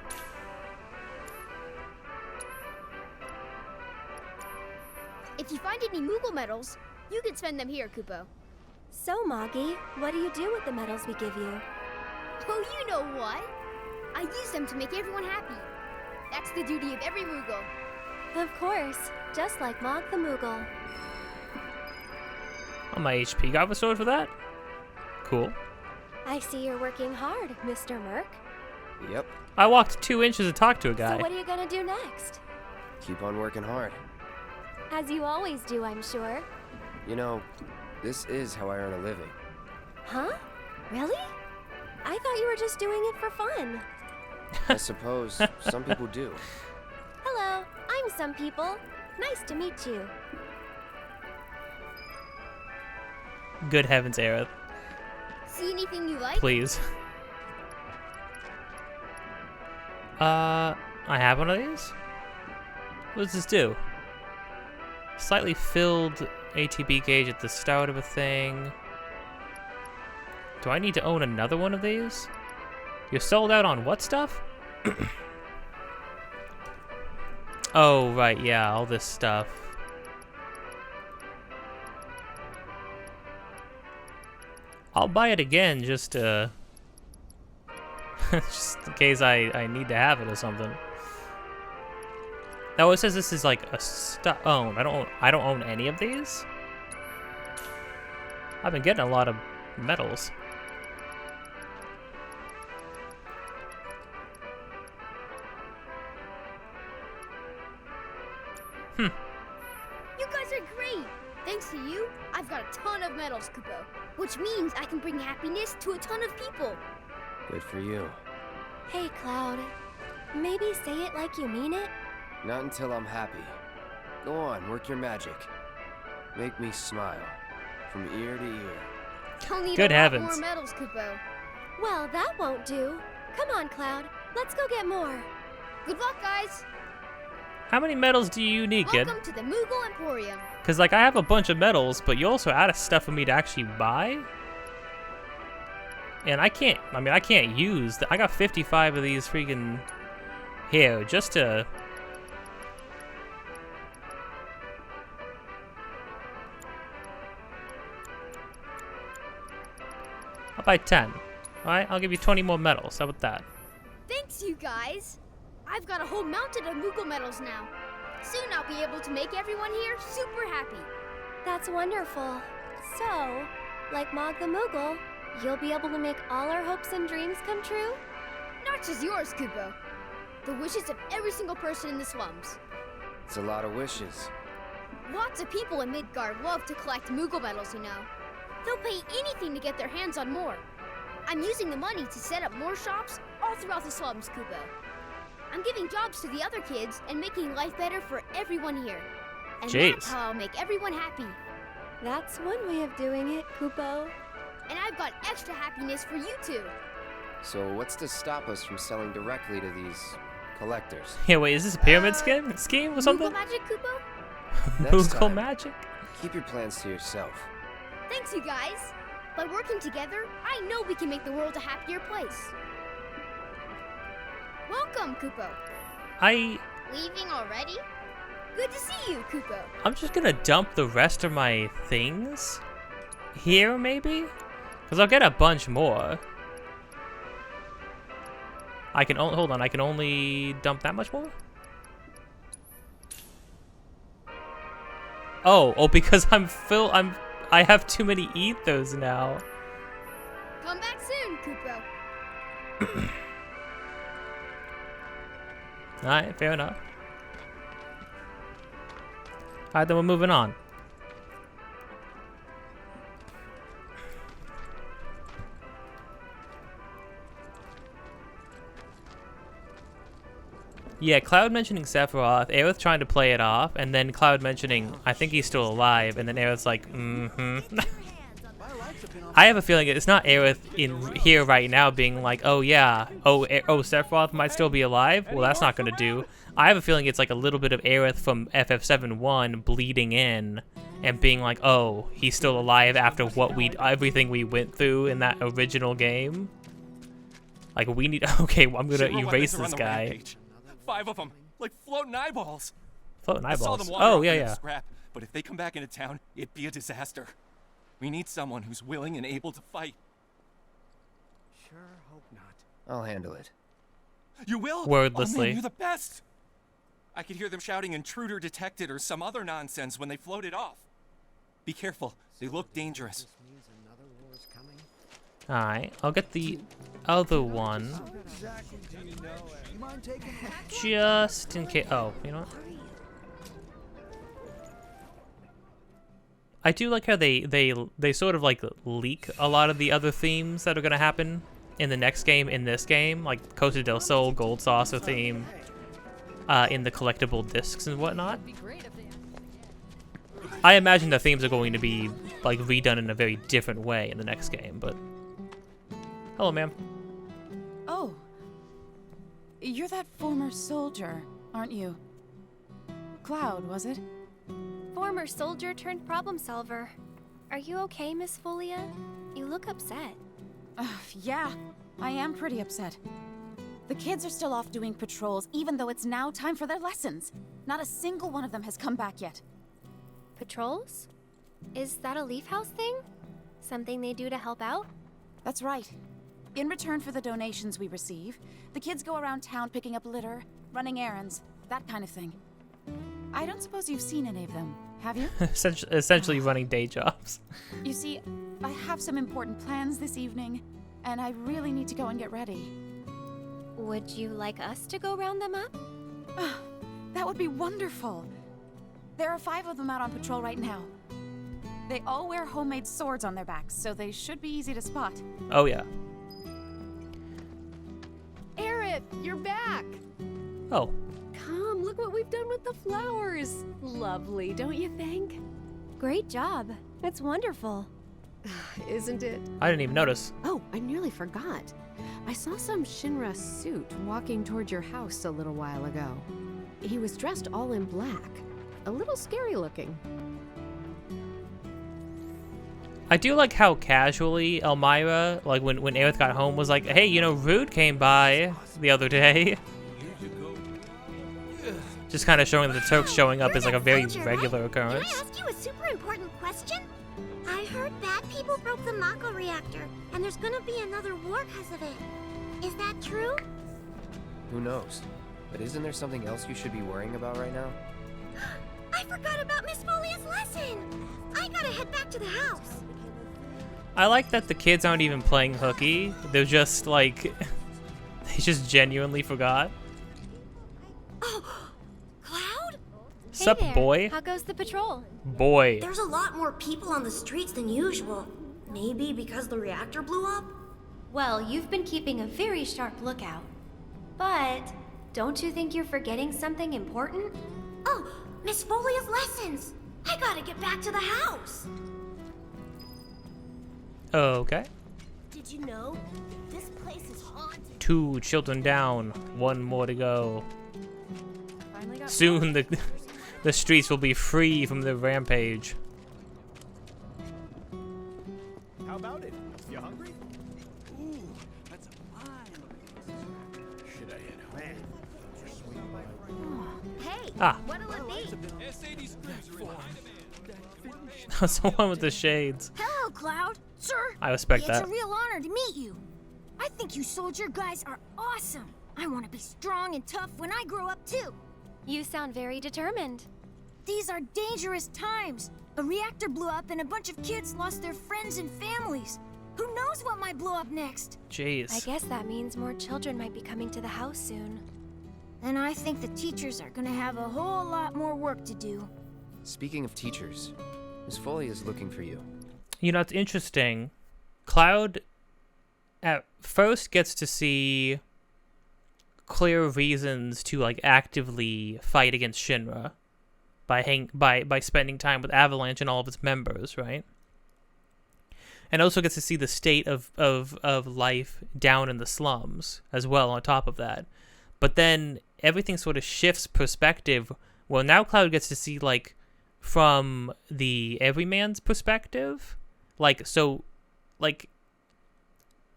S8: If you find any Moogle medals, you can spend them here, Kupo.
S5: So, Moggy, what do you do with the medals we give you?
S8: Oh, you know what? I use them to make everyone happy. That's the duty of every Moogle.
S5: Of course, just like Mog the Moogle.
S2: On my HP got restored for that? Cool.
S5: I see you're working hard, Mr. Merc.
S3: Yep.
S2: I walked 2 inches to talk to a guy.
S5: So what are you gonna do next?
S3: Keep on working hard.
S5: As you always do, I'm sure.
S3: You know, this is how I earn a living.
S5: Huh? Really? I thought you were just doing it for fun.
S3: I suppose some people do.
S5: Hello, I'm some people. Nice to meet you.
S2: Good heavens, Aerith.
S8: See anything you like?
S2: Please. I have one of these? What does this do? Slightly filled ATB gauge at the start of a thing. Do I need to own another one of these? You're sold out on what stuff? Oh, right, yeah, all this stuff. I'll buy it again just to... just in case I need to have it or something. Now it says this is like a own. I don't own any of these. I've been getting a lot of medals.
S8: You guys are great! Thanks to you, I've got a ton of medals, Kupo. Which means I can bring happiness to a ton of people.
S3: Good for you.
S5: Hey, Cloud. Maybe say it like you mean it?
S3: Not until I'm happy. Go on, work your magic. Make me smile. From ear to ear.
S8: You'll need
S2: Good
S8: a lot
S2: heavens.
S8: more medals, Kupo.
S5: Well, that won't do. Come on, Cloud. Let's go get more.
S8: Good luck, guys!
S2: How many medals do you need, kid?
S8: Welcome to the Moogle Emporium.
S2: Because, like, I have a bunch of medals, but you also added stuff for me to actually buy. And I can't use... I got 55 of these freaking... Here, just to... I'll buy 10. Alright, I'll give you 20 more medals. How about that?
S8: Thanks, you guys! I've got a whole mountain of Moogle medals now. Soon I'll be able to make everyone here super happy.
S5: That's wonderful. So, like Mog the Moogle, you'll be able to make all our hopes and dreams come true?
S8: Not just yours, Kupo. The wishes of every single person in the slums.
S3: It's a lot of wishes.
S8: Lots of people in Midgard love to collect Moogle medals, you know. They'll pay anything to get their hands on more. I'm using the money to set up more shops all throughout the slums, Kupo. I'm giving jobs to the other kids and making life better for everyone here. And that's how I'll make everyone happy.
S5: That's one way of doing it, Kupo.
S8: And I've got extra happiness for you two.
S3: So what's to stop us from selling directly to these collectors?
S2: Yeah, wait, is this a pyramid scheme or something?
S8: Moogle magic, Kupo?
S2: Moogle magic?
S3: Keep your plans to yourself.
S8: Thanks, you guys. By working together, I know we can make the world a happier place. Welcome, Kupo. Leaving already? Good to see you, Kupo.
S2: I'm just gonna dump the rest of my things here, maybe? Because I'll get a bunch more. I can hold on, I can only dump that much more? Oh, because I have too many ethos now.
S8: Come back soon, Kupo.
S2: Alright, fair enough. Alright, then we're moving on. Yeah, Cloud mentioning Sephiroth, Aerith trying to play it off, and then Cloud mentioning, I think he's still alive, and then Aerith's like, I have a feeling it's not Aerith in here right now being like, oh yeah, oh Sephiroth might still be alive? Well, that's not going to do. I have a feeling it's like a little bit of Aerith from FF7-1 bleeding in and being like, oh, he's still alive after everything we went through in that original game. Like, we need, okay, I'm going to erase this guy.
S20: 5 of them, like floating eyeballs.
S2: Floating
S20: I saw
S2: eyeballs.
S20: them wander
S2: Oh,
S20: off
S2: yeah,
S20: into
S2: yeah.
S20: Scrap, but if they come back into town, it'd be a disaster. We need someone who's willing and able to fight.
S3: Sure hope not. I'll handle it.
S20: You will?
S2: Wordlessly.
S20: Oh, man, you're the best. I could hear them shouting intruder detected or some other nonsense when they floated off. Be careful. They look dangerous.
S2: Alright, I'll get the other one. Just in case. Oh, you know what? I do like how they sort of like leak a lot of the other themes that are gonna happen in the next game, in this game, like Costa del Sol, Gold Saucer theme, in the collectible discs and whatnot. I imagine the themes are going to be like redone in a very different way in the next game, but hello, ma'am.
S21: Oh, you're that former soldier, aren't you? Cloud, was it?
S5: Former soldier turned problem solver. Are you okay, Miss Folia? You look upset.
S21: Yeah, I am pretty upset. The kids are still off doing patrols, even though it's now time for their lessons. Not a single one of them has come back yet.
S5: Patrols? Is that a Leaf House thing? Something they do to help out?
S21: That's right. In return for the donations we receive, the kids go around town picking up litter, running errands, that kind of thing. I don't suppose you've seen any of them, have you?
S2: Essentially running day jobs.
S21: You see, I have some important plans this evening, and I really need to go and get ready.
S5: Would you like us to go round them up?
S21: That would be wonderful. There are 5 of them out on patrol right now. They all wear homemade swords on their backs, so they should be easy to spot.
S2: Oh, yeah.
S14: Aerith, you're back!
S2: Oh.
S14: Come, look what we've done with the flowers. Lovely, don't you think?
S5: Great job. It's wonderful.
S14: Isn't it?
S2: I didn't even notice.
S14: Oh, I nearly forgot. I saw some Shinra suit walking toward your house a little while ago. He was dressed all in black. A little scary looking.
S2: I do like how casually Elmira, like when Aerith got home, was like, hey, you know, Rude came by the other day. Just kind of showing that the Turks showing up is like a very regular occurrence.
S22: Can I ask you a super important question? I heard bad people broke the Mako reactor, and there's gonna be another war because of it. Is that true?
S3: Who knows? But isn't there something else you should be worrying about right now?
S22: I forgot about Miss Folia's lesson! I gotta head back to the house.
S2: I like that the kids aren't even playing hooky. They're just like, they just genuinely forgot.
S22: Oh, Cloud?
S2: Sup,
S5: hey there.
S2: boy?
S5: How goes the patrol?
S2: Boy.
S22: There's a lot more people on the streets than usual. Maybe because the reactor blew up?
S5: Well, you've been keeping a very sharp lookout. But don't you think you're forgetting something important?
S22: Oh, Miss Folia's lessons! I gotta get back to the house!
S2: Okay.
S22: Did you know? This place is haunted.
S2: 2 children down, 1 more to go. Soon the streets will be free from the rampage.
S7: How about it? You hungry? Ooh, that's a fine. Should I head home?
S22: Hey,
S2: Ah.
S22: what'll it be?
S2: That's the one with the shades.
S11: Hello, Cloud. Sir.
S2: I respect that.
S11: It's a real honor to meet you. I think you soldier guys are awesome. I want to be strong and tough when I grow up too.
S5: You sound very determined.
S11: These are dangerous times. A reactor blew up and a bunch of kids lost their friends and families. Who knows what might blow up next?
S2: Jeez.
S5: I guess that means more children might be coming to the house soon.
S11: And I think the teachers are gonna have a whole lot more work to do.
S3: Speaking of teachers, Miss Folia is looking for you.
S2: You know, it's interesting. Cloud at first gets to see clear reasons to like actively fight against Shinra by spending time with Avalanche and all of its members, right? And also gets to see the state of life down in the slums as well on top of that. But then everything sort of shifts perspective. Well, now Cloud gets to see like from the everyman's perspective. Like, so, like,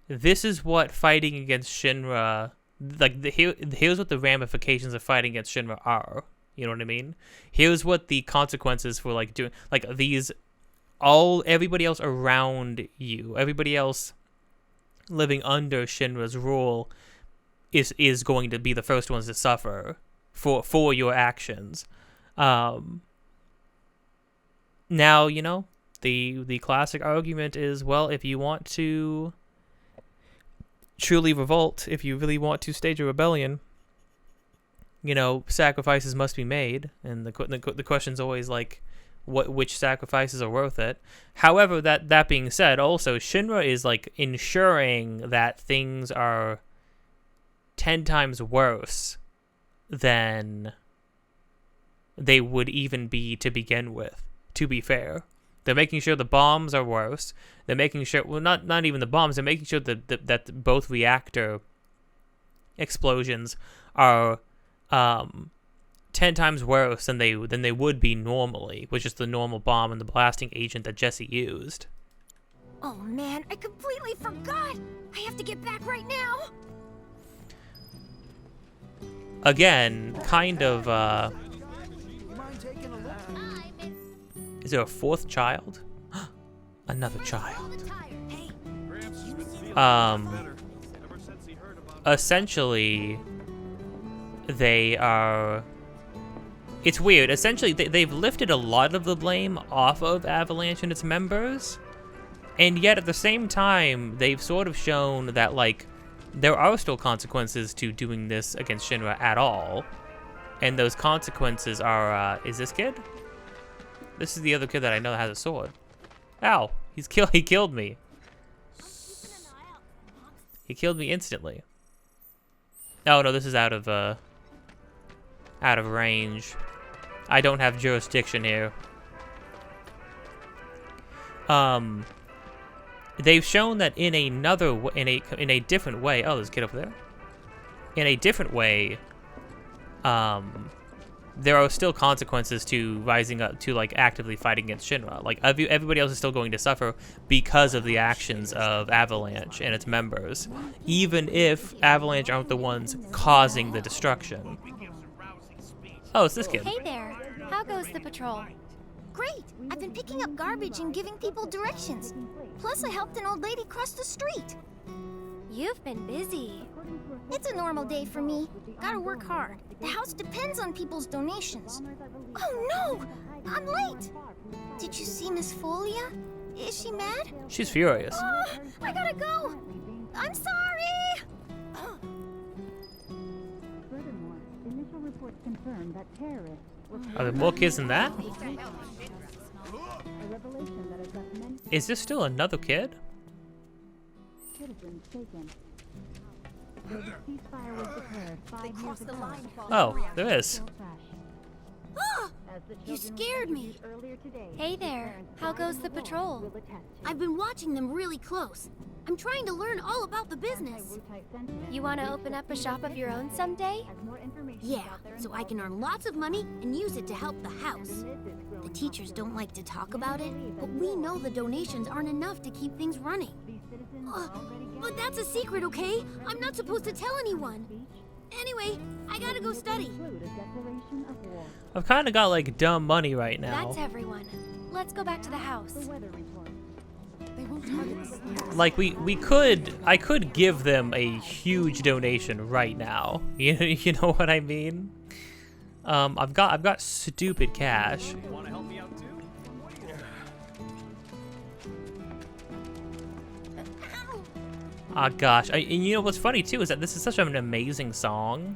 S2: this is what fighting against Shinra, like, here's what the ramifications of fighting against Shinra are. You know what I mean? Here's what the consequences for, like, doing, like, everybody else around you, everybody else living under Shinra's rule is going to be the first ones to suffer for your actions. Now, you know, the classic argument is, well, if you want to truly revolt, if you really want to stage a rebellion, you know, sacrifices must be made, and the question's always like, which sacrifices are worth it. However, that being said, also Shinra is like ensuring that things are 10 times worse than they would even be to begin with. To be fair, they're making sure the bombs are worse. They're making sure, well, not even the bombs. They're making sure that both reactor explosions are 10 times worse than they would be normally, with just the normal bomb and the blasting agent that Jesse used.
S11: Oh man, I completely forgot. I have to get back right now.
S2: Again, kind of. Is there a 4th child? Another child. Essentially, they are... It's weird. Essentially, they've lifted a lot of the blame off of Avalanche and its members, and yet at the same time, they've sort of shown that, like, there are still consequences to doing this against Shinra at all, and those consequences are, is this kid? This is the other kid that I know that has a sword. Ow! He killed me. He killed me instantly. Oh no, this is out of range. I don't have jurisdiction here. They've shown that in a different way. Oh, there's a kid over there. In a different way, there are still consequences to rising up to like actively fighting against Shinra. Like everybody else is still going to suffer because of the actions of Avalanche and its members, even if Avalanche aren't the ones causing the destruction. Oh, it's this kid.
S22: Hey there. How goes the patrol?
S11: Great. I've been picking up garbage and giving people directions. Plus, I helped an old lady cross the street.
S22: You've been busy.
S11: It's a normal day for me. Gotta work hard. The house depends on people's donations. Oh no! I'm late! Did you see Miss Folia? Is she mad?
S2: She's furious.
S11: Oh, I gotta go! I'm sorry!
S9: Furthermore, initial reports confirm that terrorists were...
S2: Are there more kids than that?
S9: A revelation that has left many...
S2: Is this still another kid?
S9: citizens taken. The ceasefire was declared 5 years ago.
S2: Oh, there is.
S22: Ah! You scared me.
S5: Hey there. How goes the patrol?
S22: I've been watching them really close. I'm trying to learn all about the business.
S5: You want to open up a shop of your own someday?
S22: Yeah, so I can earn lots of money and use it to help the house. The teachers don't like to talk about it, but we know the donations aren't enough to keep things running. But that's a secret, okay? I'm not supposed to tell anyone. Anyway, I gotta go study.
S2: I've kind of got like dumb money right now.
S5: That's everyone. Let's go back to the house.
S21: They won't target us.
S2: Like I could give them a huge donation right now. You know what I mean? I've got stupid cash.
S7: Want to help me out too?
S2: Oh gosh, and you know what's funny too is that this is such an amazing song,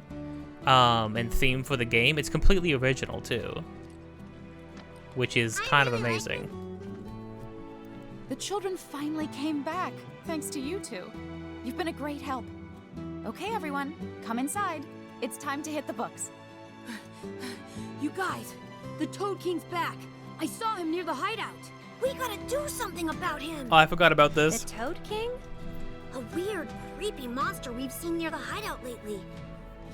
S2: and theme for the game. It's completely original too, which is kind of amazing.
S21: The children finally came back, thanks to you two. You've been a great help. Okay, everyone, come inside. It's time to hit the books.
S19: You guys, the Toad King's back. I saw him near the hideout.
S22: We gotta do something about him.
S2: Oh, I forgot about this.
S5: The Toad King?
S22: A weird, creepy monster we've seen near the hideout lately.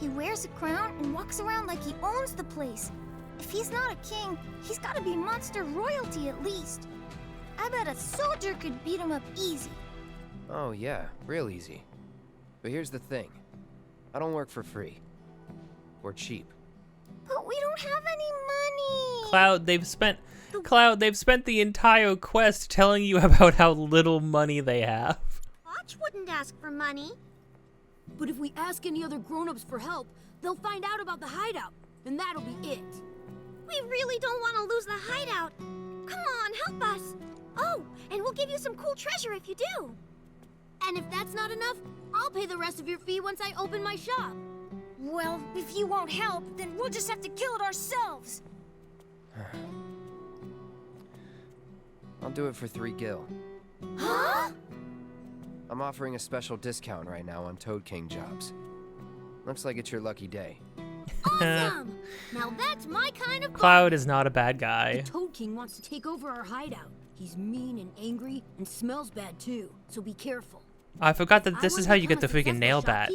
S11: He wears a crown and walks around like he owns the place. If he's not a king, he's gotta be monster royalty at least. I bet a soldier could beat him up easy.
S3: Oh yeah, real easy. But here's the thing. I don't work for free. We're cheap.
S11: But we don't have any money.
S2: Cloud, they've spent the entire quest telling you about how little money they have.
S22: Watch wouldn't ask for money.
S19: But if we ask any other grown-ups for help, they'll find out about the hideout, and that'll be it.
S22: We really don't want to lose the hideout. Come on, help us. Oh, and we'll give you some cool treasure if you do.
S19: And if that's not enough, I'll pay the rest of your fee once I open my shop.
S11: Well, if you won't help, then we'll just have to kill it ourselves.
S3: I'll do it for 3 gil.
S11: Huh?
S3: I'm offering a special discount right now on Toad King jobs. Looks like it's your lucky day.
S19: Awesome! Now that's my kind of
S2: Cloud is not a bad guy.
S19: The Toad King wants to take over our hideout. He's mean and angry and smells bad too, so be careful.
S2: I forgot that this is how you get the freaking nail bat.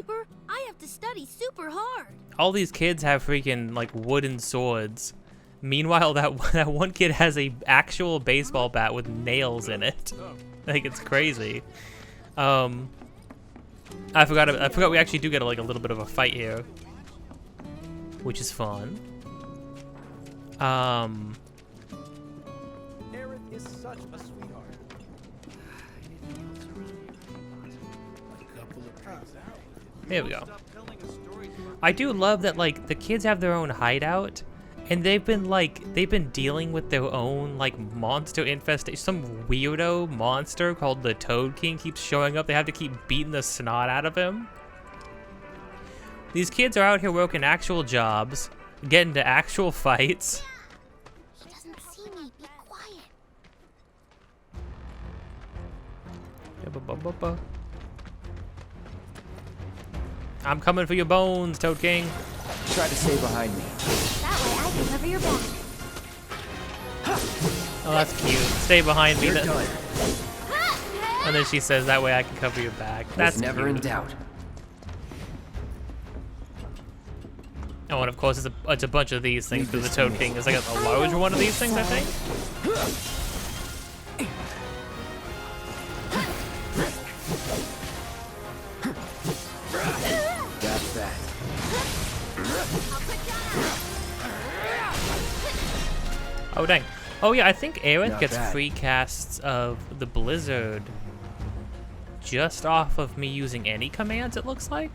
S19: I have to study super hard.
S2: All these kids have freaking like wooden swords. Meanwhile, that one kid has a actual baseball bat with nails in it. Like, it's crazy. I forgot we actually do get like a little bit of a fight here, which is fun.
S7: Aerith is such a sweetheart.
S2: There we go. I do love that like the kids have their own hideout, and they've been dealing with their own like monster infestation. Some weirdo monster called the Toad King keeps showing up. They have to keep beating the snot out of him. These kids are out here working actual jobs, getting to actual fights.
S11: He doesn't see me. Be quiet.
S2: I'm coming for your bones, Toad King.
S3: Try to stay behind me.
S11: That way I can cover your back.
S2: Oh, that's cute. Stay behind me.
S3: You're done.
S2: And then she says, that way I can cover your back. That's
S3: never
S2: cute.
S3: in doubt.
S2: Oh, and of course it's a bunch of these things for the Toad King. It's like a larger one of these things, I think.
S3: That's that.
S2: Oh, dang. Oh, yeah, I think Aerith
S3: Not
S2: gets
S3: bad.
S2: free casts of the Blizzard just off of me using any commands, it looks like.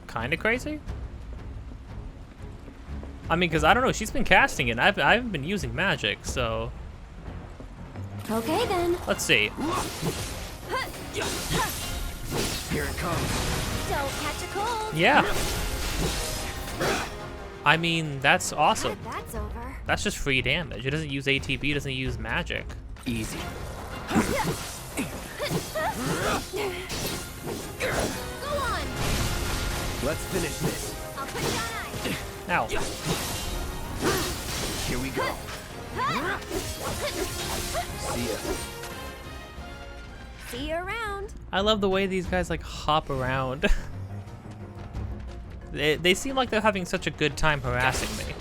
S2: Kind of crazy. I mean, because I don't know, she's been casting it, and I haven't been using magic, so...
S5: Okay, then.
S2: Let's see.
S3: Here it comes.
S5: Don't catch a cold.
S2: Yeah. I mean, that's awesome.
S5: That's over.
S2: That's just free damage. It doesn't use ATB, it doesn't use magic.
S3: Easy. Let's finish this.
S22: I'll put you on ice.
S2: Ow.
S3: Here we go. See ya.
S5: See you around.
S2: I love the way these guys like hop around. They seem like they're having such a good time harassing me.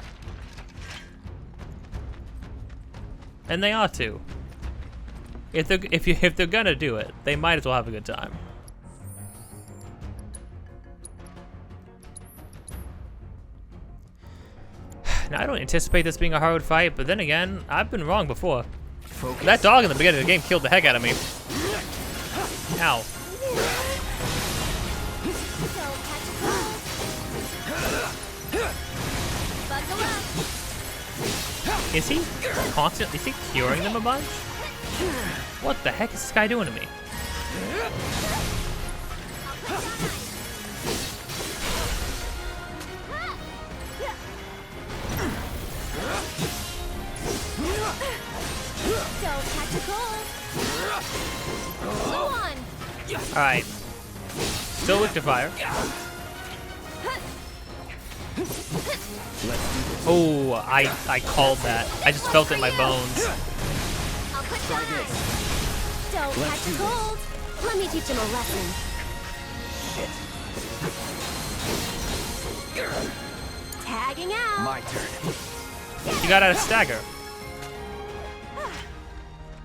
S2: And they ought to. If they're gonna do it, they might as well have a good time. Now, I don't anticipate this being a hard fight, but then again, I've been wrong before.
S3: Focus.
S2: That dog in the beginning of the game killed the heck out of me. Ow. Is he constantly, is he curing them a bunch? What the heck is this guy doing to me?
S22: Don't catch a cold. Blue one.
S2: Alright. Still weak to fire. Oh, I called that. I just felt it in my bones.
S22: I'll put you on ice. Don't catch a cold. Let me teach him a lesson. Tagging out.
S3: My turn.
S2: You got out of stagger.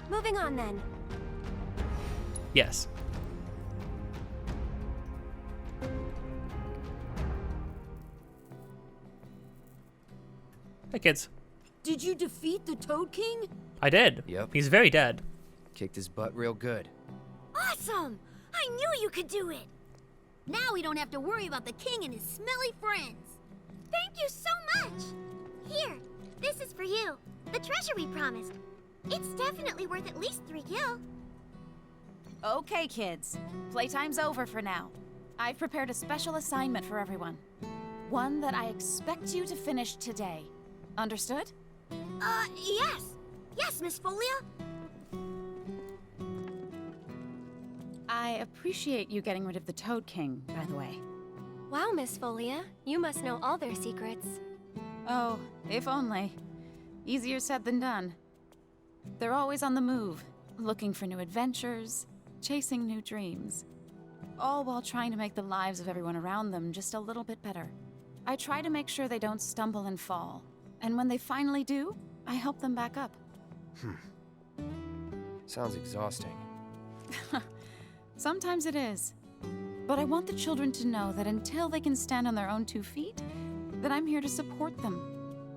S5: Moving on then.
S2: Yes. Hey, kids.
S22: Did you defeat the Toad King?
S2: I did.
S3: Yep.
S2: He's very dead.
S3: Kicked his butt real good.
S22: Awesome! I knew you could do it. Now we don't have to worry about the king and his smelly friends. Thank you so much. Here, this is for you. The treasure we promised. It's definitely worth at least 3 gil.
S21: Okay, kids. Playtime's over for now. I've prepared a special assignment for everyone. One that I expect you to finish today. Understood?
S22: Yes. Yes, Miss Folia.
S21: I appreciate you getting rid of the Toad King, by the way.
S5: Wow, Miss Folia. You must know all their secrets.
S21: Oh, if only. Easier said than done. They're always on the move, looking for new adventures, chasing new dreams. All while trying to make the lives of everyone around them just a little bit better. I try to make sure they don't stumble and fall. And when they finally do, I help them back up.
S3: Sounds exhausting.
S21: Sometimes it is. But I want the children to know that until they can stand on their own 2 feet, that I'm here to support them,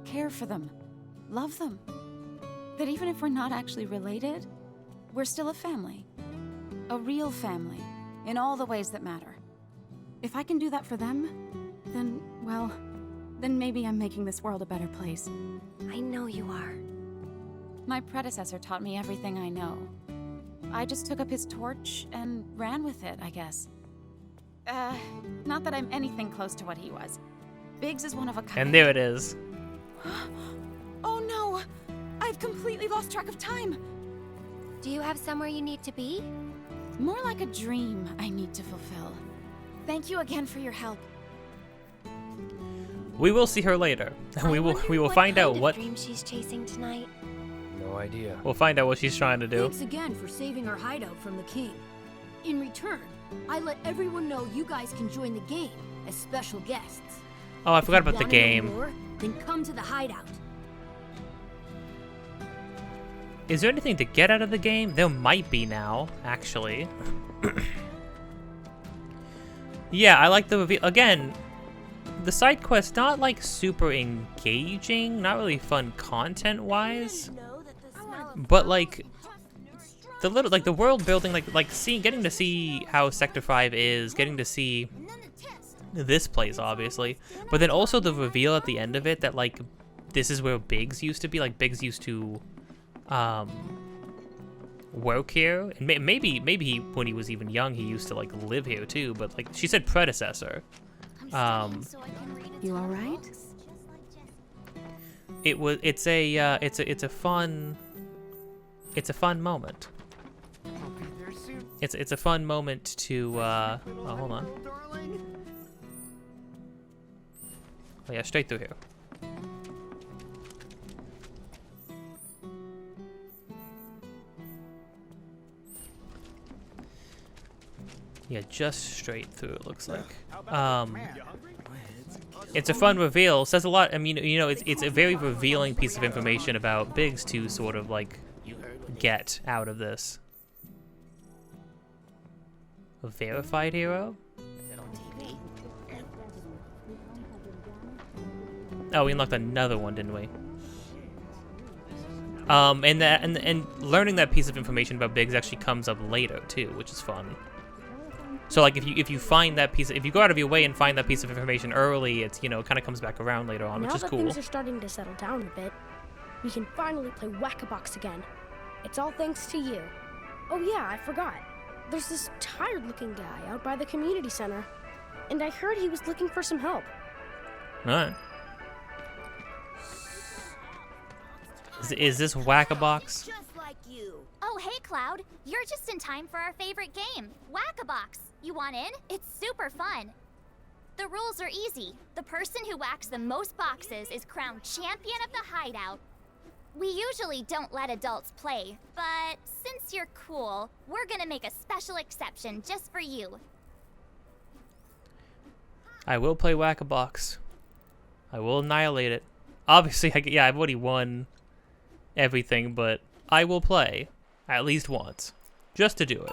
S21: care for them, love them. That even if we're not actually related, we're still a family. A real family, in all the ways that matter. If I can do that for them, then, well, then maybe I'm making this world a better place.
S5: I know you are.
S21: My predecessor taught me everything I know. I just took up his torch and ran with it, I guess. Not that I'm anything close to what he was. Biggs is one of a kind.
S2: And there it is.
S21: Oh no! I've completely lost track of time!
S5: Do you have somewhere you need to be?
S21: More like a dream I need to fulfill. Thank you again for your help.
S2: We will see her later. We will find out what
S5: dream she's chasing tonight.
S3: No idea.
S2: We'll find out what she's trying to do.
S22: Thanks again for saving our hideout from the king. In return, I let everyone know you guys can join the game as special guests.
S2: Oh, I forgot
S22: If you
S2: about the
S22: wanna know
S2: game.
S22: more, then come to the hideout.
S2: Is there anything to get out of the game? There might be now, actually. Yeah, I like the reveal. Again, the side quest not like super engaging, not really fun content-wise, but like the little the world building, getting to see how Sector 5 is, getting to see this place obviously, but then also the reveal at the end of it that like this is where Biggs used to be. Like Biggs used to work here, and maybe he, when he was even young, he used to like live here too. But like she said, predecessor.
S14: You all right?
S2: It's a fun moment. It's a fun moment to oh, hold on. Oh yeah, straight through here. Yeah, just straight through, it looks like. It's a fun reveal. Says a lot. I mean, you know, it's a very revealing piece of information about Biggs to sort of like get out of this. A verified hero? Oh, we unlocked another one, didn't we? And learning that piece of information about Biggs actually comes up later too, which is fun. So like if you find that piece, if you go out of your way and find that piece of information early, it's, you know, it kind of comes back around later on, which is cool.
S19: Now that things are starting to settle down a bit, we can finally play Whack-A-Box again. It's all thanks to you. Oh yeah, I forgot. There's this tired-looking guy out by the community center, and I heard he was looking for some help.
S2: Alright. Is this Whack-A-Box?
S22: Just like you. Oh, hey, Cloud. You're just in time for our favorite game, Whack-A-Box. You want in? It's super fun. The rules are easy. The person who whacks the most boxes is crowned champion of the hideout. We usually don't let adults play, but since you're cool, we're gonna make a special exception just for you.
S2: I will play Whack-A-Box. I will annihilate it. Obviously, I've already won everything, but I will play at least once, just to do it.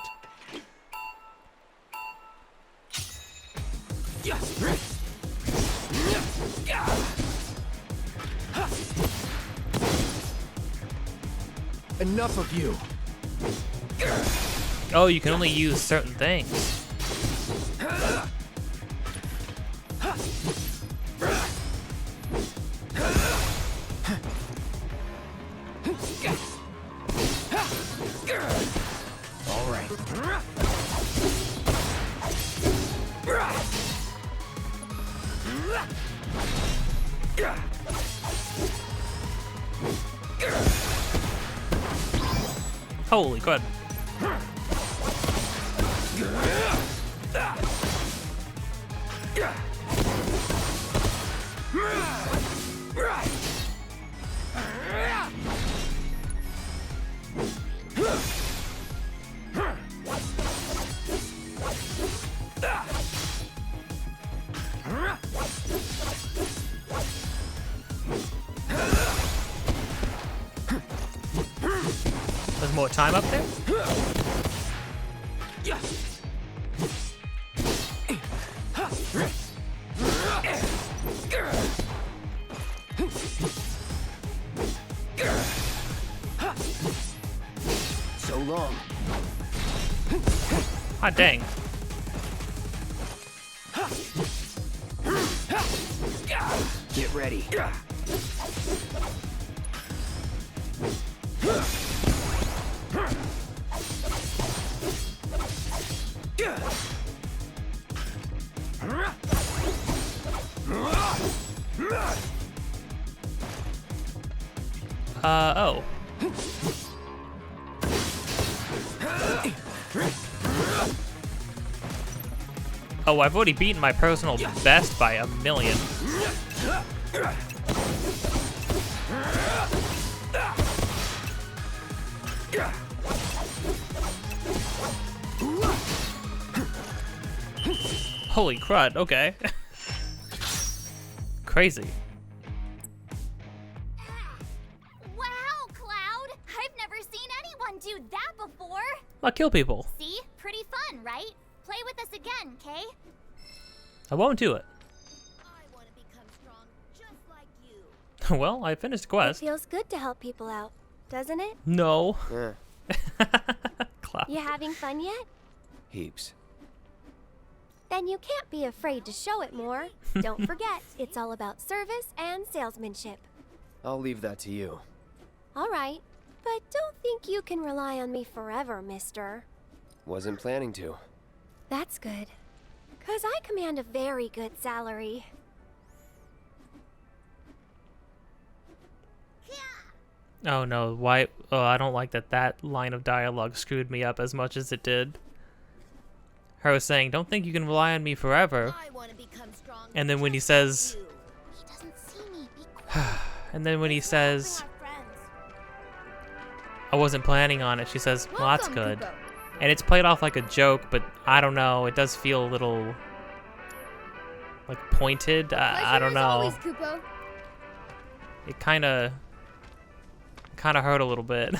S3: Enough of you.
S2: Oh, you can only use certain things.
S3: All right.
S2: Holy crud. There's more time up there?
S3: So long.
S2: Ah, dang.
S3: Get ready.
S2: Oh. Oh, I've already beaten my personal best by 1,000,000. Holy crud, okay. Crazy.
S22: Wow, Cloud! I've never seen anyone do that before.
S2: I'll kill people.
S22: See? Pretty fun, right? Play with us again, Kay?
S2: I won't do it.
S22: I want to become strong just like you.
S2: Well, I finished the quest.
S5: It feels good to help people out, doesn't it?
S2: No.
S5: You having fun yet?
S3: Heaps.
S5: Then you can't be afraid to show it more. Don't forget, it's all about service and salesmanship.
S3: I'll leave that to you.
S5: All right, but don't think you can rely on me forever, mister.
S3: Wasn't planning to.
S5: That's good. 'Cause I command a very good salary.
S2: Oh no, why? Oh, I don't like that line of dialogue screwed me up as much as it did. Her was saying, don't think you can rely on me forever. And then when he says, And then when he says, I wasn't planning on it, she says, well, that's good. And it's played off like a joke, but I don't know. It does feel a little, like, pointed. I don't know. It kind of hurt a little bit.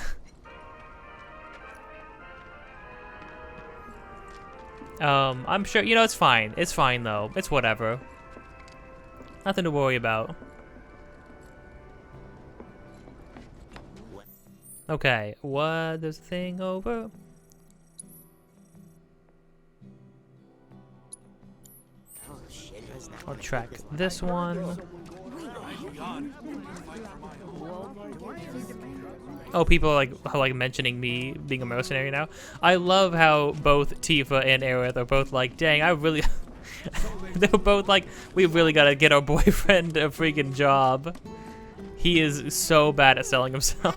S2: I'm sure, you know, it's fine. It's fine, though. It's whatever. Nothing to worry about. Okay, what? There's a thing over. I'll track this one. Oh, people are like mentioning me being a mercenary now. I love how both Tifa and Aerith are both like, dang, I really... They're both like, we really gotta get our boyfriend a freaking job. He is so bad at selling himself.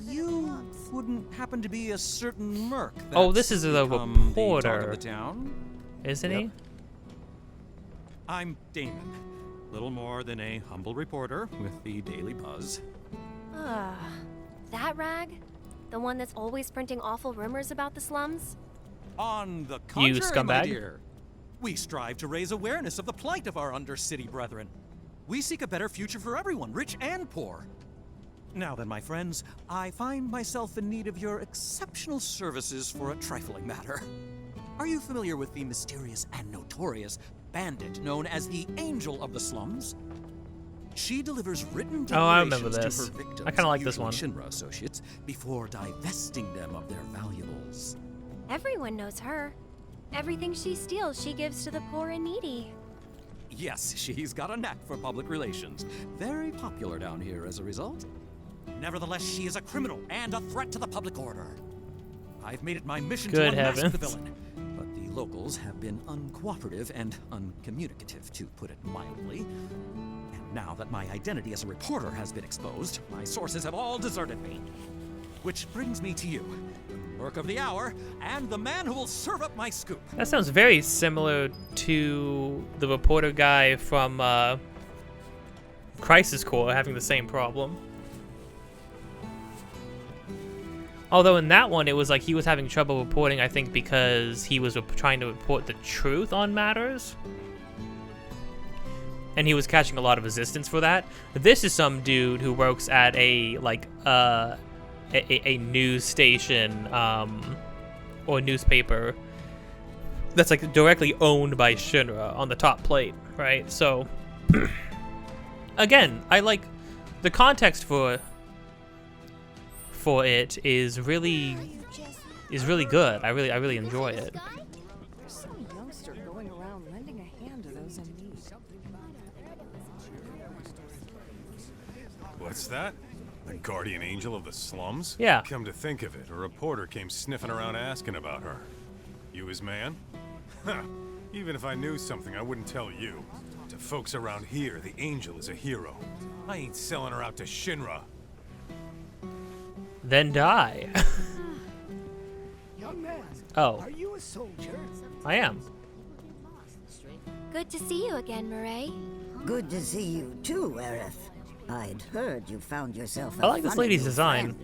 S12: You wouldn't happen to be a certain merc?
S2: Oh, this is the reporter,
S12: of the town?
S2: Isn't he?
S12: I'm Damon. Little more than a humble reporter with the Daily Buzz.
S5: That rag? The one that's always printing awful rumors about the slums?
S12: On the contrary,
S2: you scumbag.
S12: my dear. We strive to raise awareness of the plight of our undercity brethren. We seek a better future for everyone, rich and poor. Now then, my friends, I find myself in need of your exceptional services for a trifling matter. Are you familiar with the mysterious and notorious bandit known as the Angel of the Slums? She delivers written
S2: I remember
S12: declarations
S2: this.
S12: to her victims,
S2: I kind of like this one.
S12: Shinra associates, before divesting them of their valuables.
S5: Everyone knows her. Everything she steals, she gives to the poor and needy.
S12: Yes, she's got a knack for public relations. Very popular down here as a result. Nevertheless, she is a criminal and a threat to the public order. I've made it my mission to unmask the villain, but the locals have been uncooperative and uncommunicative, to put it mildly. And now that my identity as a reporter has been exposed, my sources have all deserted me. Which brings me to you, the merc of the hour, and the man who will serve up my scoop.
S2: That sounds very similar to the reporter guy from Crisis Core having the same problem. Although in that one, it was like he was having trouble reporting, I think, because he was trying to report the truth on matters. And he was catching a lot of resistance for that. This is some dude who works at a, like, a news station, or newspaper that's, like, directly owned by Shinra on the top plate, right? So, again, I like the context for it is really good. I really enjoy it.
S15: There's some youngster going around lending a hand to those in need.
S23: What's that? The guardian angel of the slums?
S2: Yeah.
S23: Come to think of it, a reporter came sniffing around asking about her. You his man? Huh. Even if I knew something, I wouldn't tell you. To folks around here, the angel is a hero. I ain't selling her out to Shinra.
S2: Then die.
S15: Young man,
S2: oh.
S15: Are you a soldier?
S2: I am.
S5: Good to see you again, Mireille.
S24: Good to see you too, Aerith. I'd heard you found yourself
S2: I like this lady's design.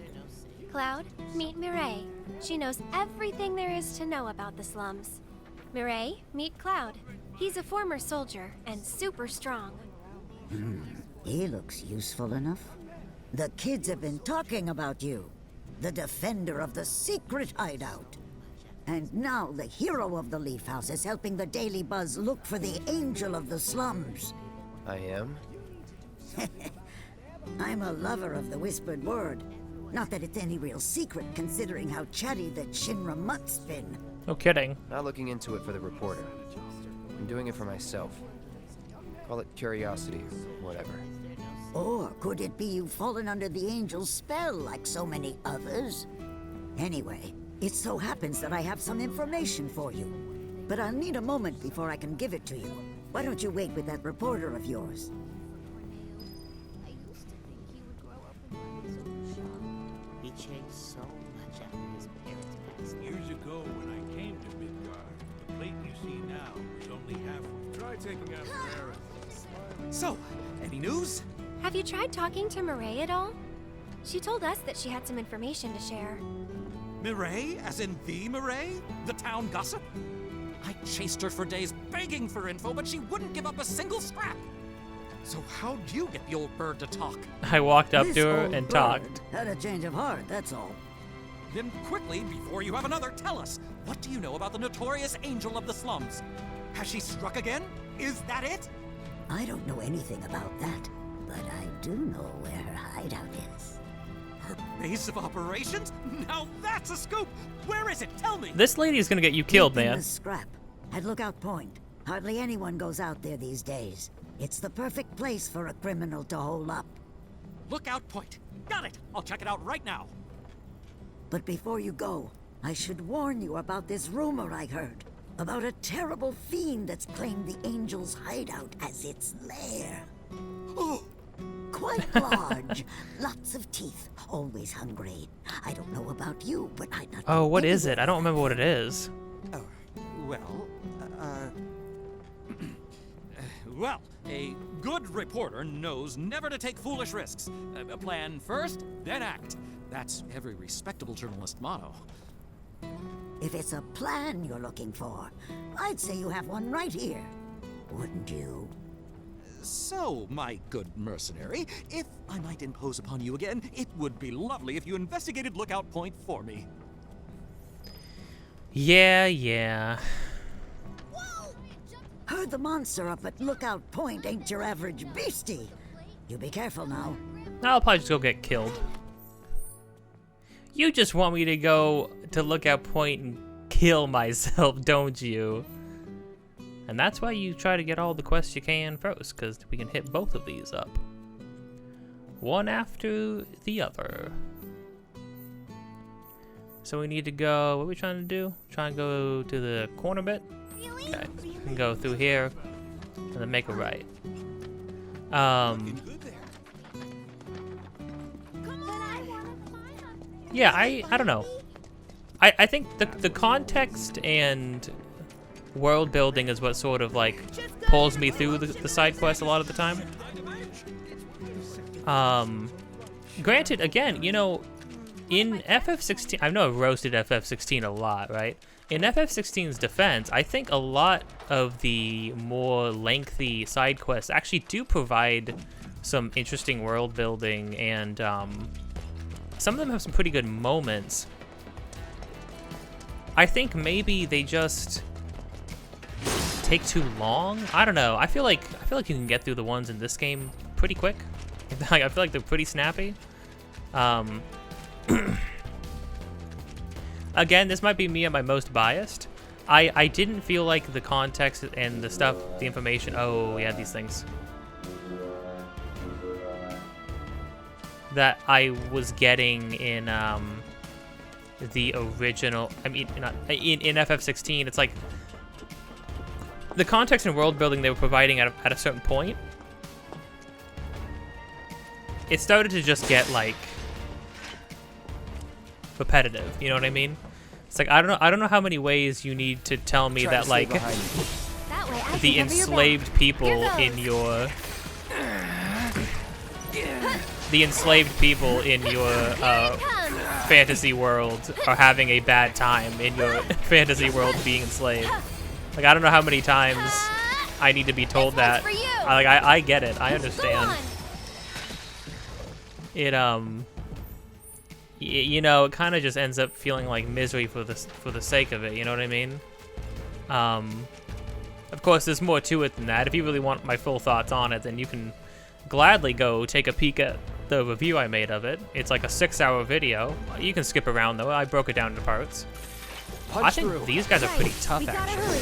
S5: Cloud, meet Mireille. She knows everything there is to know about the slums. Mireille, meet Cloud. He's a former soldier and super strong.
S24: He looks useful enough. The kids have been talking about you. The defender of the secret hideout. And now the hero of the Leaf House is helping the Daily Buzz look for the angel of the slums.
S3: I am?
S24: I'm a lover of the whispered word. Not that it's any real secret, considering how chatty the Shinra mutt's been.
S2: No kidding.
S3: Not looking into it for the reporter. I'm doing it for myself. Call it curiosity or whatever.
S24: Or could it be you've fallen under the angel's spell like so many others? Anyway, it so happens that I have some information for you. But I'll need a moment before I can give it to you. Why don't you wait with that reporter of yours?
S25: He changed so much after his parents passed.
S7: Years ago, when I came to Midgard, the plate you see now was only half. Try taking out Aerith.
S12: So, any news?
S5: Have you tried talking to Mireille at all? She told us that she had some information to share.
S12: Mireille? As in the Mireille? The town gossip? I chased her for days begging for info, but she wouldn't give up a single scrap. So how'd you get the old bird to talk?
S2: I walked up
S24: This
S2: to her
S24: old
S2: and
S24: bird
S2: talked.
S24: Had a change of heart, that's all.
S12: Then quickly, before you have another, tell us. What do you know about the notorious angel of the slums? Has she struck again? Is that it?
S24: I don't know anything about that, but I do know where her hideout is.
S12: Her base of operations? Now that's a scoop! Where is it? Tell me!
S2: This lady is gonna get you killed,
S24: Deep in
S2: man.
S24: the scrap, at Lookout Point. Hardly anyone goes out there these days. It's the perfect place for a criminal to hole up.
S12: Lookout Point. Got it! I'll check it out right now.
S24: But before you go, I should warn you about this rumor I heard. About a terrible fiend that's claimed the Angel's hideout as its lair.
S12: Oh!
S24: Quite large, lots of teeth, always hungry. I don't know about you, but I'd not.
S2: Oh, what
S24: go
S2: is it?
S24: anywhere
S2: I don't remember what it is.
S12: Oh, well, well, a good reporter knows never to take foolish risks. Plan first, then act. That's every respectable journalist motto.
S24: If it's a plan you're looking for, I'd say you have one right here. Wouldn't you?
S12: So, my good mercenary, if I might impose upon you again, it would be lovely if you investigated Lookout Point for me.
S2: Yeah.
S24: Heard the monster up at Lookout Point ain't your average beastie. You be careful now.
S2: I'll probably just go get killed. You just want me to go to Lookout Point and kill myself, don't you? And that's why you try to get all the quests you can first, because we can hit both of these up. One after the other. So we need to go, what are we trying to do? Try and go to the corner bit? Okay, we can go through here, and then make a right. Yeah, I don't know. I think the context and world building is what sort of like pulls me through the side quest a lot of the time. Granted, again, you know, in FF16, I know I've roasted FF16 a lot, right? In FF16's defense, I think a lot of the more lengthy side quests actually do provide some interesting world building, and some of them have some pretty good moments. I think maybe they just take too long. I don't know. I feel like you can get through the ones in this game pretty quick. I feel like they're pretty snappy. Again, this might be me at my most biased. I didn't feel like the context and the stuff, the information. Oh, yeah, these things that I was getting in the original. I mean, in FF16, it's like the context and world building they were providing at a certain point. It started to just get like repetitive, you know what I mean? It's like I don't know how many ways you need to tell me that like the enslaved people in your fantasy world are having a bad time in your fantasy world being enslaved. Like I don't know how many times I need to be told that. I get it. I understand. It you know, it kind of just ends up feeling like misery for the sake of it, you know what I mean? Of course, there's more to it than that. If you really want my full thoughts on it, then you can gladly go take a peek at the review I made of it. It's like a 6-hour video. You can skip around, though. I broke it down into parts. I think these guys are pretty tough, actually.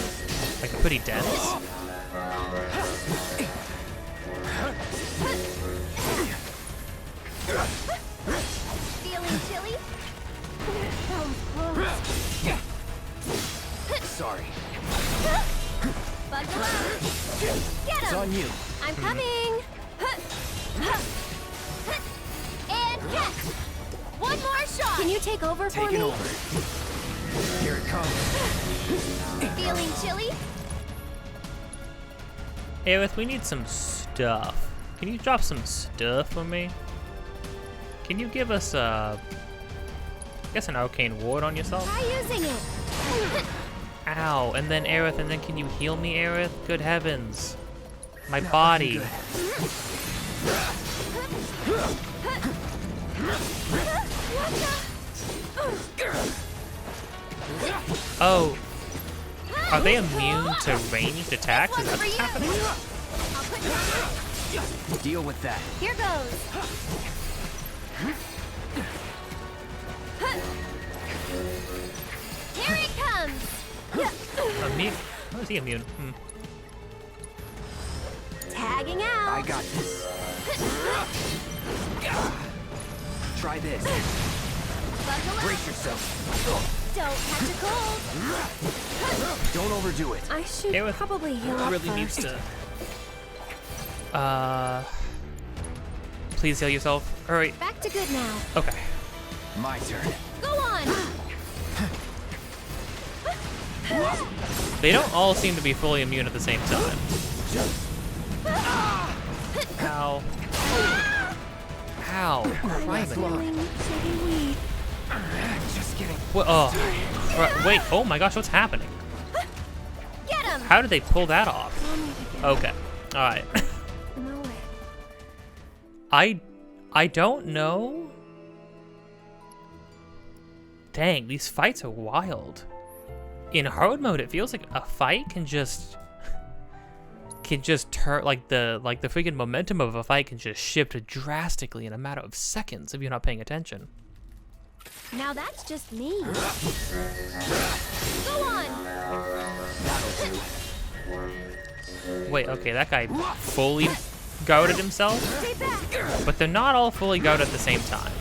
S2: Like, pretty dense.
S8: Feeling chilly?
S3: Sorry.
S8: Buckle up. Get him.
S3: It's on you.
S8: I'm coming. And catch. One more shot.
S5: Can you take over for me?
S3: Taking over. Here it comes.
S8: Feeling chilly?
S2: Aerith, we need some stuff. can you drop some stuff for me? Can you give us I guess an arcane ward on yourself?
S22: Try using it.
S2: Ow, and then Aerith, and then can you heal me, Aerith? Good heavens. My body. Oh. Are they immune to ranged attacks? Is that what's happening?
S6: Deal with that.
S22: Here goes. Here it comes.
S2: Immune? How is he immune?
S22: Tagging out.
S6: I got this. Try this. Brace yourself.
S22: Don't catch a cold.
S6: Don't overdo it.
S22: I should probably heal up
S2: really
S22: first.
S2: needs to. Please heal yourself. Hurry.
S22: Back to good now.
S2: Okay.
S6: My turn.
S22: Go on.
S2: They don't all seem to be fully immune at the same time. Ow. Ow.
S6: Just kidding.
S2: What? Oh. Wait. Oh my gosh. What's happening?
S22: Get him.
S2: How did they pull that off? Okay. All right. I don't know. Dang, these fights are wild. In hard mode, it feels like a fight can just turn like the freaking momentum of a fight can just shift drastically in a matter of seconds if you're not paying attention.
S22: Now that's just me. Go on.
S2: Wait, okay, that guy fully guarded himself, but they're not all fully guarded at the same time.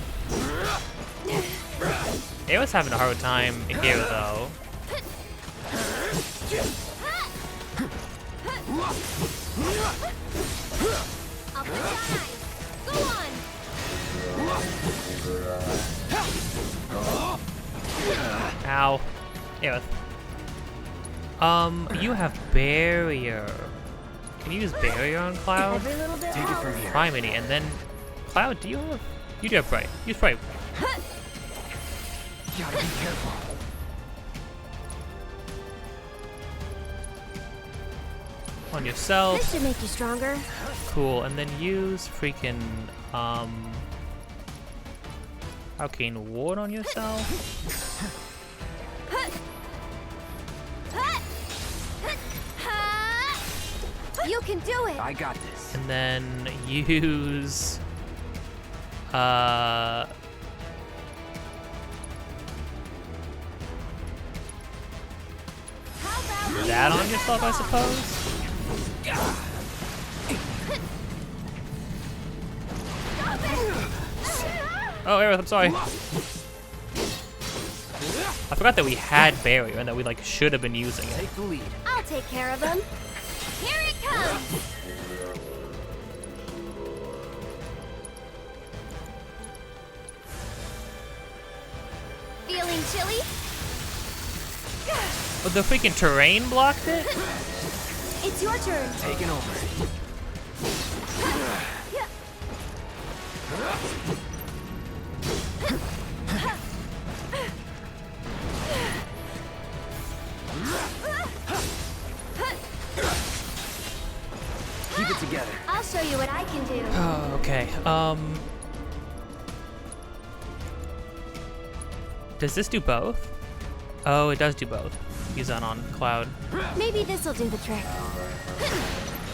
S2: They was having a hard time here though.
S22: Go on.
S2: Ow. Aerith. You have barrier. Can you use barrier on Cloud?
S22: Every little bit
S6: Take it from here.
S2: Primary, and then Cloud, do you have? You do have Prey. Use Prey.
S6: Gotta be careful.
S2: On yourself.
S22: This should make you stronger.
S2: Cool, and then use freaking arcane ward on yourself.
S22: You can do it.
S6: I got this.
S2: And then use that on yourself, I suppose. Oh, Aerith, I'm sorry. I forgot that we had barrier and that we like should have been using it.
S6: Take the lead.
S22: I'll take care of him. Here it comes. Feeling chilly?
S2: But the freaking terrain blocked it?
S22: It's your turn.
S6: Taking over. Keep it together.
S22: I'll show you what I can do.
S2: Oh, okay. Does this do both? Oh, it does do both. Use that on Cloud.
S22: Maybe this'll do the trick.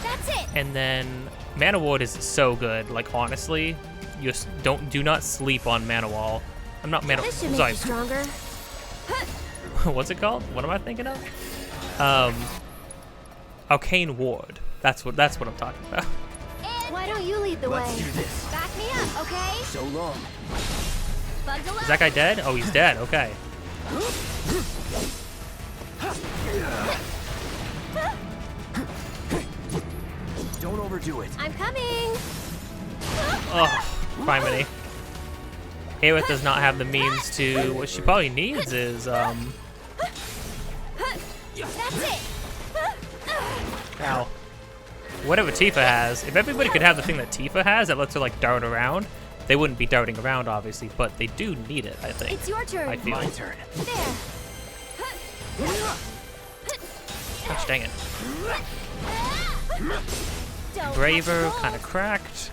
S22: That's it.
S2: And then Mana Ward is so good. Like honestly, you just do not sleep on Mana Wall. I'm not Mana.
S22: This should make
S2: Sorry.
S22: you stronger.
S2: What's it called? What am I thinking of? Arcane Ward. That's what I'm talking about.
S22: Why don't you lead the way?
S6: Let's do this.
S22: Back me up, okay?
S6: So long.
S22: Bugs
S2: Is that guy dead? Oh, he's dead. Okay.
S6: Don't overdo it.
S22: I'm coming.
S2: Oh, Criminy. Aerith does not have the means to. What she probably needs is
S22: That's it.
S2: Ow. whatever Tifa has, if everybody could have the thing that Tifa has that lets her like dart around, they wouldn't be darting around obviously, but they do need it, I think.
S22: It's your turn.
S2: I feel.
S7: My turn.
S22: There.
S2: Gosh dang it.
S22: Don't
S2: Braver,
S22: touch
S2: kind of cracked.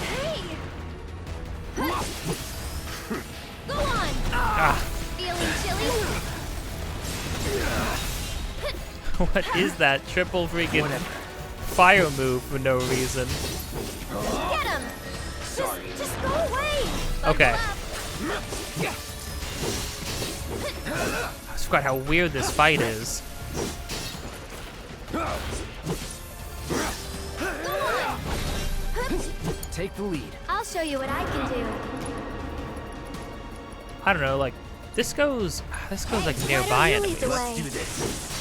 S22: Hey. Go on.
S2: Ah.
S22: Feeling chilly?
S2: What is that triple freaking fire move for no reason?
S22: Get him.
S7: Sorry.
S22: Just go away.
S2: Okay. I just forgot how weird this fight is.
S7: Take the lead.
S22: I'll show you what I can do.
S2: I don't know, like this goes like nearby enemies.
S7: Let's do this.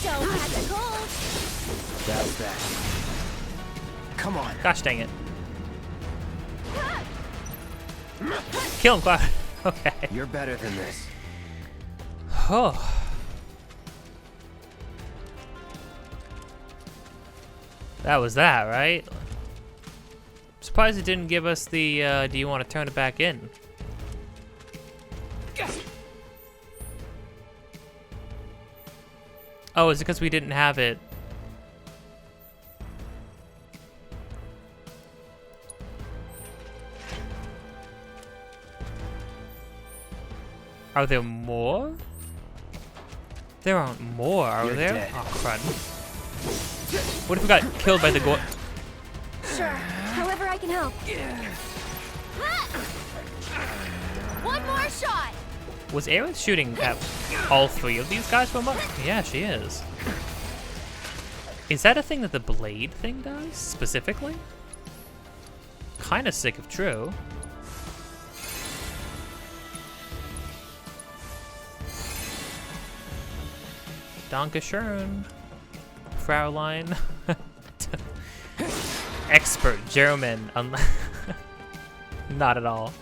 S22: Don't catch a cold.
S7: That's that. Come on.
S2: Gosh dang it. Kill him, Cloud. Okay.
S7: You're better than this.
S2: Oh. That was that, right? Surprised it didn't give us the, do you want to turn it back in? Oh, is it because we didn't have it? Are there more? There aren't more, are
S7: You're
S2: there?
S7: dead.
S2: Oh, crud. What if we got killed by the go-
S22: Sure. However I can help. One more shot.
S2: Was Aerith shooting at all three of these guys from up? Yeah, she is. Is that a thing that the blade thing does, specifically? Kinda sick if true. Dankeschön, Fraulein. Expert German. Not at all.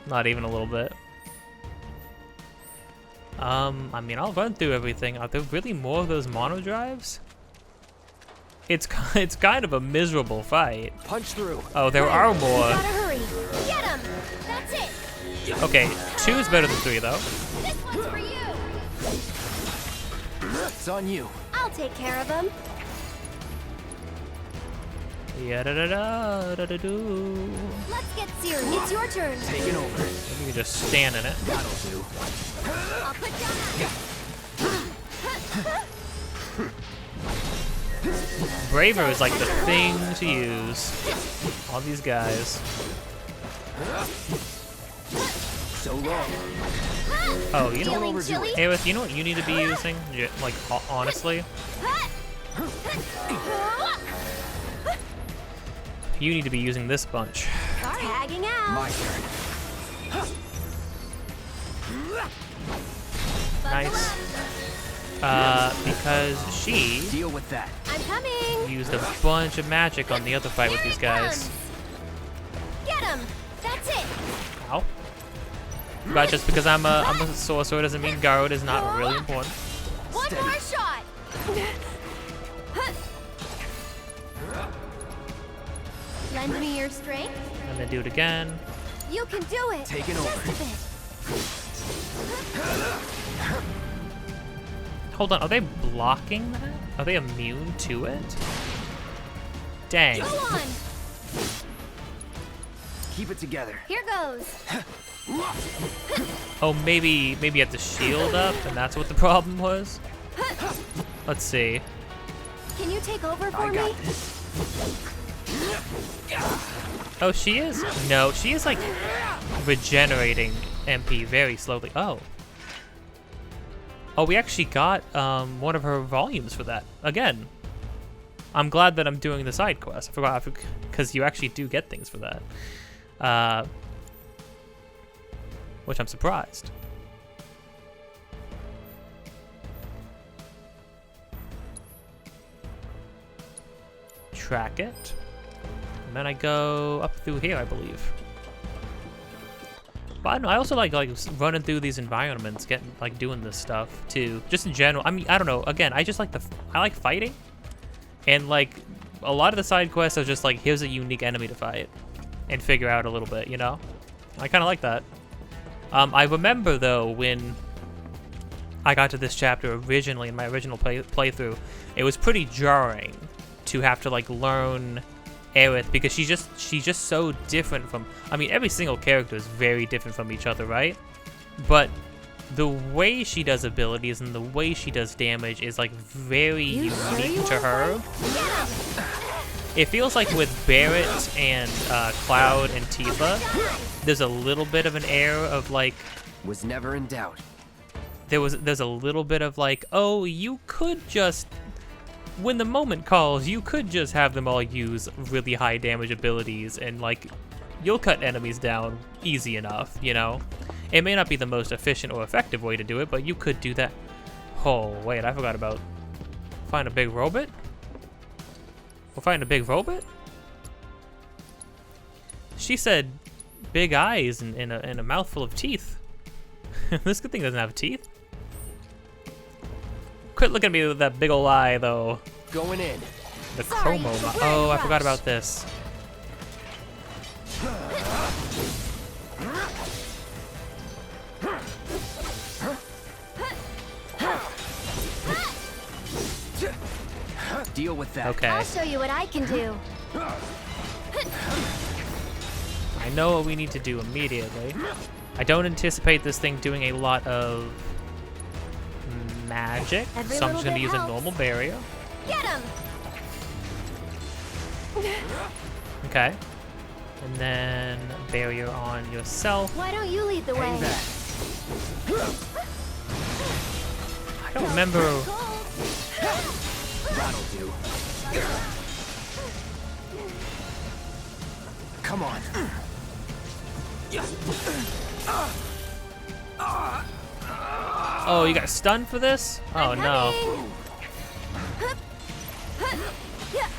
S2: Not even a little bit. I mean, I'll run through everything. Are there really more of those mono drives? It's kind of a miserable fight.
S7: Punch through.
S2: Oh, there are more.
S22: Gotta hurry. Get him. That's it.
S2: Okay, 2 is better than 3 though.
S22: This one's for you.
S7: It's on you.
S22: I'll take care of him.
S2: Yeah, da da da da da do.
S22: Let's get serious. It's your turn.
S7: Taking over.
S2: You can just stand in it.
S7: That'll do.
S22: I'll put down
S2: Braver is like the thing to use. All these guys.
S7: So long.
S2: Oh, you know
S22: Feeling
S2: what?
S22: chilly?
S2: Aerith, you know what you need to be using? Like, honestly? You need to be using this bunch.
S22: Tagging out.
S7: My turn.
S2: Nice. Because she
S7: Deal with that.
S22: I'm coming.
S2: used a bunch of magic on the other fight with these guys.
S22: Get him. That's it.
S2: Ow. But just because I'm a sorcerer doesn't mean Garrod is not really important.
S22: One more shot. Lend me your strength.
S2: And then do it again.
S22: You can do it.
S7: Taking
S22: Just
S7: over.
S22: a bit.
S2: Hold on, are they blocking that? Are they immune to it? Dang.
S22: Go on.
S7: Keep it together.
S22: Here goes.
S2: Oh, maybe you have to shield up, and that's what the problem was? Let's see.
S22: Can you take over for
S7: I
S22: me?
S7: got this.
S2: Oh, she is? No, she is like regenerating MP very slowly. Oh. Oh, we actually got one of her volumes for that. Again. I'm glad that I'm doing the side quest. I forgot, because you actually do get things for that. Which I'm surprised. Track it. And then I go up through here, I believe. But I don't know, I also like running through these environments, doing this stuff too. Just in general. I mean, I don't know. Again, I just like I like fighting, and like a lot of the side quests are just like, here's a unique enemy to fight, and figure out a little bit, you know. I kind of like that. I remember though when I got to this chapter originally in my original playthrough, it was pretty jarring to have to like learn Aerith, because she's just so different from, I mean, every single character is very different from each other, right? But the way she does abilities and the way she does damage is like very unique to her. It feels like with Barret and Cloud and Tifa, there's a little bit of an air of like,
S3: was never in doubt.
S2: There's a little bit of like, oh, you could just, when the moment calls, you could just have them all use really high damage abilities, and like, you'll cut enemies down easy enough, you know? It may not be the most efficient or effective way to do it, but you could do that. Oh, wait, I forgot about find a big robot? We'll find a big robot? She said big eyes and a mouthful of teeth. This good thing doesn't have teeth. Quit looking at me with that big ol' eye, though.
S3: Going in.
S2: The chromo. Oh, I forgot about this.
S3: Deal with that.
S2: Okay.
S22: I'll show you what I can do.
S2: I know what we need to do immediately. I don't anticipate this thing doing a lot of magic, so I'm just gonna use a normal barrier.
S22: Get him!
S2: Okay. And then barrier on yourself.
S22: Why don't you lead the way?
S2: I don't remember.
S3: That'll do. Come on.
S2: Oh, you got stunned for this? Oh no.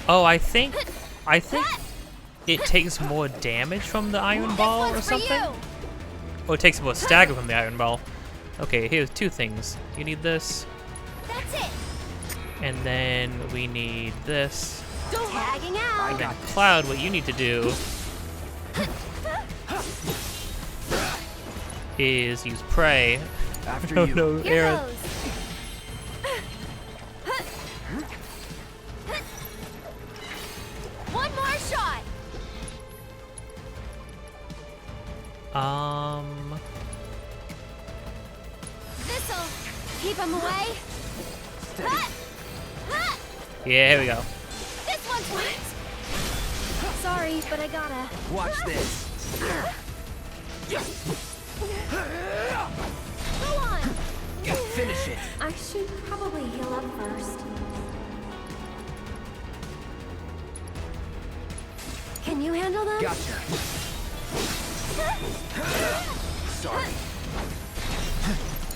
S2: Oh, I think it takes more damage from the iron ball or something. Oh, it takes more stagger from the iron ball. Okay, here's two things. You need this.
S22: That's it.
S2: And then we need this.
S22: Tagging out.
S2: And then Cloud, what you need to do is use Prey.
S3: After
S2: oh
S3: you.
S2: no, Aerith.
S22: One more shot. This'll keep him away.
S2: Yeah, here we go.
S22: This one's works. Sorry, but I gotta.
S3: Watch this.
S22: Go on.
S3: Finish it.
S5: I should probably heal up first.
S22: Can you handle them?
S3: Gotcha. Sorry.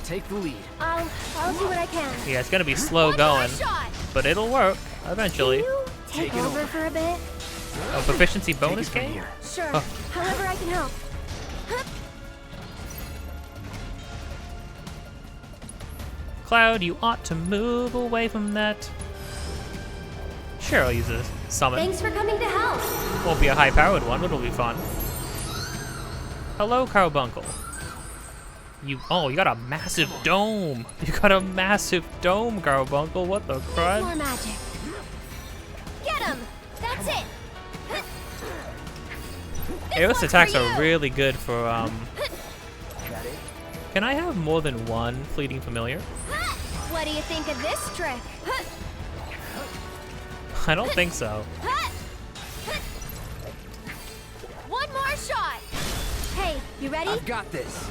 S3: Take the lead.
S22: I'll do what I can.
S2: Yeah, it's gonna be slow going, but it'll work eventually.
S22: Take over for a bit.
S2: Oh, proficiency bonus game?
S22: Sure.
S2: Oh.
S22: However I can help.
S2: Cloud, you ought to move away from that. Sure, I'll use a summon.
S22: Thanks for coming to help.
S2: Won't be a high-powered one, but it'll be fun. Hello, Carbuncle. You got a massive dome. You got a massive dome, Carbuncle. What the crud?
S22: More magic. Get him. That's it.
S2: Aerith's attacks are really good for Can I have more than one fleeting familiar?
S22: What do you think of this trick?
S2: I don't think so.
S22: One more shot. Hey, you ready?
S3: I've got this.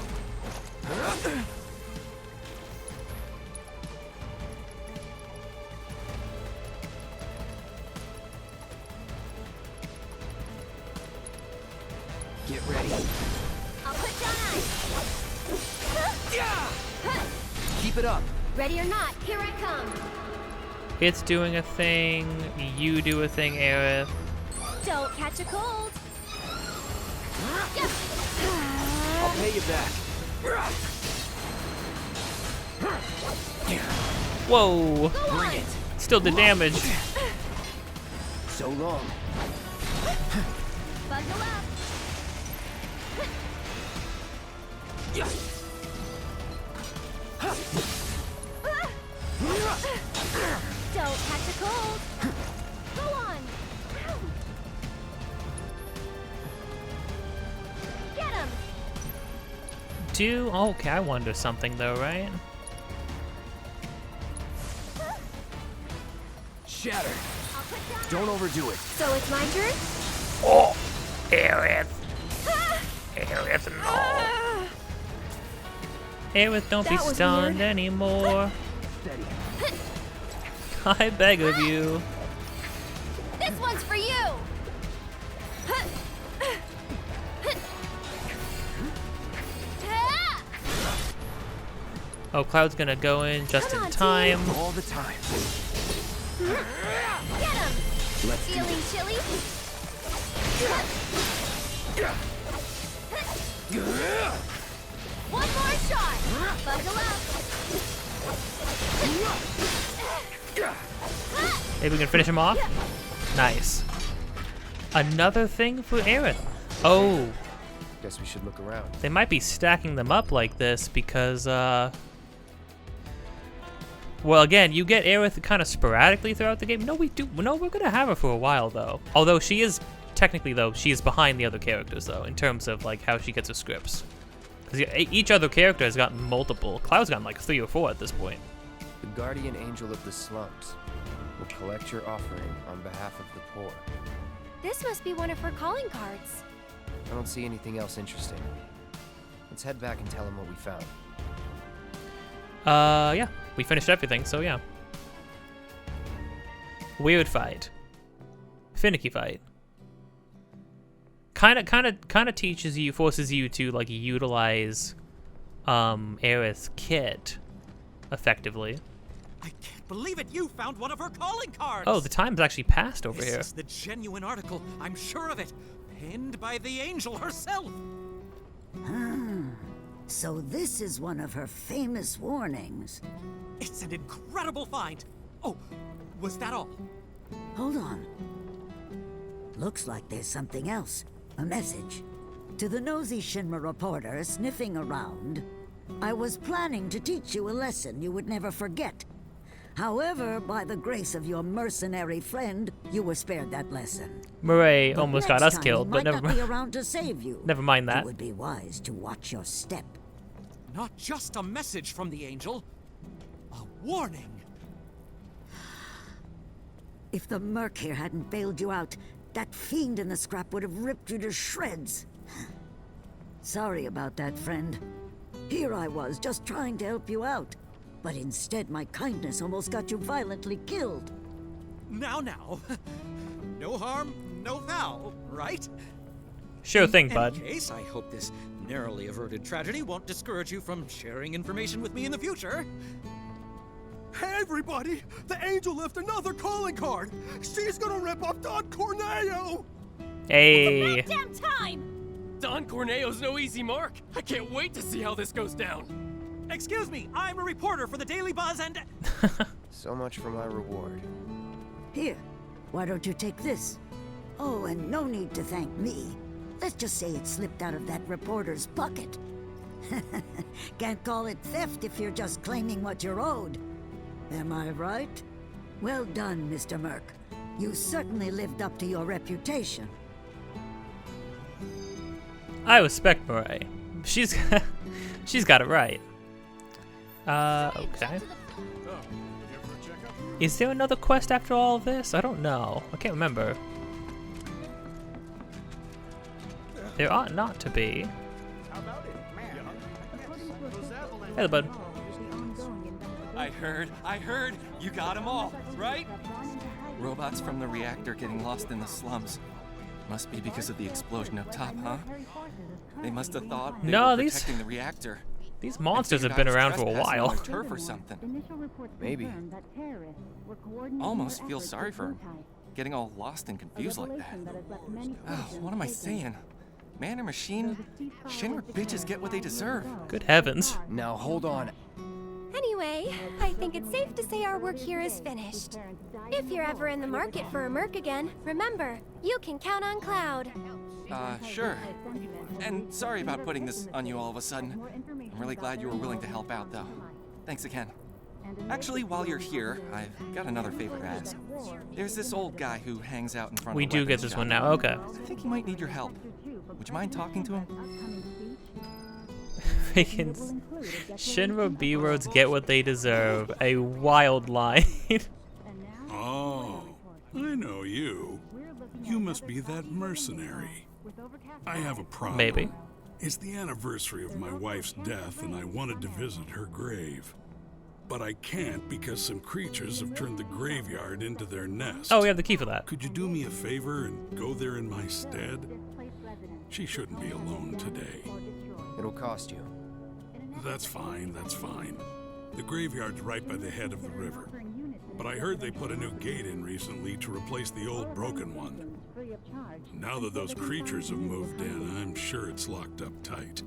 S3: Get ready.
S22: I'll put down ice.
S3: Keep it up.
S22: Ready or not, here I come.
S2: It's doing a thing. You do a thing, Aerith.
S5: Don't catch a cold.
S3: I'll pay you back.
S2: Whoa!
S3: Bring it.
S2: Still the damage.
S3: So long.
S5: Buckle up. Don't catch a cold. Go on. Get him.
S2: Okay, I wonder something though, right?
S3: Shatter. Don't overdo it.
S5: So it's my turn?
S2: Oh, Aerith. Aerith, no. Aerith, don't be
S5: That was
S2: stunned
S5: weird.
S2: anymore. I beg of you.
S5: This one's for you.
S2: Oh, Cloud's gonna go in just
S5: Come
S2: in
S5: on,
S2: time.
S3: All the time.
S5: Get him.
S3: Let's do
S5: Feeling
S3: this.
S5: chilly? One more shot. Buckle up.
S2: Maybe we can finish him off. Nice. Another thing for Aerith. Oh,
S3: Guess we should look around.
S2: they might be stacking them up like this because, well, again, you get Aerith kind of sporadically throughout the game. No, we do. No, we're gonna have her for a while though. Although she is technically though, she is behind the other characters though in terms of like how she gets her scripts. Because each other character has gotten multiple. Cloud's gotten like 3 or 4 at this point.
S3: The guardian angel of the slums will collect your offering on behalf of the poor.
S5: This must be one of her calling cards.
S3: I don't see anything else interesting. Let's head back and tell him what we found.
S2: Yeah, we finished everything, so yeah. Weird fight. Finicky fight. Kind of teaches you, forces you to like utilize Aerith's kit effectively.
S12: I can't believe it! You found one of her calling cards!
S2: Oh, the time's actually passed over
S12: This
S2: here.
S12: is the genuine article, I'm sure of it. Penned by the angel herself.
S24: So this is one of her famous warnings.
S12: It's an incredible find. Oh, was that all?
S24: Hold on. Looks like there's something else. A message. To the nosy Shinra reporter sniffing around, I was planning to teach you a lesson you would never forget. However, by the grace of your mercenary friend, you were spared that lesson.
S2: Murray
S24: But
S2: almost
S24: next
S2: got us
S24: time
S2: killed,
S24: he
S2: but
S24: might
S2: never
S24: not be
S2: mind.
S24: around to save you.
S2: Never mind that.
S24: It would be wise to watch your step.
S12: Not just a message from the angel, a warning.
S24: If the Merc here hadn't bailed you out, that fiend in the scrap would have ripped you to shreds. Sorry about that, friend. Here I was, just trying to help you out. But instead, my kindness almost got you violently killed.
S12: Now. No harm, no foul, right?
S2: Sure thing, bud.
S12: In any case, I hope this narrowly averted tragedy won't discourage you from sharing information with me in the future.
S7: Hey, everybody! The angel left another calling card! She's gonna rip off Don Corneo!
S2: Hey.
S5: Damn time!
S13: Don Corneo's no easy mark. I can't wait to see how this goes down.
S12: Excuse me, I'm a reporter for the Daily Buzz and...
S3: So much for my reward.
S24: Here, why don't you take this? Oh, and no need to thank me. Let's just say it slipped out of that reporter's pocket. Can't call it theft if you're just claiming what you're owed. Am I right? Well done, Mr. Merc. You certainly lived up to your reputation.
S2: I respect Murray. She's got it right. Okay. Is there another quest after all of this? I don't know. I can't remember. There ought not to be. Hey, bud.
S20: I heard. You got them all, right? Robots from the reactor getting lost in the slums. Must be because of the explosion up top, huh? They must have thought they were protecting the reactor.
S2: These monsters have been around for a while.
S20: On turf or something.
S3: Maybe.
S20: Almost feel sorry for getting all lost and confused like that. Oh, what am I saying? Man or machine? Shinra bitches get what they deserve.
S2: Good heavens.
S3: Now hold on.
S5: Anyway, I think it's safe to say our work here is finished. If you're ever in the market for a merc again, remember, you can count on Cloud.
S20: Sure. And sorry about putting this on you all of a sudden. I'm really glad you were willing to help out, though. Thanks again. Actually, while you're here, I've got another favor to ask. There's this old guy who hangs out in front of
S2: We
S20: the
S2: do get
S20: weapons
S2: this
S20: shop.
S2: one now, okay.
S20: I think he might need your help. Would you mind talking to him?
S2: Freaking Shinra B-Roads get what they deserve. A wild line.
S1: Oh, I know you. You must be that mercenary. I have a problem.
S2: Maybe.
S1: It's the anniversary of my wife's death, and I wanted to visit her grave. But I can't because some creatures have turned the graveyard into their nest.
S2: Oh, we have the key for that.
S1: Could you do me a favor and go there in my stead? She shouldn't be alone today.
S3: It'll cost you.
S1: That's fine, that's fine. The graveyard's right by the head of the river. But I heard they put a new gate in recently to replace the old broken one. Now that those creatures have moved in, I'm sure it's locked up tight.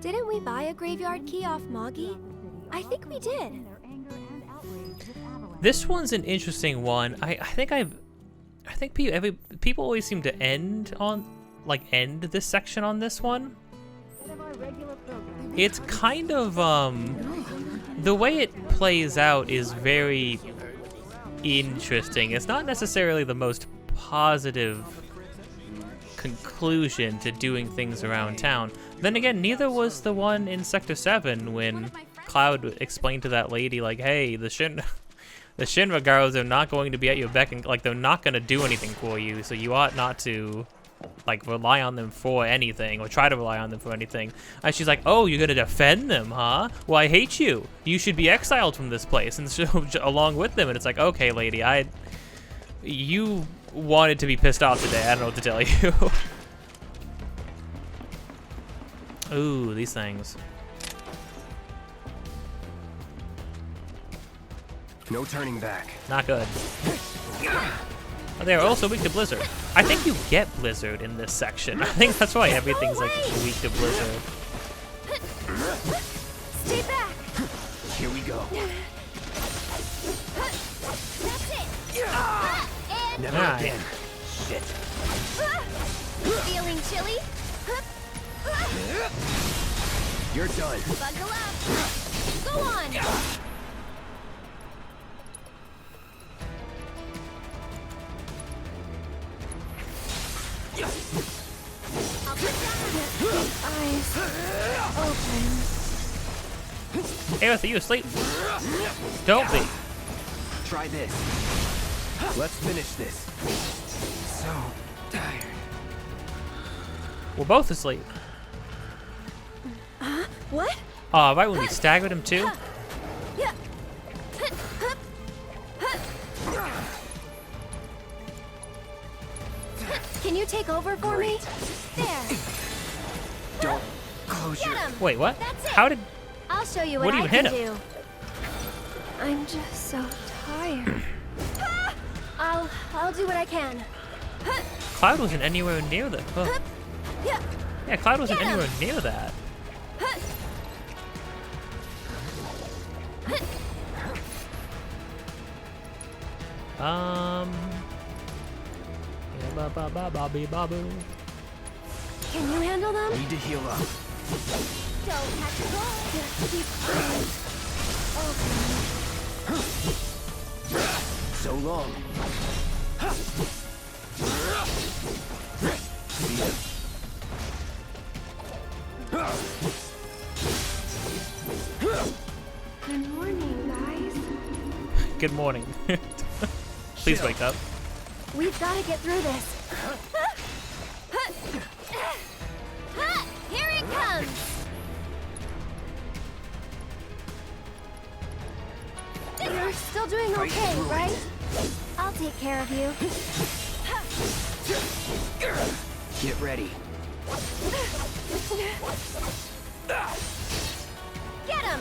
S5: Didn't we buy a graveyard key off Moggy? I think we did.
S2: This one's an interesting one. I think people always seem to end this section on this one. It's kind of the way it plays out is very interesting. It's not necessarily the most positive conclusion to doing things around town. Then again, neither was the one in Sector 7 when Cloud explained to that lady, like, hey, the Shinra girls are not going to be at your beck and, like, they're not going to do anything for you, so you ought not to, like, rely on them for anything, or try to rely on them for anything. And she's like, oh, you're going to defend them, huh? Well, I hate you. You should be exiled from this place, and so, along with them. And it's like, okay, lady, you wanted to be pissed off today. I don't know what to tell you. Ooh, these things.
S3: No turning back.
S2: Not good. Oh, they are also weak to Blizzard. I think you get Blizzard in this section. I think that's why everything's like weak to Blizzard.
S5: Stay back.
S3: Here we go.
S5: That's it. And
S3: Never again. Shit.
S5: Feeling chilly?
S3: You're done.
S5: Buckle up. Go on. I'll put down eyes open.
S2: Hey, Arthur, you asleep? Don't be.
S3: Try this. Let's finish this. So tired.
S2: We're both asleep.
S5: What?
S2: Oh, right when we staggered him too?
S5: Yeah. Can you take over for me? There.
S3: Don't close your...
S2: Wait, what?
S5: That's it.
S2: How did...
S5: I'll show you
S2: What
S5: what
S2: do you
S5: I
S2: hit
S5: can
S2: him?
S5: do. I'm just so tired. I'll do what I can.
S2: Cloud wasn't anywhere near that. Oh. Yeah, Cloud wasn't anywhere near that. Babu.
S5: Can you handle them?
S3: Need to heal up.
S5: Don't have to roll. Just keep open.
S3: So long.
S5: Good morning, guys.
S2: Good morning. Please wake up.
S5: We've got to get through this. Here it comes. You're still doing okay, right? I'll take care of you.
S3: Get ready.
S5: Get him!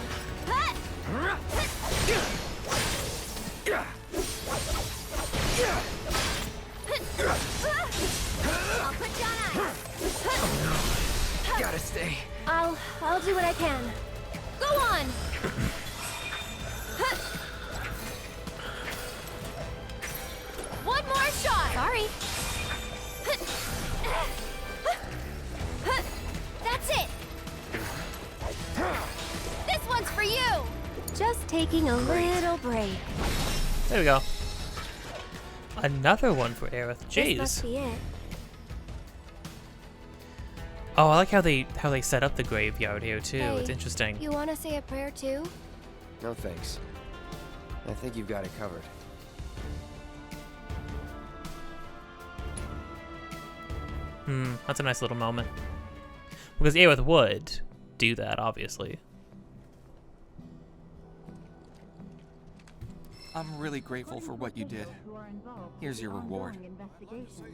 S5: do what I can. Go on! One more shot! Sorry. That's it! This one's for you! Just taking a little break.
S2: There we go. Another one for Aerith. Jeez.
S5: This must be it.
S2: Oh, I like how they set up the graveyard here too.
S5: Hey,
S2: it's interesting.
S5: You want to say a prayer too?
S3: No thanks. I think you've got it covered.
S2: That's a nice little moment. Because Aerith would do that, obviously.
S20: I'm really grateful for what you did. Here's your reward.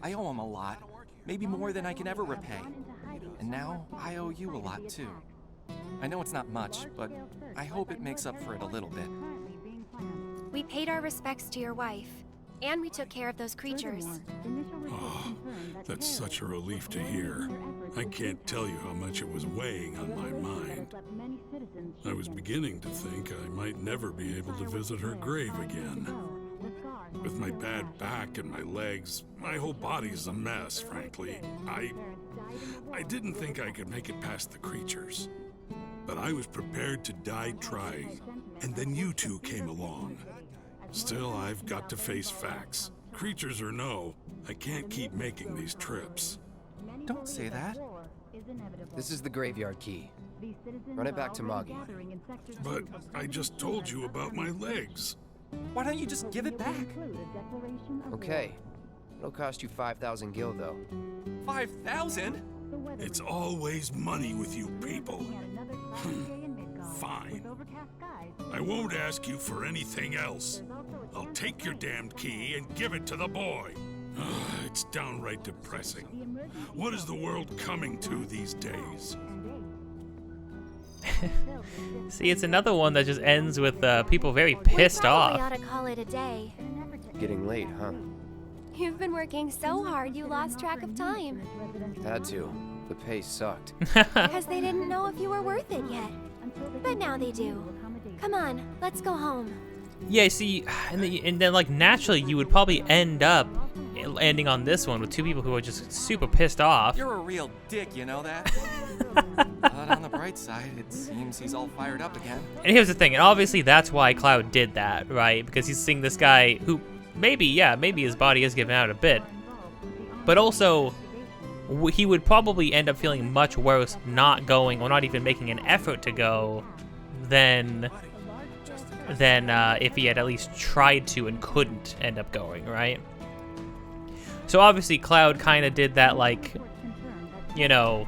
S20: I owe him a lot, maybe more than I can ever repay. And now I owe you a lot too. I know it's not much, but I hope it makes up for it a little bit.
S5: We paid our respects to your wife, and we took care of those creatures.
S1: Oh, that's such a relief to hear. I can't tell you how much it was weighing on my mind. I was beginning to think I might never be able to visit her grave again. With my bad back and my legs, my whole body's a mess, frankly. I didn't think I could make it past the creatures. But I was prepared to die trying, and then you two came along. Still, I've got to face facts. Creatures or no, I can't keep making these trips.
S20: Don't say that.
S3: This is the graveyard key. Run it back to Moggy.
S1: But I just told you about my legs.
S20: Why don't you just give it back?
S3: Okay. It'll cost you 5,000 gil, though.
S20: 5,000?
S1: It's always money with you people. Fine. I won't ask you for anything else. I'll take your damned key and give it to the boy. It's downright depressing. What is the world coming to these days?
S2: See, it's another one that just ends with people very pissed off.
S5: We ought to call it a day.
S3: Getting late, huh?
S5: You've been working so hard you lost track of time.
S3: Had to. The pay sucked.
S5: Because they didn't know if you were worth it yet. But now they do. Come on, let's go home.
S2: Yeah, see, and then like naturally you would probably end up ending on this one with two people who are just super pissed off.
S20: You're a real dick, you know that? But on the bright side, it seems he's all fired up again.
S2: And here's the thing, and obviously that's why Cloud did that, right? Because he's seeing this guy who maybe his body is giving out a bit, but also he would probably end up feeling much worse not going or not even making an effort to go than if he had at least tried to and couldn't end up going, right? So obviously Cloud kind of did that, like, you know,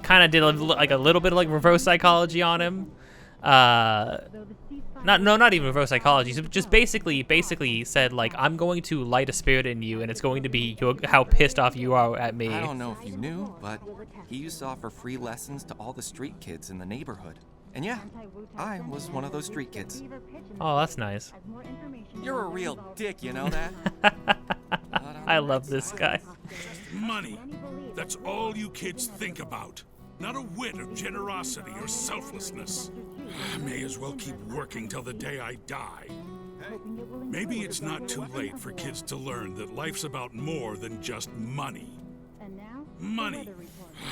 S2: kind of did like a little bit of like reverse psychology on him. Not even reverse psychology. Just basically said like, I'm going to light a spirit in you, and it's going to be how pissed off you are at me.
S20: I don't know if you knew, but he used to offer free lessons to all the street kids in the neighborhood. And yeah, I was one of those street kids.
S2: Oh, that's nice.
S20: You're a real dick, you know that?
S2: I love this guy.
S1: Money. That's all you kids think about. Not a whit of generosity or selflessness. I may as well keep working till the day I die. Maybe it's not too late for kids to learn that life's about more than just money. Money.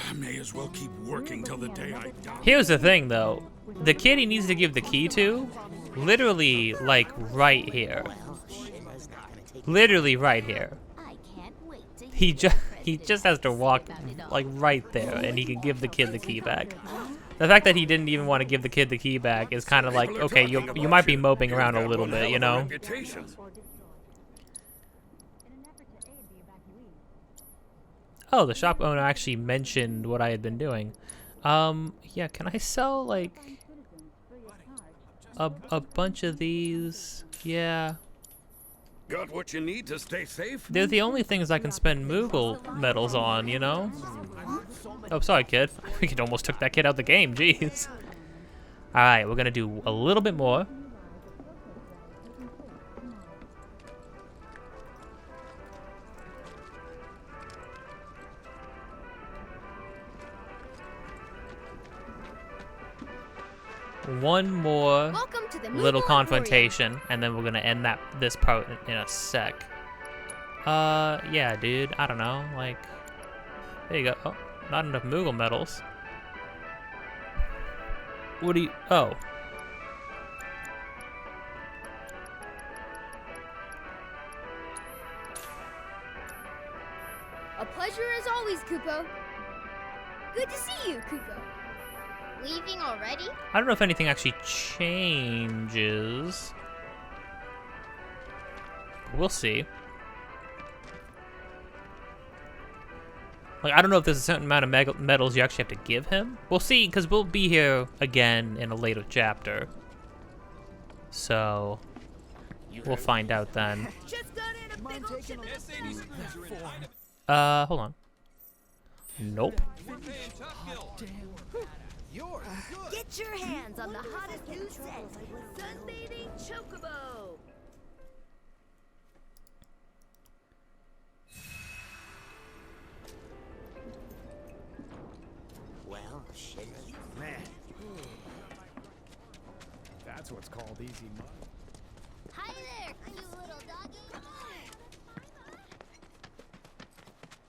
S1: I may as well keep working till the day I die.
S2: Here's the thing, though. The kid he needs to give the key to, literally, like, right here. Literally right here. He just has to walk, like, right there, and he can give the kid the key back. The fact that he didn't even want to give the kid the key back is kind of like, okay, you might be moping around a little bit, you know? Oh, the shop owner actually mentioned what I had been doing. Yeah, can I sell, like, a bunch of these? Yeah.
S7: Got what you need to stay safe?
S2: They're the only things I can spend Moogle medals on, you know? Oh, sorry, kid. I think it almost took that kid out of the game, jeez. Alright, we're gonna do a little bit more. one more
S8: Welcome to the
S2: little
S8: Moogle
S2: confrontation, and then we're gonna end this part in a sec. Yeah, dude. I don't know. Like, there you go. Oh, not enough Moogle medals. What do you? Oh.
S8: A pleasure as always, Kupo. Good to see you, Kupo.
S11: Leaving already?
S2: I don't know if anything actually changes. We'll see. Like, I don't know if there's a certain amount of medals you actually have to give him. We'll see, because we'll be here again in a later chapter. So, we'll find out then. Hold on. Nope.
S22: Get your hands on the hottest new set, Sunbathing Chocobo!
S25: Well, shit.
S7: Man. That's what's called easy money.
S11: Hi there, cute little doggy.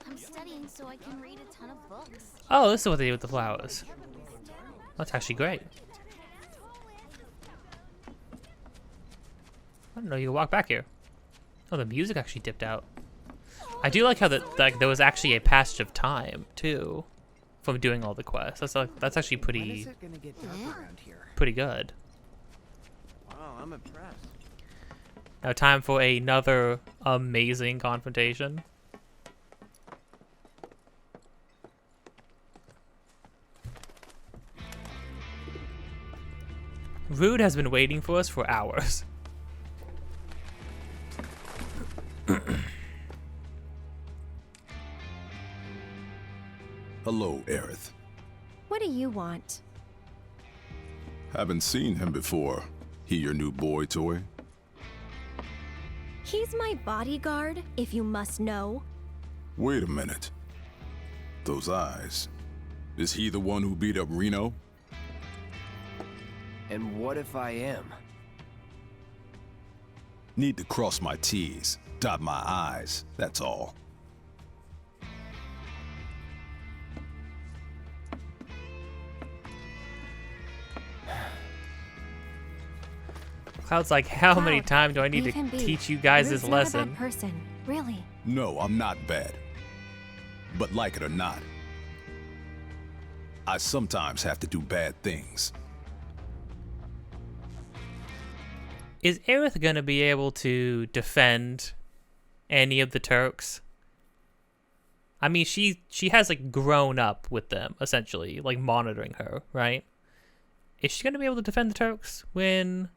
S11: I'm studying so I can read a ton of books.
S2: Oh, this is what they do with the flowers. That's actually great. I don't know you can walk back here. Oh, the music actually dipped out. I do like how there was actually a passage of time too, from doing all the quests. That's actually pretty good.
S3: Wow, I'm impressed.
S2: Now time for another amazing confrontation. Rude has been waiting for us for hours.
S4: Hello, Aerith.
S5: What do you want?
S4: Haven't seen him before. He your new boy toy?
S5: He's my bodyguard, if you must know.
S4: Wait a minute. Those eyes. Is he the one who beat up Reno?
S3: And what if I am?
S4: Need to cross my T's, dot my I's, that's all.
S2: Cloud's like, how many times do I need to teach you guys this lesson?
S5: Not a bad person, really.
S4: No, I'm not bad. But like it or not, I sometimes have to do bad things.
S2: Is Aerith gonna be able to defend any of the Turks? I mean, she has like grown up with them, essentially, like monitoring her, right? Is she gonna be able to defend the Turks when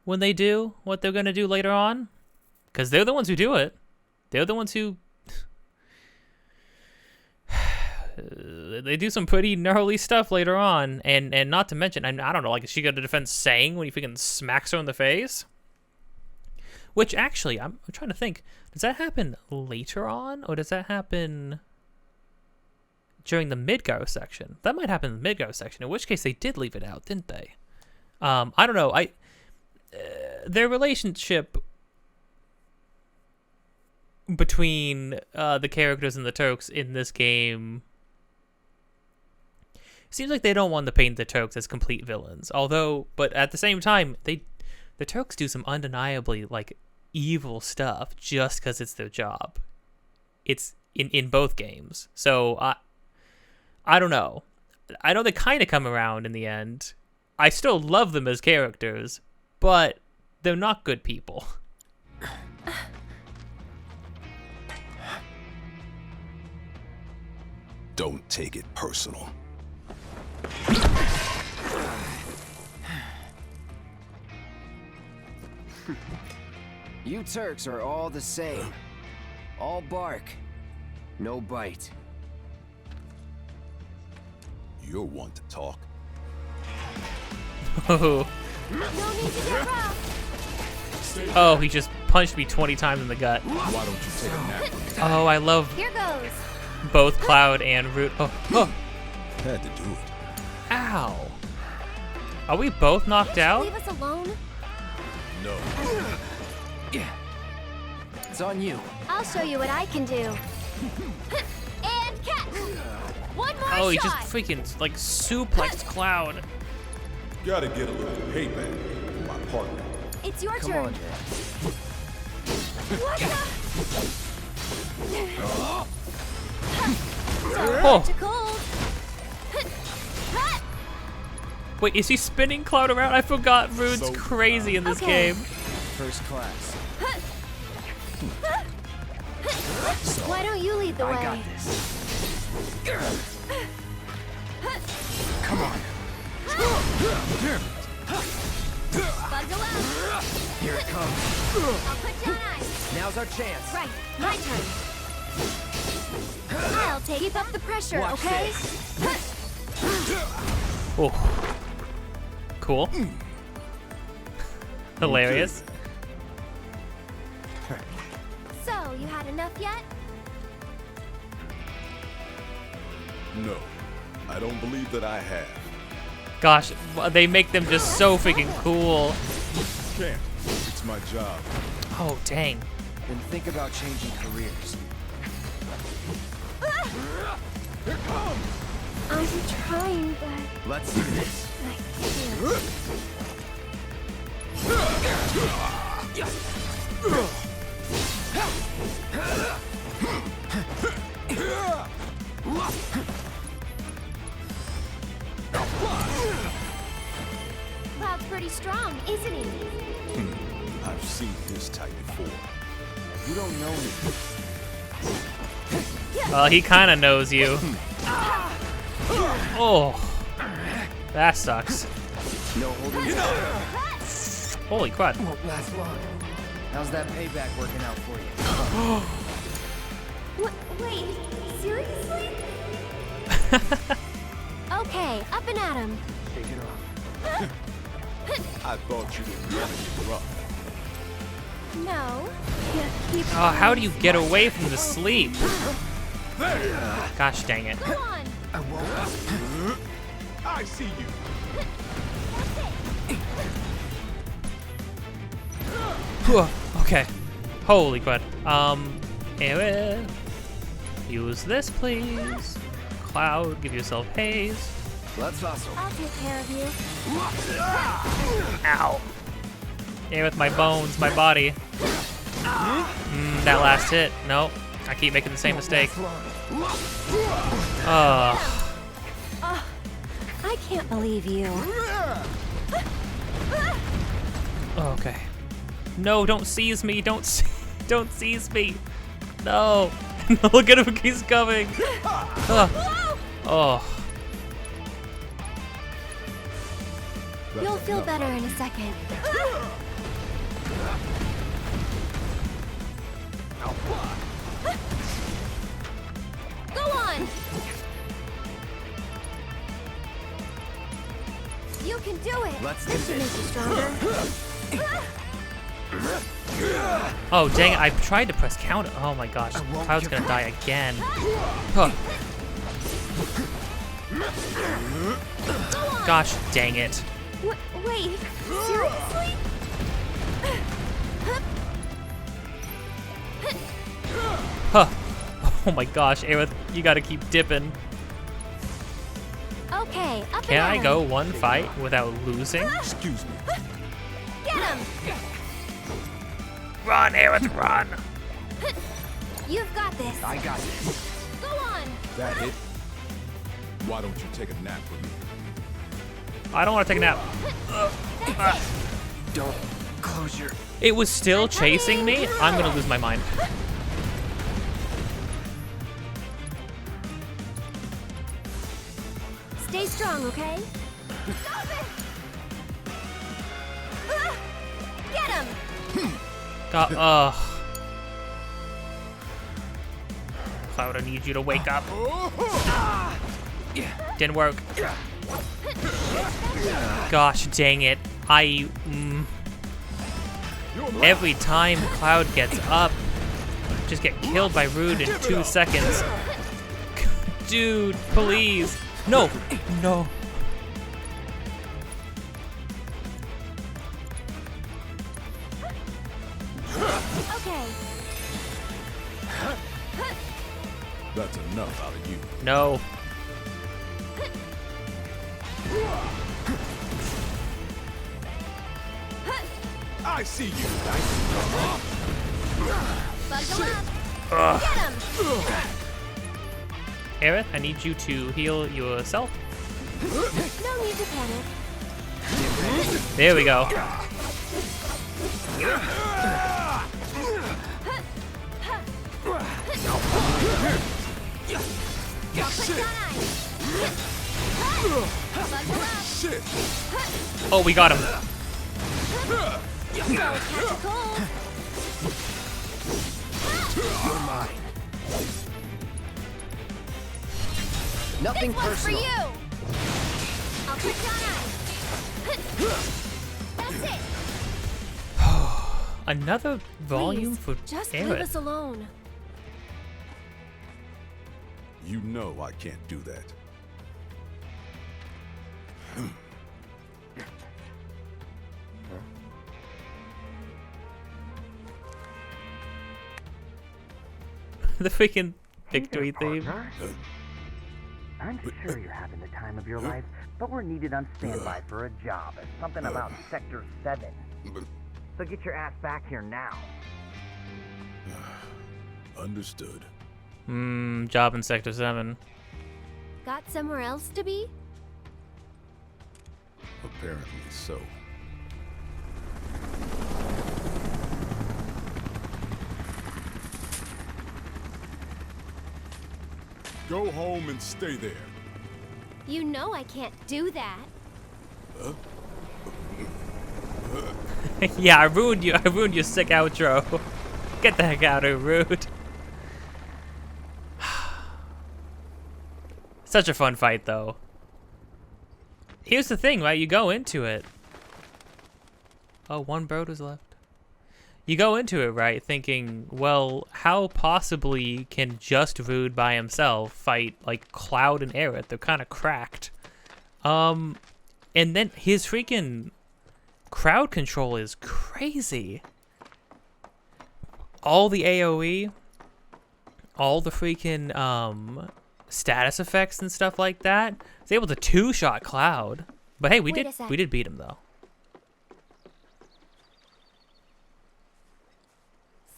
S2: they do what they're gonna do later on? Because they're the ones who do it. They're the ones who they do some pretty gnarly stuff later on, and not to mention, I don't know, like, is she gonna defend Sang when he freaking smacks her in the face? Which actually, I'm trying to think, does that happen later on, or does that happen during the Midgar section? That might happen in the Midgar section, in which case they did leave it out, didn't they? I don't know. Their relationship between the characters and the Turks in this game seems like they don't want to paint the Turks as complete villains. But at the same time, the Turks do some undeniably like evil stuff just because it's their job. It's in both games. So I don't know. I know they kind of come around in the end. I still love them as characters, but they're not good people.
S4: Don't take it personal.
S3: You Turks are all the same. All bark, no bite.
S4: You're one to talk.
S2: Oh, he just punched me 20 times in the gut.
S4: Why don't you take a nap?
S2: Oh, I love...
S22: Here goes.
S2: Both Cloud and Root. Oh, oh.
S4: Had to do it.
S2: Ow. Are we both knocked out?
S5: Leave us alone.
S4: No.
S3: Yeah. It's on you.
S5: I'll show you what I can do. And catch. One more
S2: Oh, he
S5: shot.
S2: just freaking like suplexed Cloud.
S4: Gotta get a little payback for my partner.
S5: It's your
S3: Come
S5: turn.
S3: on, Jay.
S5: What the?
S2: Oh.
S5: Too cold.
S2: Wait, is he spinning Cloud around? I forgot Rude's
S4: So,
S2: crazy in this
S5: okay.
S2: game.
S3: First class.
S5: Why don't you lead the way?
S3: I got this. Come on.
S5: Bundle up.
S3: Here it comes.
S5: I'll put down ice.
S3: Now's our chance.
S5: Right, my turn. I'll keep up the pressure,
S3: Watch
S5: okay?
S2: Oh. Cool. Hilarious.
S5: So, you had enough yet?
S4: No, I don't believe that I have.
S2: Gosh, they make them just so freaking cool.
S4: Can't. It's my job.
S2: Oh, dang.
S3: Then think about changing careers.
S4: Here it comes.
S5: I'm trying, but
S3: Let's do this.
S5: I can't. Cloud's pretty strong, isn't he?
S4: I've seen this type before.
S3: You don't know me.
S2: Well, he kind of knows you. Oh. That sucks.
S3: No holding back.
S2: Holy crud.
S3: Won't last long. How's that payback working out for you?
S5: Wait, seriously? Okay, up and at him.
S3: Shake it off.
S4: I thought you didn't want to get rough.
S5: No. Can't keep
S2: Oh, how do you get away from the sleep? Gosh dang it.
S5: Go on.
S3: I won't.
S4: I see you.
S2: Okay. Holy crud. Anyway. Use this, please. Cloud, give yourself haze.
S3: Let's hustle.
S5: I'll take care of you.
S2: Ow. Yeah, with my bones, my body. That last hit. Nope. I keep making the same mistake. Oh.
S5: I can't believe you.
S2: Okay. No, don't seize me. Don't seize me. No. Look at him. He's coming. Oh.
S5: You'll feel better in a second. Go on. You can do it.
S3: Let's do
S5: this should make
S3: this.
S5: you stronger.
S2: Oh, dang it. I tried to press counter. Oh my gosh. Cloud's gonna die again. Huh. Gosh dang it.
S5: Wait, seriously?
S2: Huh. Oh my gosh, Aerith, you gotta keep dipping.
S5: Okay, up
S2: Can
S5: and
S2: I
S5: at
S2: go
S5: him.
S2: one fight without losing?
S4: Excuse me.
S5: Get him!
S2: Run, Aerith, run!
S5: You've got this.
S3: I got this.
S5: Go on.
S4: That it? Why don't you take a nap with me?
S2: I don't want to take a nap.
S3: Don't close your...
S2: It was still chasing me? I'm gonna lose my mind.
S5: Stay strong, okay? Get him!
S2: God, Cloud, I need you to wake up. Didn't work. Gosh dang it. Every time Cloud gets up, just get killed by Rude in 2 seconds. Dude, please. No. No.
S5: Okay.
S4: That's enough out of you.
S2: No.
S4: I see you.
S5: Buckle up.
S2: Ugh.
S5: Get him.
S2: Aerith, I need you to heal yourself.
S5: No need to panic.
S2: There we go. Oh, we got him.
S3: You're mine. Nothing
S5: this one's
S3: personal.
S5: for you. I'll put down eyes. That's it.
S2: Another volume
S5: Please,
S2: for
S5: just leave
S2: Aerith.
S5: us alone.
S4: You know I can't do that.
S2: The freaking victory theme.
S6: I'm sure you're having the time of your life, but we're needed on standby for a job. It's something about Sector 7. So get your ass back here now.
S4: Understood.
S2: Job in Sector 7.
S5: Got somewhere else to be?
S4: Apparently so. Go home and stay there.
S5: You know I can't do that.
S2: Yeah, I ruined your sick outro. Get the heck out of here, Rude. Such a fun fight, though. Here's the thing, right? You go into it. Oh, one bird was left. You go into it, right, thinking, well, how possibly can just Rude by himself fight, like, Cloud and Aerith? They're kind of cracked. And then his freaking crowd control is crazy. All the AoE, all the freaking, status effects and stuff like that. He's able to two-shot Cloud. But hey, we did beat him, though.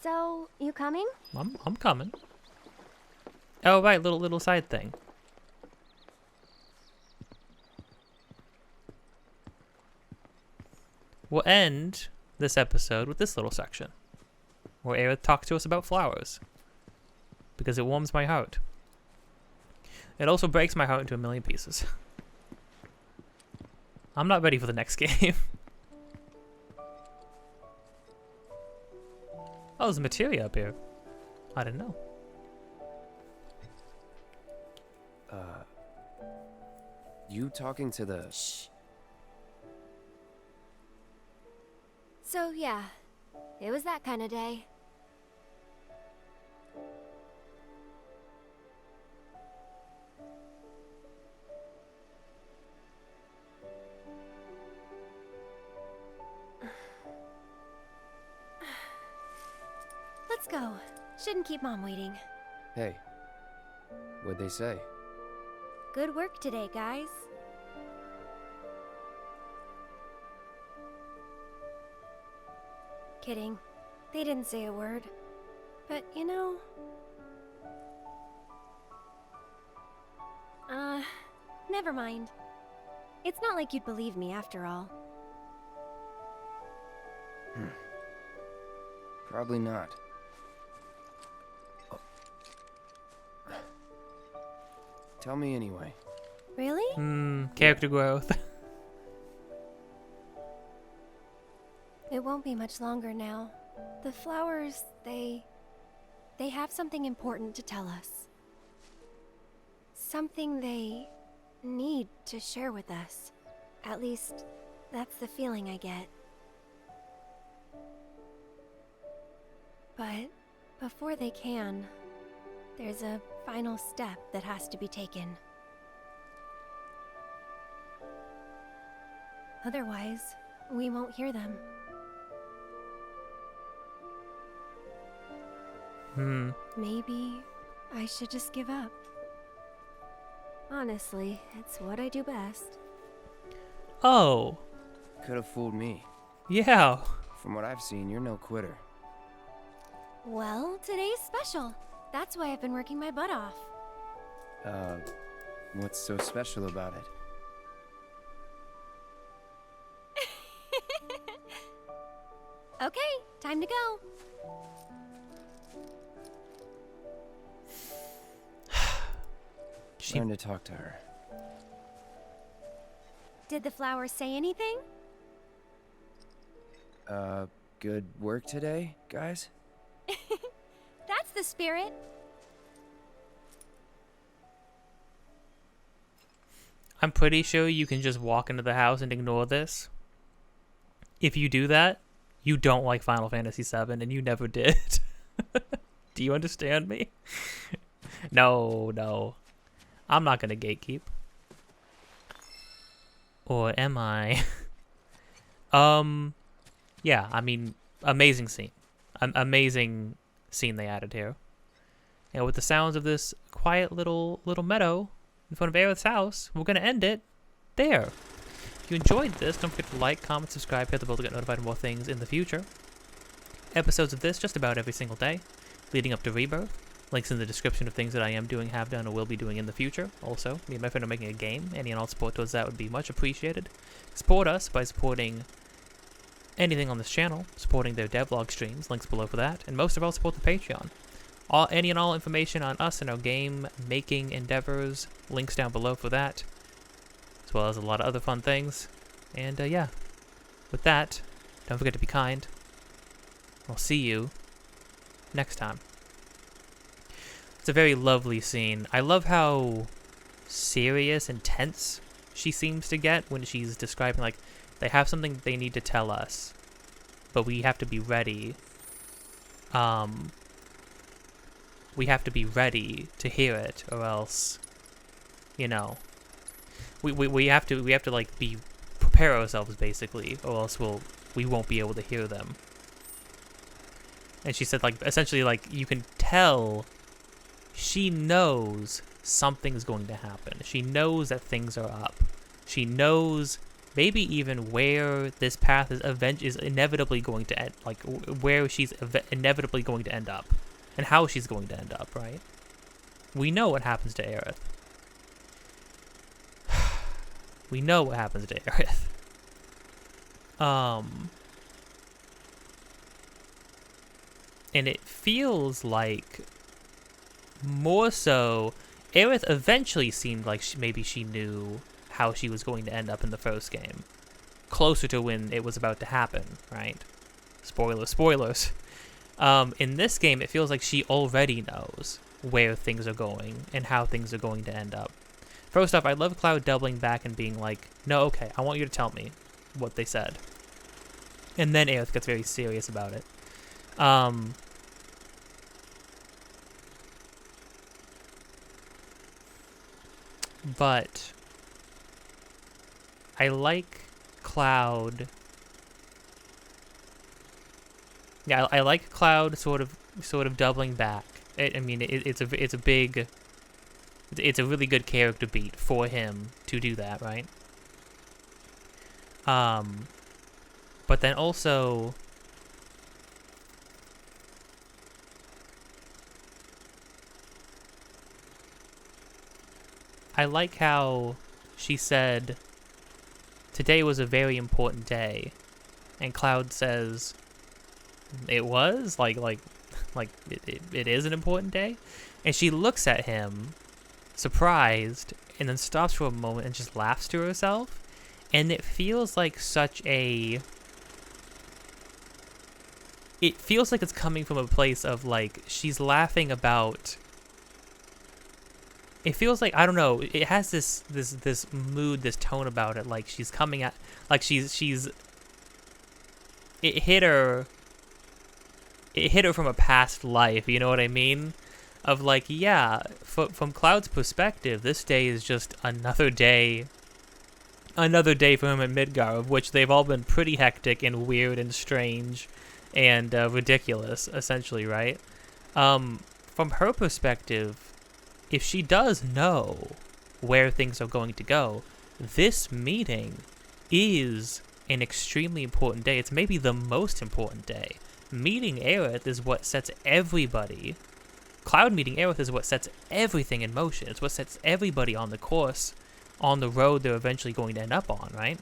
S5: So, you coming?
S2: I'm coming. Oh, right, little side thing. We'll end this episode with this little section, where Aerith talks to us about flowers, because it warms my heart. It also breaks my heart into a million pieces. I'm not ready for the next game. Oh, there's materia up here. I didn't know.
S3: You talking to the... Shh.
S5: So, yeah. It was that kind of day. Let's go. Shouldn't keep Mom waiting.
S3: Hey. What'd they say?
S5: Good work today, guys. Kidding. They didn't say a word. But, you know... never mind. It's not like you'd believe me after all.
S3: Probably not. Tell me anyway.
S5: Really?
S2: Character growth.
S5: It won't be much longer now. The flowers, they have something important to tell us. Something they need to share with us. At least, that's the feeling I get. But before they can, There's a final step that has to be taken. Otherwise, we won't hear them. Maybe I should just give up. Honestly, it's what I do best.
S2: Oh.
S3: Could have fooled me.
S2: Yeah.
S3: From what I've seen, you're no quitter.
S5: Well, today's special. That's why I've been working my butt off.
S3: What's so special about it?
S5: Okay, time to go.
S3: Learn to talk to her.
S5: Did the flowers say anything?
S3: Good work today, guys?
S5: That's the spirit.
S2: I'm pretty sure you can just walk into the house and ignore this. If you do that, you don't like Final Fantasy VII, and you never did. Do you understand me? No. I'm not gonna gatekeep. Or am I? Yeah, I mean, amazing scene. Amazing scene they added here. And with the sounds of this quiet little meadow in front of Aerith's house, we're gonna end it there. If you enjoyed this, don't forget to like, comment, subscribe, hit the bell to get notified of more things in the future. Episodes of this just about every single day, leading up to Rebirth. Links in the description of things that I am doing, have done, or will be doing in the future. Also, me and my friend are making a game. Any and all support towards that would be much appreciated. Support us by supporting anything on this channel, supporting their devlog streams, links below for that, and most of all, support the Patreon. Any and all information on us and our game making endeavors, links down below for that, as well as a lot of other fun things. And yeah, with that, don't forget to be kind. I'll see you next time. It's a very lovely scene. I love how serious and tense she seems to get when she's describing, like, they have something they need to tell us, but we have to be ready. We have to be ready to hear it, or else, you know, we have to like prepare ourselves basically, or else we won't be able to hear them. And she said, like, essentially, like, you can tell she knows something's going to happen. She knows that things are up. She knows maybe even where this path is inevitably going to end, like where she's inevitably going to end up, and how she's going to end up, right? We know what happens to Aerith. We know what happens to Aerith. And it feels like more so, Aerith eventually seemed like maybe she knew how she was going to end up in the first game. Closer to when it was about to happen, right? Spoilers. In this game, it feels like she already knows where things are going and how things are going to end up. First off, I love Cloud doubling back and being like, no, okay, I want you to tell me what they said. And then Aerith gets very serious about it. But I like Cloud. Yeah, I like Cloud sort of doubling back. I mean, it's a really good character beat for him to do that, right? But then also, I like how she said, today was a very important day. And Cloud says, it was? Like it is an important day? And she looks at him, surprised, and then stops for a moment and just laughs to herself. And it feels like such a... It feels like it's coming from a place of, like, she's laughing about... It feels like, I don't know, it has this mood, this tone about it, like she's coming at, like she's it hit her from a past life, you know what I mean? of like, yeah, from Cloud's perspective, this day is just another day for him at Midgar, of which they've all been pretty hectic and weird and strange and ridiculous, essentially, right? From her perspective, if she does know where things are going to go, this meeting is an extremely important day. It's maybe the most important day. Meeting Aerith is what sets everybody. Cloud meeting Aerith is what sets everything in motion. It's what sets everybody on the course, on the road they're eventually going to end up on, right?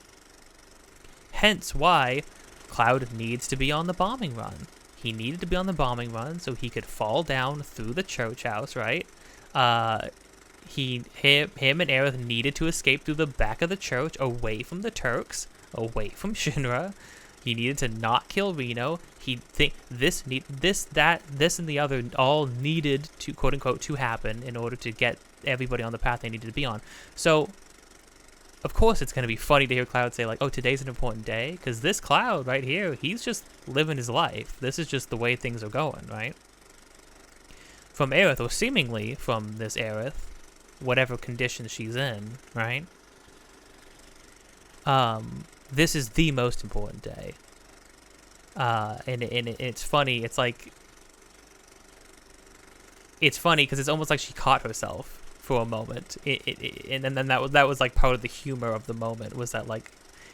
S2: Hence why Cloud needs to be on the bombing run. He needed to be on the bombing run so he could fall down through the church house, right? Him and Aerith needed to escape through the back of the church, away from the Turks, away from Shinra. He needed to not kill Reno. This and the other all needed to, quote unquote, to happen in order to get everybody on the path they needed to be on. So, of course, it's going to be funny to hear Cloud say, like, oh, today's an important day, because this Cloud right here, he's just living his life. This is just the way things are going, right? From Aerith, or seemingly from this Aerith, whatever condition she's in, right? This is the most important day. And it's funny. It's like, it's funny because it's almost like she caught herself for a moment. And then that was like part of the humor of the moment, was that like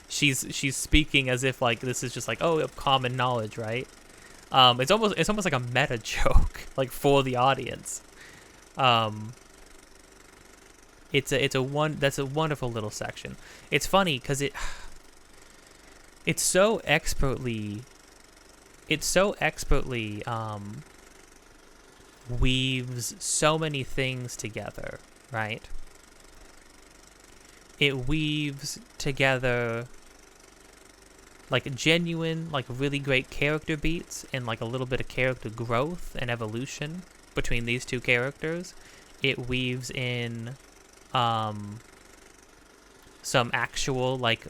S2: she's speaking as if like this is just like, oh, common knowledge, right? It's almost like a meta joke, like for the audience. That's a wonderful little section. It's funny because it so expertly weaves so many things together, right? It weaves together like genuine, like really great character beats and like a little bit of character growth and evolution between these two characters. It weaves in some actual like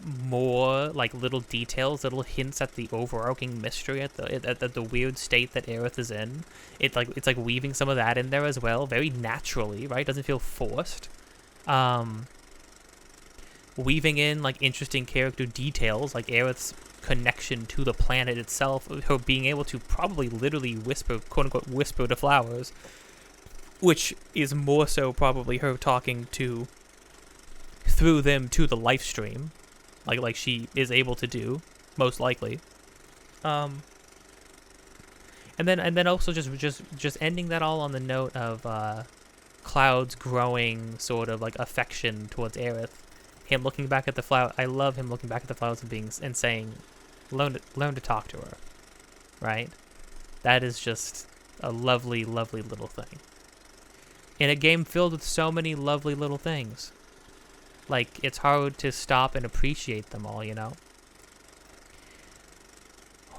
S2: more like little details, little hints at the overarching mystery, at the weird state that Aerith is in. It's like weaving some of that in there as well, very naturally, right? Doesn't feel forced. Weaving in like interesting character details, like Aerith's connection to the planet itself, her being able to probably literally whisper, quote unquote, whisper to flowers, which is more so probably her talking to through them to the live stream. Like she is able to do, most likely. And then also just ending that all on the note of Cloud's growing sort of like affection towards Aerith. Him looking back at the flower. I love him looking back at the flowers and saying, learn to talk to her, right? That is just a lovely, lovely little thing. In a game filled with so many lovely little things. Like, it's hard to stop and appreciate them all, you know?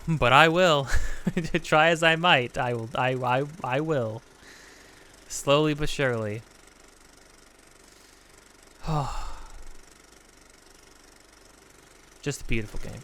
S2: But I will. Try as I might. I will. Slowly but surely. Just a beautiful game.